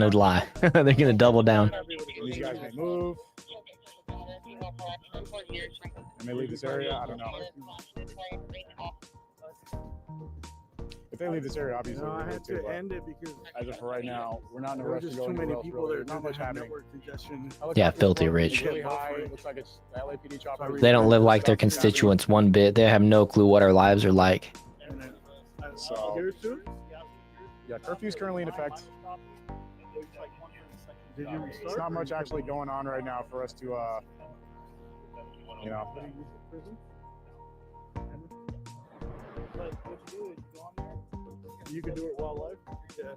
lie. They're gonna double down. These guys may move. They may leave this area. I don't know. If they leave this area, obviously, no, I had to end it because as of right now, we're not in a there were rush to just go too many anywhere else, people there. Not much happening. Yeah, filthy rich. Really high. Looks like it's the LAPD chopper. They don't live like their constituents one bit. They have no clue what our lives are like. So, yeah, curfew's currently in effect. It's not much actually going on right now for us to, you know. You can do it while live? Yeah.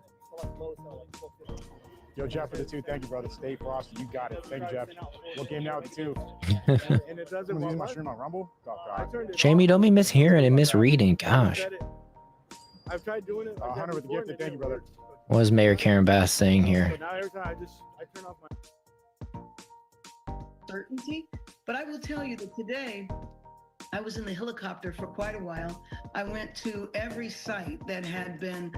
Yo, Jeff, for the 2. Thank you, brother. Stay frosty. You got it. Thank you, Jeff. What game now with the 2? And it doesn't using my stream on Rumble? Oh, God. Jamie, don't be mishearing and misreading. Gosh. I've tried doing it. Hunter with the gifted. Thank you, brother. What is Mayor Karen Bass saying here? Now every time I turn off my certainty. But I will tell you that today I was in the helicopter for quite a while. I went to every site that had been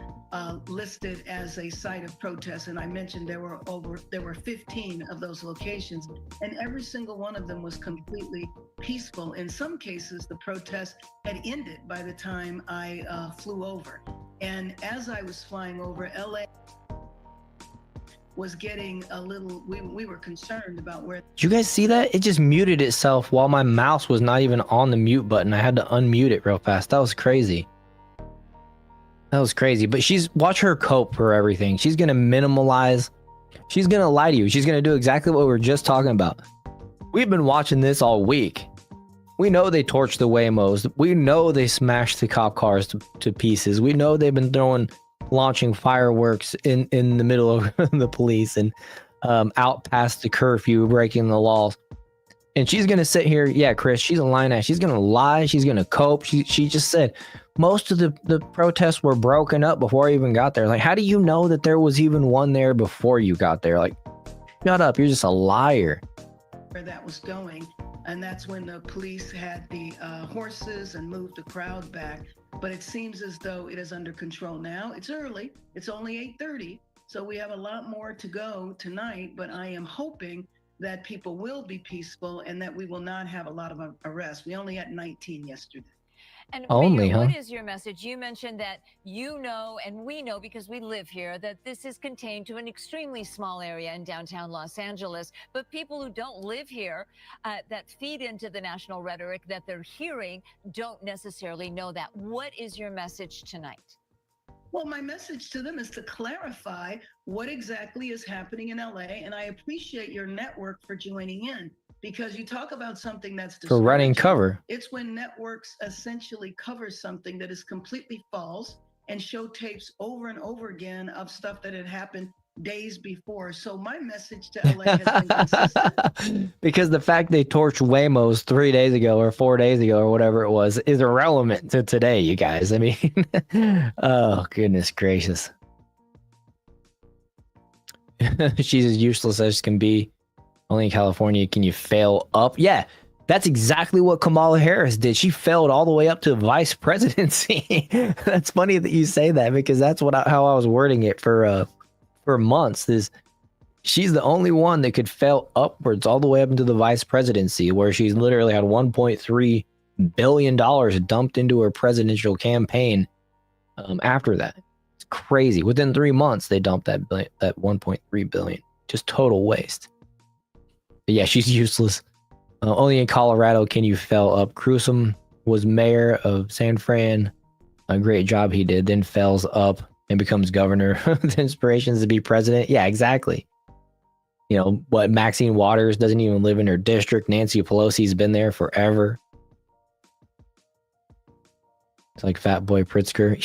listed as a site of protest, and I mentioned there were 15 of those locations, and every single one of them was completely peaceful. In some cases, the protest had ended by the time I flew over. And as I was flying over, LA was getting a little, we were concerned about where. Did you guys see that? It just muted itself while my mouse was not even on the mute button. I had to unmute it real fast. That was crazy. That was crazy. But watch her cope for everything. She's going to minimalize. She's going to lie to you. She's going to do exactly what we were just talking about. We've been watching this all week. We know they torched the Waymos. We know they smashed the cop cars to pieces. We know they've been launching fireworks in the middle of the police and out past the curfew, breaking the laws. And she's gonna sit here, yeah, Chris, she's a lying ass. She's gonna lie, she's gonna cope. She just said most of the protests were broken up before I even got there. Like, how do you know that there was even one there before you got there? Like, shut up, you're just a liar. Where that was going, and that's when the police had the horses and moved the crowd back. But it seems as though it is under control now. It's early, it's only 8:30, so we have a lot more to go tonight, but I am hoping that people will be peaceful and that we will not have a lot of arrests. We only had 19 yesterday. And Only, Mayor, huh? what is your message? You mentioned that you know, and we know because we live here, that this is contained to an extremely small area in downtown Los Angeles. But people who don't live here, that feed into the national rhetoric that they're hearing, don't necessarily know that. What is your message tonight? Well, my message to them is to clarify what exactly is happening in LA, and I appreciate your network for joining in, because you talk about something that's For running discouraging. cover. It's when networks essentially cover something that is completely false and show tapes over and over again of stuff that had happened days before. So my message to LA has been consistent. Because the fact they torched Waymo's 3 days ago or 4 days ago or whatever it was is irrelevant to today, you guys. I mean, oh, goodness gracious. She's as useless as can be. Only in California can you fail up. Yeah, that's exactly what Kamala Harris did. She failed all the way up to vice presidency. That's funny that you say that, because that's how I was wording it for months. Is she's the only one that could fail upwards all the way up into the vice presidency, where she's literally had $1.3 billion dumped into her presidential campaign. After that, it's crazy. Within 3 months, they dumped that 1.3 billion. Just total waste. But yeah, she's useless. Only in Colorado can you fail up. Crewsome was mayor of San Fran. A great job he did. Then fails up and becomes governor. The inspirations to be president. Yeah, exactly. You know what? Maxine Waters doesn't even live in her district. Nancy Pelosi's been there forever. It's like Fat Boy Pritzker.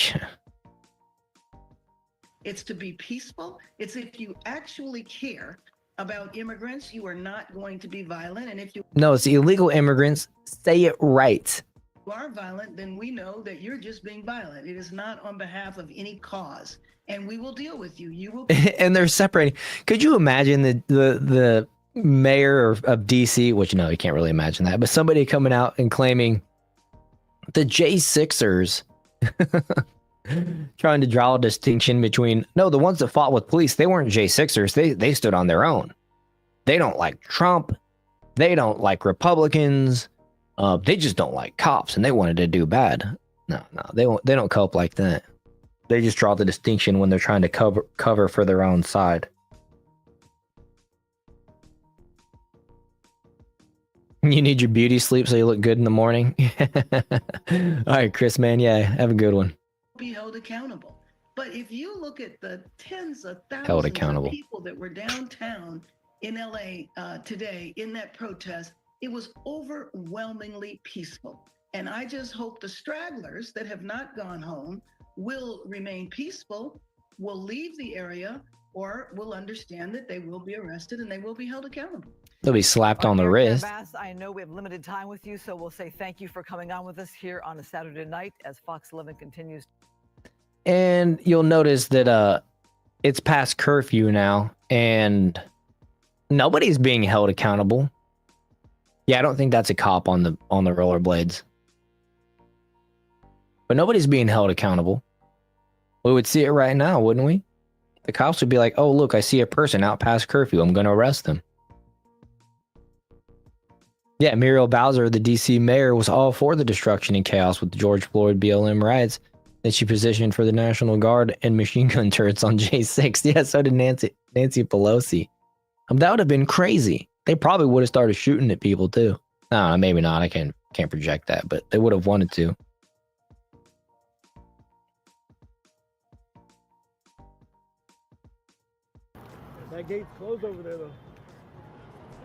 It's to be peaceful. It's if you actually care about immigrants, you are not going to be violent. And if you No, it's the illegal immigrants. Say it right. are violent, then we know that you're just being violent. It is not on behalf of any cause. And we will deal with you. You will. And they're separating. Could you imagine the mayor of DC, which no, you can't really imagine that, but somebody coming out and claiming the J6ers trying to draw a distinction between, no, the ones that fought with police, they weren't J6ers. They stood on their own. They don't like Trump. They don't like Republicans. They just don't like cops, and they wanted to do bad. No, they don't cope like that. They just draw the distinction when they're trying to cover for their own side. You need your beauty sleep so you look good in the morning. All right, Chris, man. Yeah, have a good one. Be held accountable. But if you look at the tens of Held thousands accountable. of people that were downtown in LA today in that protest, it was overwhelmingly peaceful. And I just hope the stragglers that have not gone home will remain peaceful, will leave the area, or will understand that they will be arrested and they will be held accountable. They'll be slapped on the wrist. Abbas, I know we have limited time with you, so we'll say thank you for coming on with us here on a Saturday night as Fox 11 continues. And you'll notice that it's past curfew now, and nobody's being held accountable. Yeah, I don't think that's a cop on the rollerblades. But nobody's being held accountable. We would see it right now, wouldn't we? The cops would be like, oh, look, I see a person out past curfew. I'm going to arrest them. Yeah, Muriel Bowser, the DC mayor, was all for the destruction and chaos with the George Floyd BLM riots. Then she positioned for the National Guard and machine gun turrets on J6. Yeah, so did Nancy Pelosi. That would have been crazy. They probably would have started shooting at people too. I don't know, maybe not. I can't project that, but they would have wanted to. That gate's closed over there, though.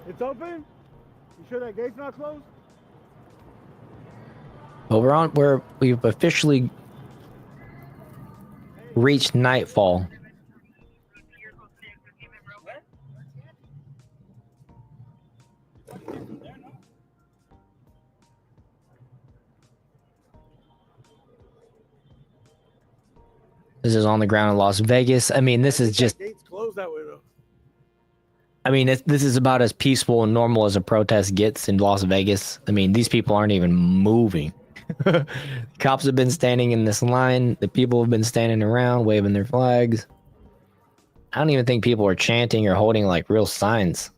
It's open? You sure that gate's not closed? Well, we've officially reached nightfall. This is on the ground in Las Vegas. I mean, this is just. Gates closed that way though. I mean, this is about as peaceful and normal as a protest gets in Las Vegas. I mean, these people aren't even moving. Cops have been standing in this line. The people have been standing around, waving their flags. I don't even think people are chanting or holding like real signs.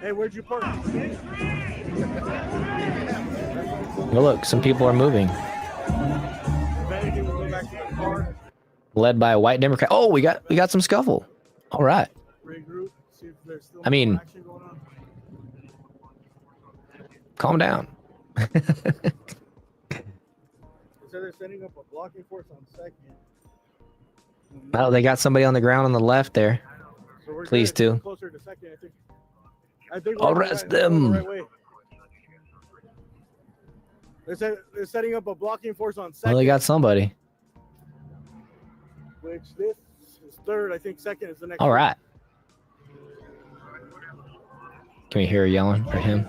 Hey, where'd you park? Well, look, some people are moving. Led by a white Democrat. Oh, we got some scuffle. All right. I mean, calm down. So they're setting up a blocking force on second. Oh, they got somebody on the ground on the left there. So Please do. Closer to second, I think we're Arrest going the them. right way. They're setting up a blocking force on second. Well, they got somebody. Which this is third. I think second is the next. All right. Can we hear her yelling for him?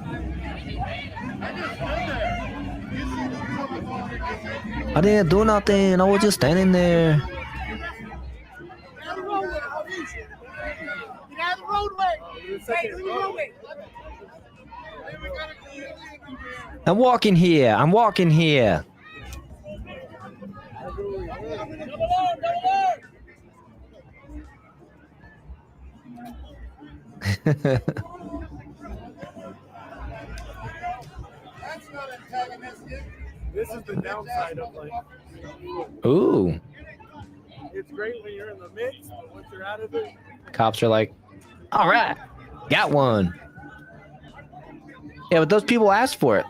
I didn't do nothing. I was just standing there. Get out of the roadway. Get out of the roadway. I'm walking here. I'm walking here. This is the downside of like. Ooh. It's great when you're in the mix, but once you're out of it. Cops are like, all right, got one. Yeah, but those people asked for it.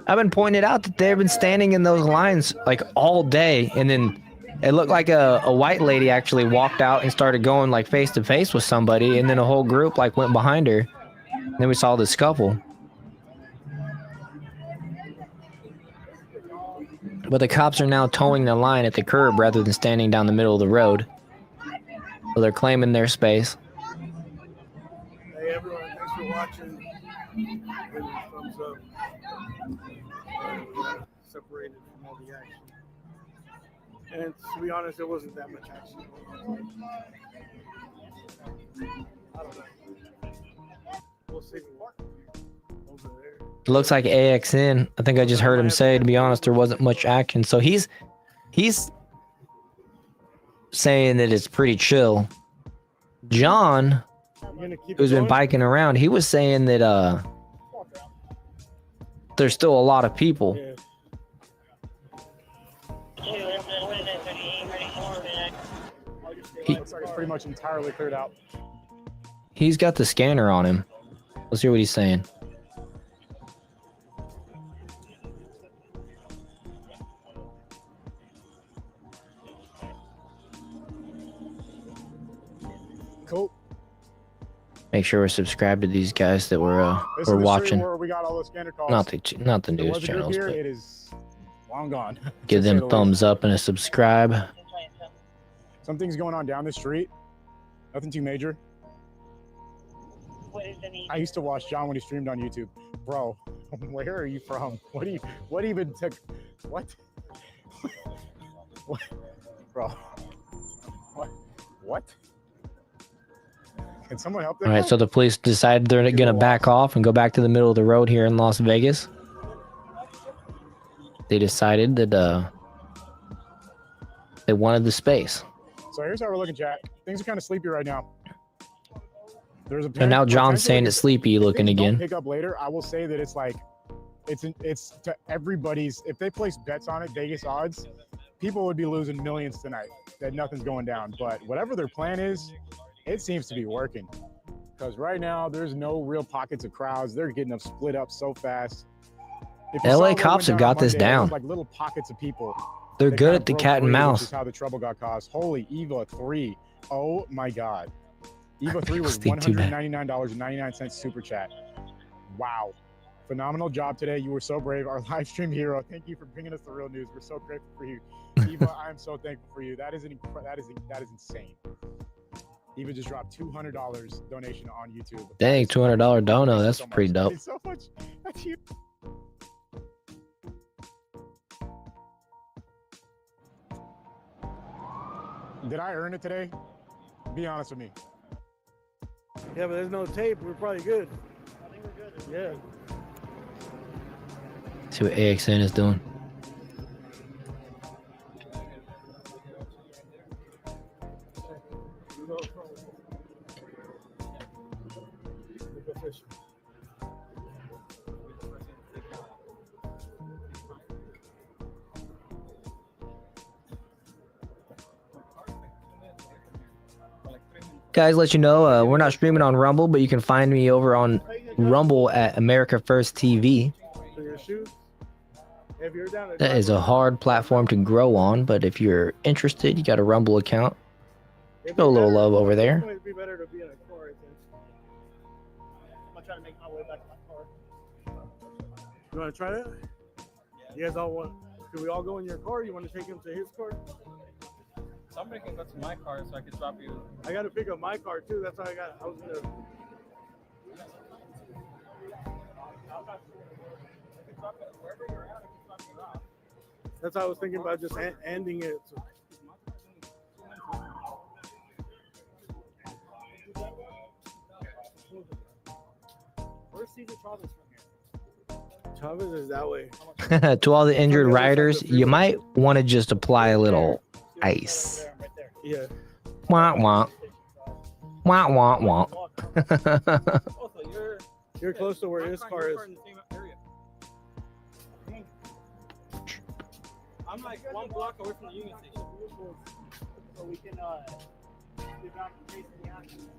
I've been pointing out that they've been standing in those lines like all day, and then it looked like a white lady actually walked out and started going like face to face with somebody, and then a whole group like went behind her. And then we saw the scuffle. But the cops are now towing the line at the curb rather than standing down the middle of the road. So they're claiming their space. Hey everyone, thanks for watching. Thumbs up. Separated from all the action. And to be honest, it wasn't that much action. I don't know. We'll see. Over there. It looks like AXN. I think I just heard him say, to be honest, there wasn't much action. So he's saying that it's pretty chill. John, who's been biking around, he was saying that there's still a lot of people. Yeah. Looks like it's pretty much entirely cleared out. He's got the scanner on him. Let's hear what he's saying. Cool. Make sure we're subscribed to these guys that we're This is the watching. street where we got all those scanner calls. Not the There news was a group channels, here, but it is long gone. give to say them the thumbs least. up and a subscribe. Something's going on down the street. Nothing too major. I used to watch John when he streamed on YouTube. Bro, where are you from? What even took, what? What? Bro, what? Can someone help them? All right, so the police decided they're going to back off and go back to the middle of the road here in Las Vegas. They decided that they wanted the space. So here's how we're looking, chat. Things are kind of sleepy right now. There's a And now John's saying it's sleepy looking again. Pick up later. I will say that it's like, it's to everybody's. If they place bets on it, Vegas odds, people would be losing millions tonight. That nothing's going down. But whatever their plan is, it seems to be working. Because right now there's no real pockets of crowds. They're getting them split up so fast. If you saw LA what cops went have on got this Monday, there down. was like little pockets of people. They're that good kinda at the broke cat and free, mouse. Which is how the trouble got caused. Holy Eva 3. Oh my God. Eva 3 was Think too bad. $199.99 super chat. Wow. Phenomenal job today. You were so brave. Our live stream hero. Thank you for bringing us the real news. We're so grateful for you. Eva, I am so thankful for you. That is insane. Eva just dropped $200 donation on YouTube. Dang, $200 dono. That's So much. pretty dope. It's so much. That's huge. Did I earn it today? Be honest with me. Yeah, but there's no tape. We're probably good. I think we're good. Yeah. See what AXN is doing. Guys, let you know, we're not streaming on Rumble, but you can find me over on Rumble at America First TV. So your shoes? If you're down to That is a hard platform to grow on, but if you're interested, you got a Rumble account. Show a little love over there. It'd be better to be in a car, I think. I'm gonna try to make my way back to my car. You want to try that? You guys all want? Can we all go in your car? You want to take him to his car? Somebody can go to my car so I can drop you. I got to pick up my car too. That's how I got. I was gonna. That's how I was thinking about just ending it. So. Where's Cesar Chavez from here? Chavez is that way. To all the injured riders, you might want to just apply a little ice. Yeah. Wah wah. Wah wah wah. You're close to where his car is. I'm like 1 block away from the Union Station. So we can get back in case of the accident.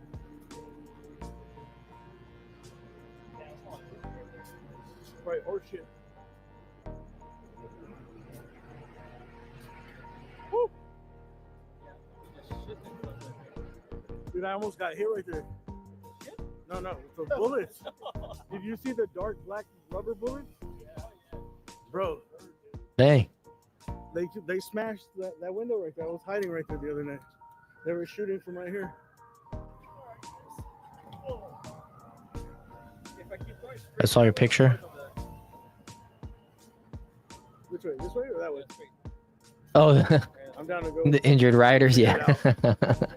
Right, horse shit. Woo! Dude, I almost got hit right there. No, the bullets. Did you see the dark black rubber bullets? Bro. Dang. They smashed that window right there. I was hiding right there the other night. They were shooting from right here. I saw your picture. Which way? This way or that way? Oh, I'm down to go. the injured riders. Yeah.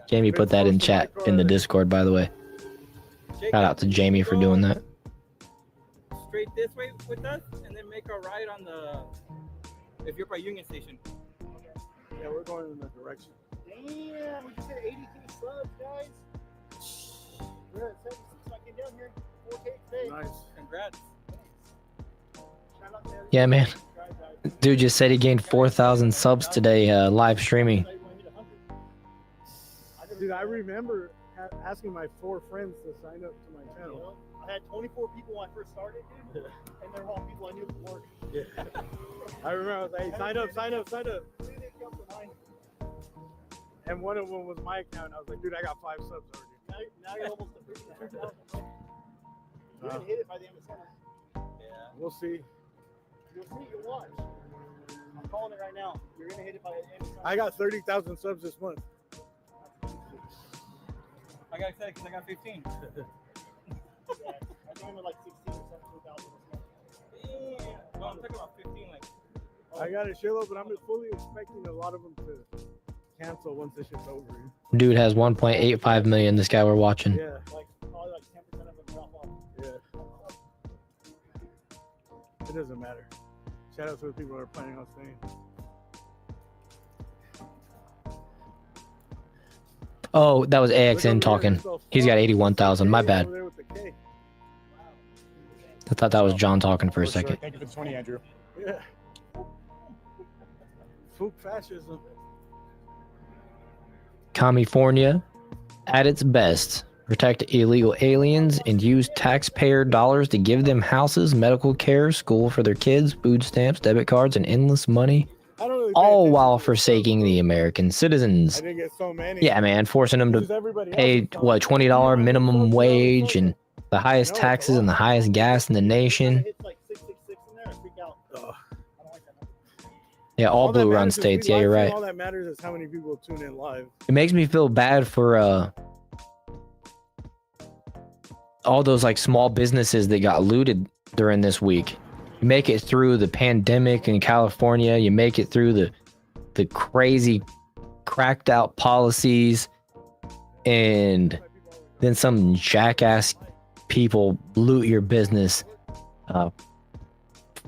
Jamie put that in chat in the Discord, by the way. Shout out to Jamie for doing that. Straight this way with us, and then make a right on the. If you're by Union Station. Yeah, we're going in that direction. Damn, we just hit 82 subs, guys. We're at 76 when I came down here. 4K today. Nice. Congrats. Yeah, man. Dude just said he gained 4,000 subs today, live streaming. Dude, I remember asking my 4 friends to sign up to my channel. I had 24 people when I first started, dude, and they're all people I knew from work. Yeah. I remember I was like, hey, sign up. And one of them was my account. I was like, dude, I got 5 subs already. Now you're almost to 3,000. You're going to hit it by the end of summer. Yeah. We'll see. You'll see, you'll watch. I'm calling it right now. You're going to hit it by the end of summer. I got 30,000 subs this month. I got excited because I got 15. Yeah, I think I'm at like 16 or 17,000 this month. Yeah. No, I'm talking about 15. Like, I got a shitload, but I'm fully expecting a lot of them to cancel once this shit's over. Dude has 1.85 million. This guy we're watching. Yeah. Like probably like 10% of them drop off. Yeah. It doesn't matter. Shout out to the people that are planning on staying. Oh, that was AXN talking. He's got 81,000. My bad. I thought that was John talking for a second. Thank you for the 20, Andrew. Yeah. Fook fascism. California, at its best, protect illegal aliens and use taxpayer dollars to give them houses, medical care, school for their kids, food stamps, debit cards, and endless money, all while forsaking the American citizens. I didn't get so many. Yeah, man, forcing them to pay, what, $20 minimum wage and the highest taxes and the highest gas in the nation. Yeah, all blue run states. Yeah, you're right. All that matters is how many people tune in live. It makes me feel bad for all those like small businesses that got looted during this week. You make it through the pandemic in California, you make it through the crazy cracked out policies, and then some jackass people loot your business,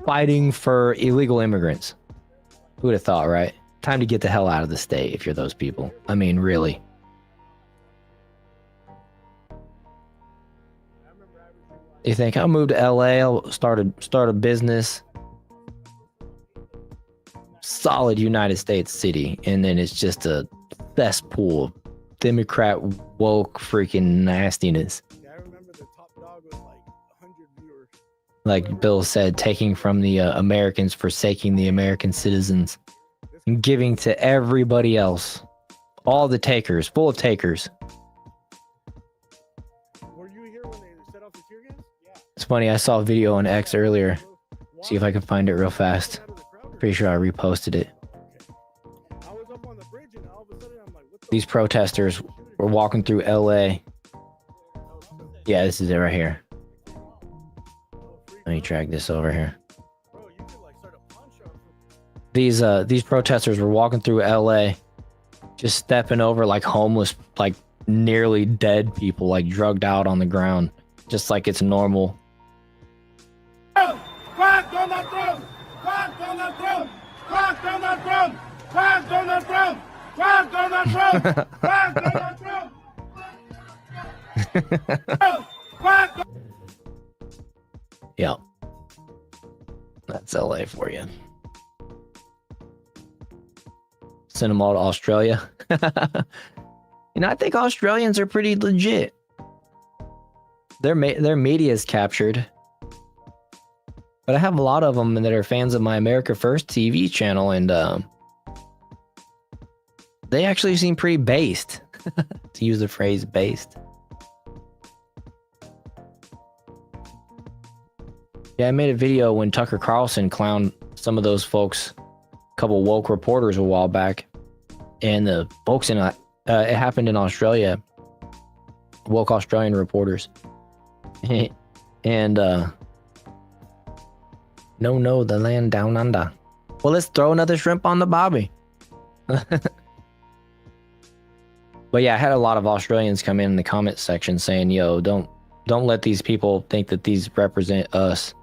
fighting for illegal immigrants. Who would have thought, right? Time to get the hell out of the state if you're those people. I mean, really. You think I'll move to LA, I'll start a business, solid United States city, and then it's just a cesspool of Democrat woke freaking nastiness. Yeah, I remember the top dog was like 100 viewers. Like Bill said, taking from the Americans, forsaking the American citizens, and giving to everybody else. All the takers, full of takers. Were you here when they set off the tear gas? Yeah. It's funny, I saw a video on X earlier. See if I can find it real fast. Pretty sure I reposted it. I was up on the bridge and all of a sudden I'm like, what the These protesters were walking through LA. Yeah, this is it right here. Let me drag this over here. These protesters were walking through LA, just stepping over like homeless, like nearly dead people, like drugged out on the ground, just like it's normal. Fuck Donald Trump! Fuck Donald Trump! Fuck Donald Trump! Fuck Donald Trump! Fuck Donald Trump! Fuck Donald Trump! Fuck! Yeah. That's LA for you. Send them all to Australia. You know, I think Australians are pretty legit. Their media is captured. But I have a lot of them that are fans of my America First TV channel, and they actually seem pretty based, to use the phrase based. Yeah, I made a video when Tucker Carlson clowned some of those folks, a couple woke reporters a while back, and the folks in it happened in Australia, woke Australian reporters, and no, the land down under. Well, let's throw another shrimp on the barbie. But yeah, I had a lot of Australians come in the comment section saying, "Yo, don't let these people think that these represent us."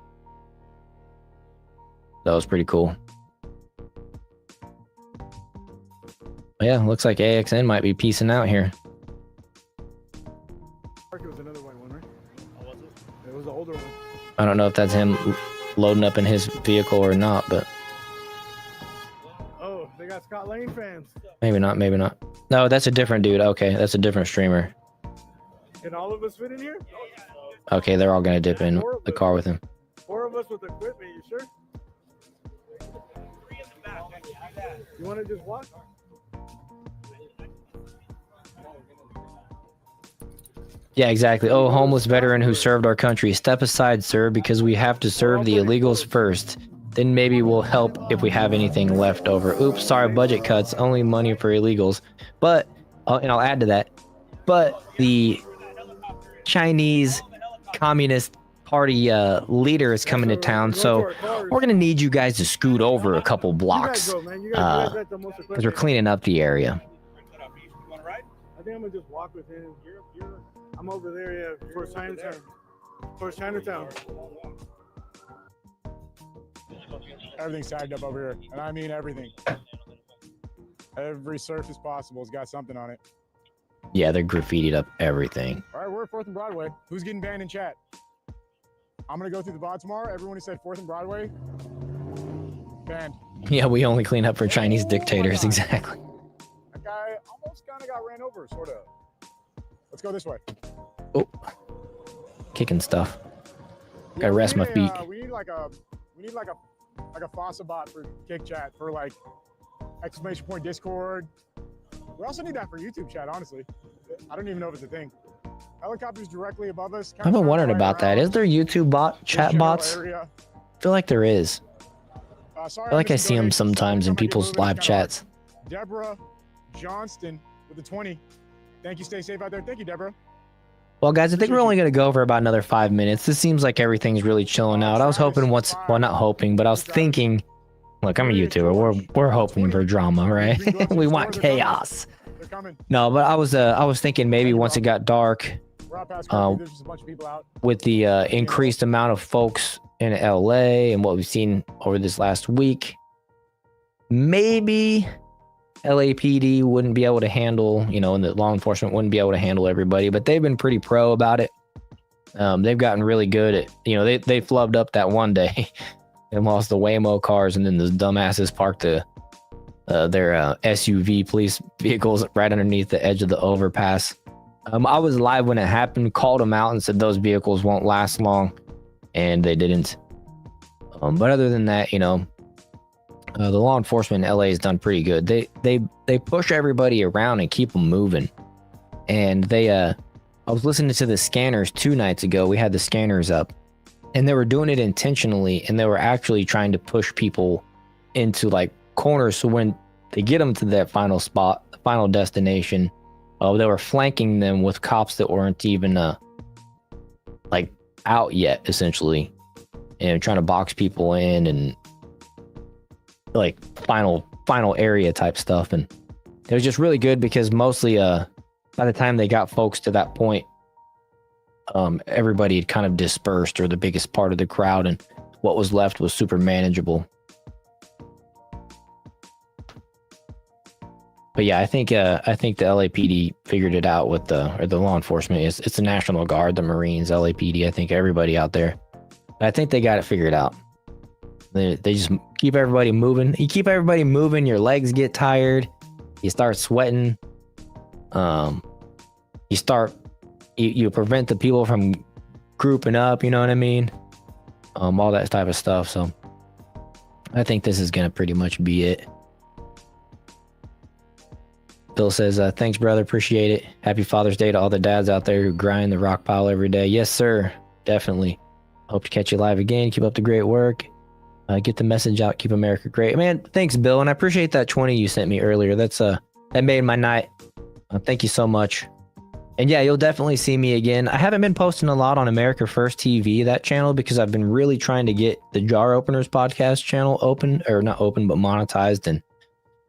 That was pretty cool. But yeah, looks like AXN might be peacing out here. It was another white one, right? Oh, was it? It was the older one. I don't know if that's him loading up in his vehicle or not, but Oh, they got Scott Lane fans. maybe not. No, that's a different dude. Okay, that's a different streamer. Can all of us fit in here? Okay, they're all gonna dip in the car with him. 4 of us with equipment, you sure? You want to just walk? Yeah, exactly. Oh, homeless veteran who served our country. Step aside, sir, because we have to serve the illegals first. Then maybe we'll help if we have anything left over. Oops, sorry, budget cuts. Only money for illegals. But, and I'll add to that, but the Chinese Communist Party leader is coming to town, so we're going to need you guys to scoot over a couple blocks because we're cleaning up the area. I think I'm going to just walk with him. I'm over there, yeah, towards Chinatown. Everything's tagged up over here, and I mean everything. Every surface possible has got something on it. Yeah, they're graffitied up everything. All right, we're at 4th and Broadway. Who's getting banned in chat? I'm going to go through the VOD tomorrow. Everyone who said 4th and Broadway, banned. Yeah, we only clean up for Chinese dictators, exactly. That guy almost kind of got ran over, sort of. Let's go this way. Oh, kicking stuff. Gotta rest my feet. We need like a FOSSA bot for Kick Chat for like exclamation point Discord. We also need that for YouTube chat, honestly. I don't even know if it's a thing. Helicopters directly above us. I've been wondering about that. Is there YouTube chat bots? I feel like there is. I feel like I see them sometimes in people's live chats. Deborah Johnston with the 20. Thank you. Stay safe out there. Thank you, Deborah. Well, guys, I think we're only going to go for about another 5 minutes. This seems like everything's really chilling out. I was hoping not hoping, but I was thinking Look, I'm a YouTuber. We're hoping for drama, right? We want chaos. No, but I was thinking maybe once it got dark, with the increased amount of folks in LA and what we've seen over this last week, maybe LAPD wouldn't be able to handle, and the law enforcement wouldn't be able to handle everybody, but they've been pretty pro about it. They've gotten really good at, they flubbed up that one day and lost the Waymo cars, and then the dumbasses parked their SUV police vehicles right underneath the edge of the overpass. I was live when it happened, called them out and said those vehicles won't last long, and they didn't. But other than that, the law enforcement in LA has done pretty good. They push everybody around and keep them moving. And I was listening to the scanners 2 nights ago. We had the scanners up, and they were doing it intentionally, and they were actually trying to push people into like corners. So when they get them to that final spot, the final destination, they were flanking them with cops that weren't even like out yet, essentially, and trying to box people in and like final area type stuff. And it was just really good because mostly by the time they got folks to that point, everybody had kind of dispersed, or the biggest part of the crowd, and what was left was super manageable. But yeah, I think the LAPD figured it out with the law enforcement. It's the National Guard, the Marines, LAPD. I think everybody out there. I think they got it figured out. They just keep everybody moving. You keep everybody moving, your legs get tired. You start sweating. You prevent the people from grouping up. You know what I mean? All that type of stuff. So I think this is gonna pretty much be it. Bill says, thanks, brother. Appreciate it. Happy Father's Day to all the dads out there who grind the rock pile every day. Yes, sir. Definitely. Hope to catch you live again. Keep up the great work. Get the message out. Keep America great. Man, thanks, Bill. And I appreciate that 20 you sent me earlier. That made my night. Thank you so much. And yeah, you'll definitely see me again. I haven't been posting a lot on America First TV, that channel, because I've been really trying to get the Jar Openers podcast channel open, or not open, but monetized and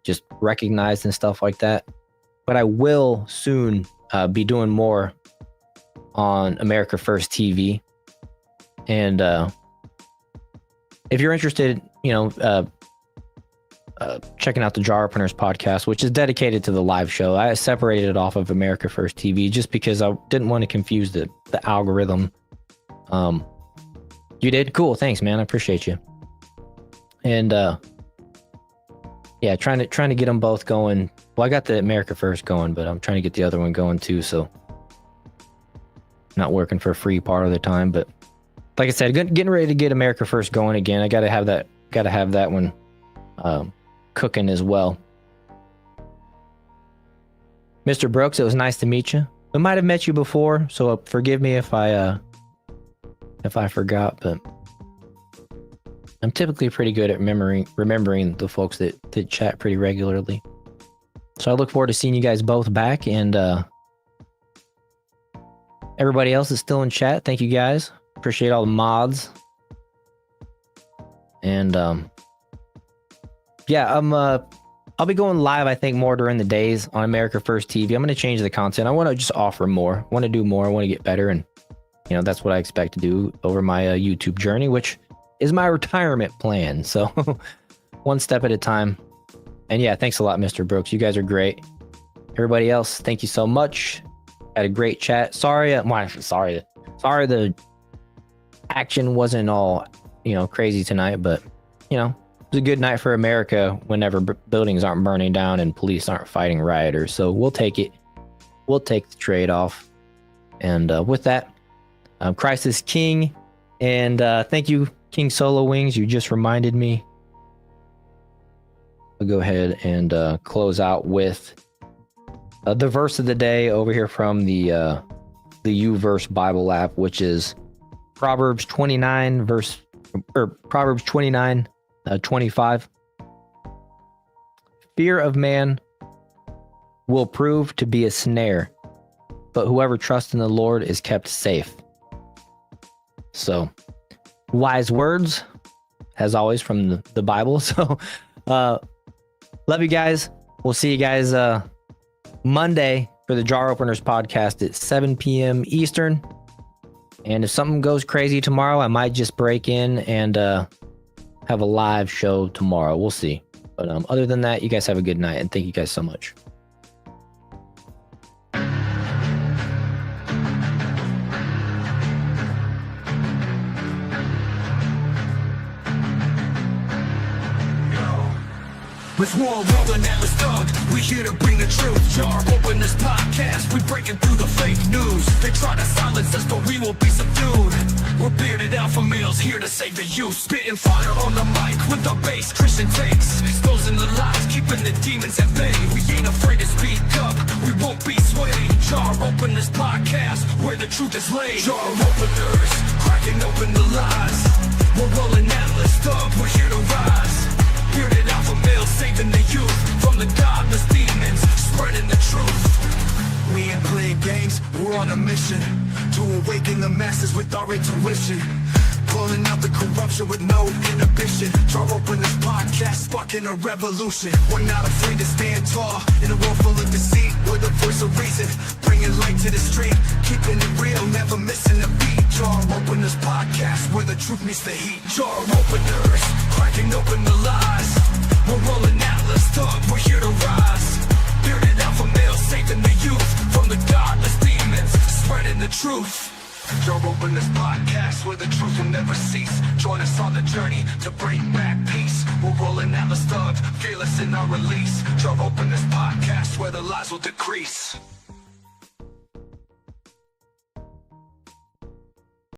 just recognized and stuff like that. But I will soon be doing more on America First TV. And if you're interested, checking out the Jar Openers podcast, which is dedicated to the live show, I separated it off of America First TV just because I didn't want to confuse the algorithm. You did? Cool. Thanks, man. I appreciate you. And yeah, trying to get them both going. Well, I got the America First going, but I'm trying to get the other one going too. So not working for free part of the time, but like I said, getting ready to get America First going again. I got to have that one cooking as well. Mr. Brooks, it was nice to meet you. We might have met you before, so forgive me if I forgot, but I'm typically pretty good at remembering the folks that chat pretty regularly. So I look forward to seeing you guys both back, and everybody else is still in chat. Thank you guys. Appreciate all the mods. And yeah, I'll be going live, I think, more during the days on America First TV. I'm going to change the content. I want to just offer more. I want to do more. I want to get better, and that's what I expect to do over my YouTube journey, which is my retirement plan. So one step at a time. And yeah, thanks a lot, Mr. Brooks. You guys are great. Everybody else, thank you so much. Had a great chat. Sorry the action wasn't all, crazy tonight, but, it was a good night for America whenever buildings aren't burning down and police aren't fighting rioters. So we'll take it. We'll take the trade-off. And with that, Christ is King. And thank you, King Solo Wings. You just reminded me. I'll go ahead and close out with the verse of the day over here from the U-Verse Bible app, which is Proverbs 29 25. Fear of man will prove to be a snare, but whoever trusts in the Lord is kept safe. So, wise words. as always, from the Bible. So love you guys. We'll see you guys Monday for the Jar Openers podcast at 7 p.m. Eastern. And if something goes crazy tomorrow, I might just break in and have a live show tomorrow. We'll see. But other than that, you guys have a good night, and thank you guys so much. With war rolling at the thug, we here to bring the truth. Jar open this podcast, we breaking through the fake news. They try to silence us, but we will be subdued. We're bearded alpha males here to save the youth. Spitting fire on the mic with the bass, Christian takes. Exposing the lies, keeping the demons at bay. We ain't afraid to speak up, we won't be swayed. Jar open this podcast, where the truth is laid. Jar openers, cracking open the lies. We're rolling Atlas thug, we're here to rise. Bearded alpha males saving the youth from the godless demons, spreading the truth. We ain't playing games, we're on a mission to awaken the masses with our intuition. Pulling out the corruption with no inhibition. Jar open this podcast, sparking a revolution. We're not afraid to stand tall in a world full of deceit. We're the voice of reason, bringing light to the street, keeping it real, never missing a beat. Jar openers podcast, where the truth meets the heat. Jar openers, cracking open the lies. We're rolling Atlas thug, we're here to rise. Bearded alpha males saving the youth from the godless demons, spreading the truth. Jar openers podcast, where the truth will never cease. Join us on the journey to bring back peace. We're rolling Atlas thug, fearless in our release. Jar openers podcast, where the lies will decrease.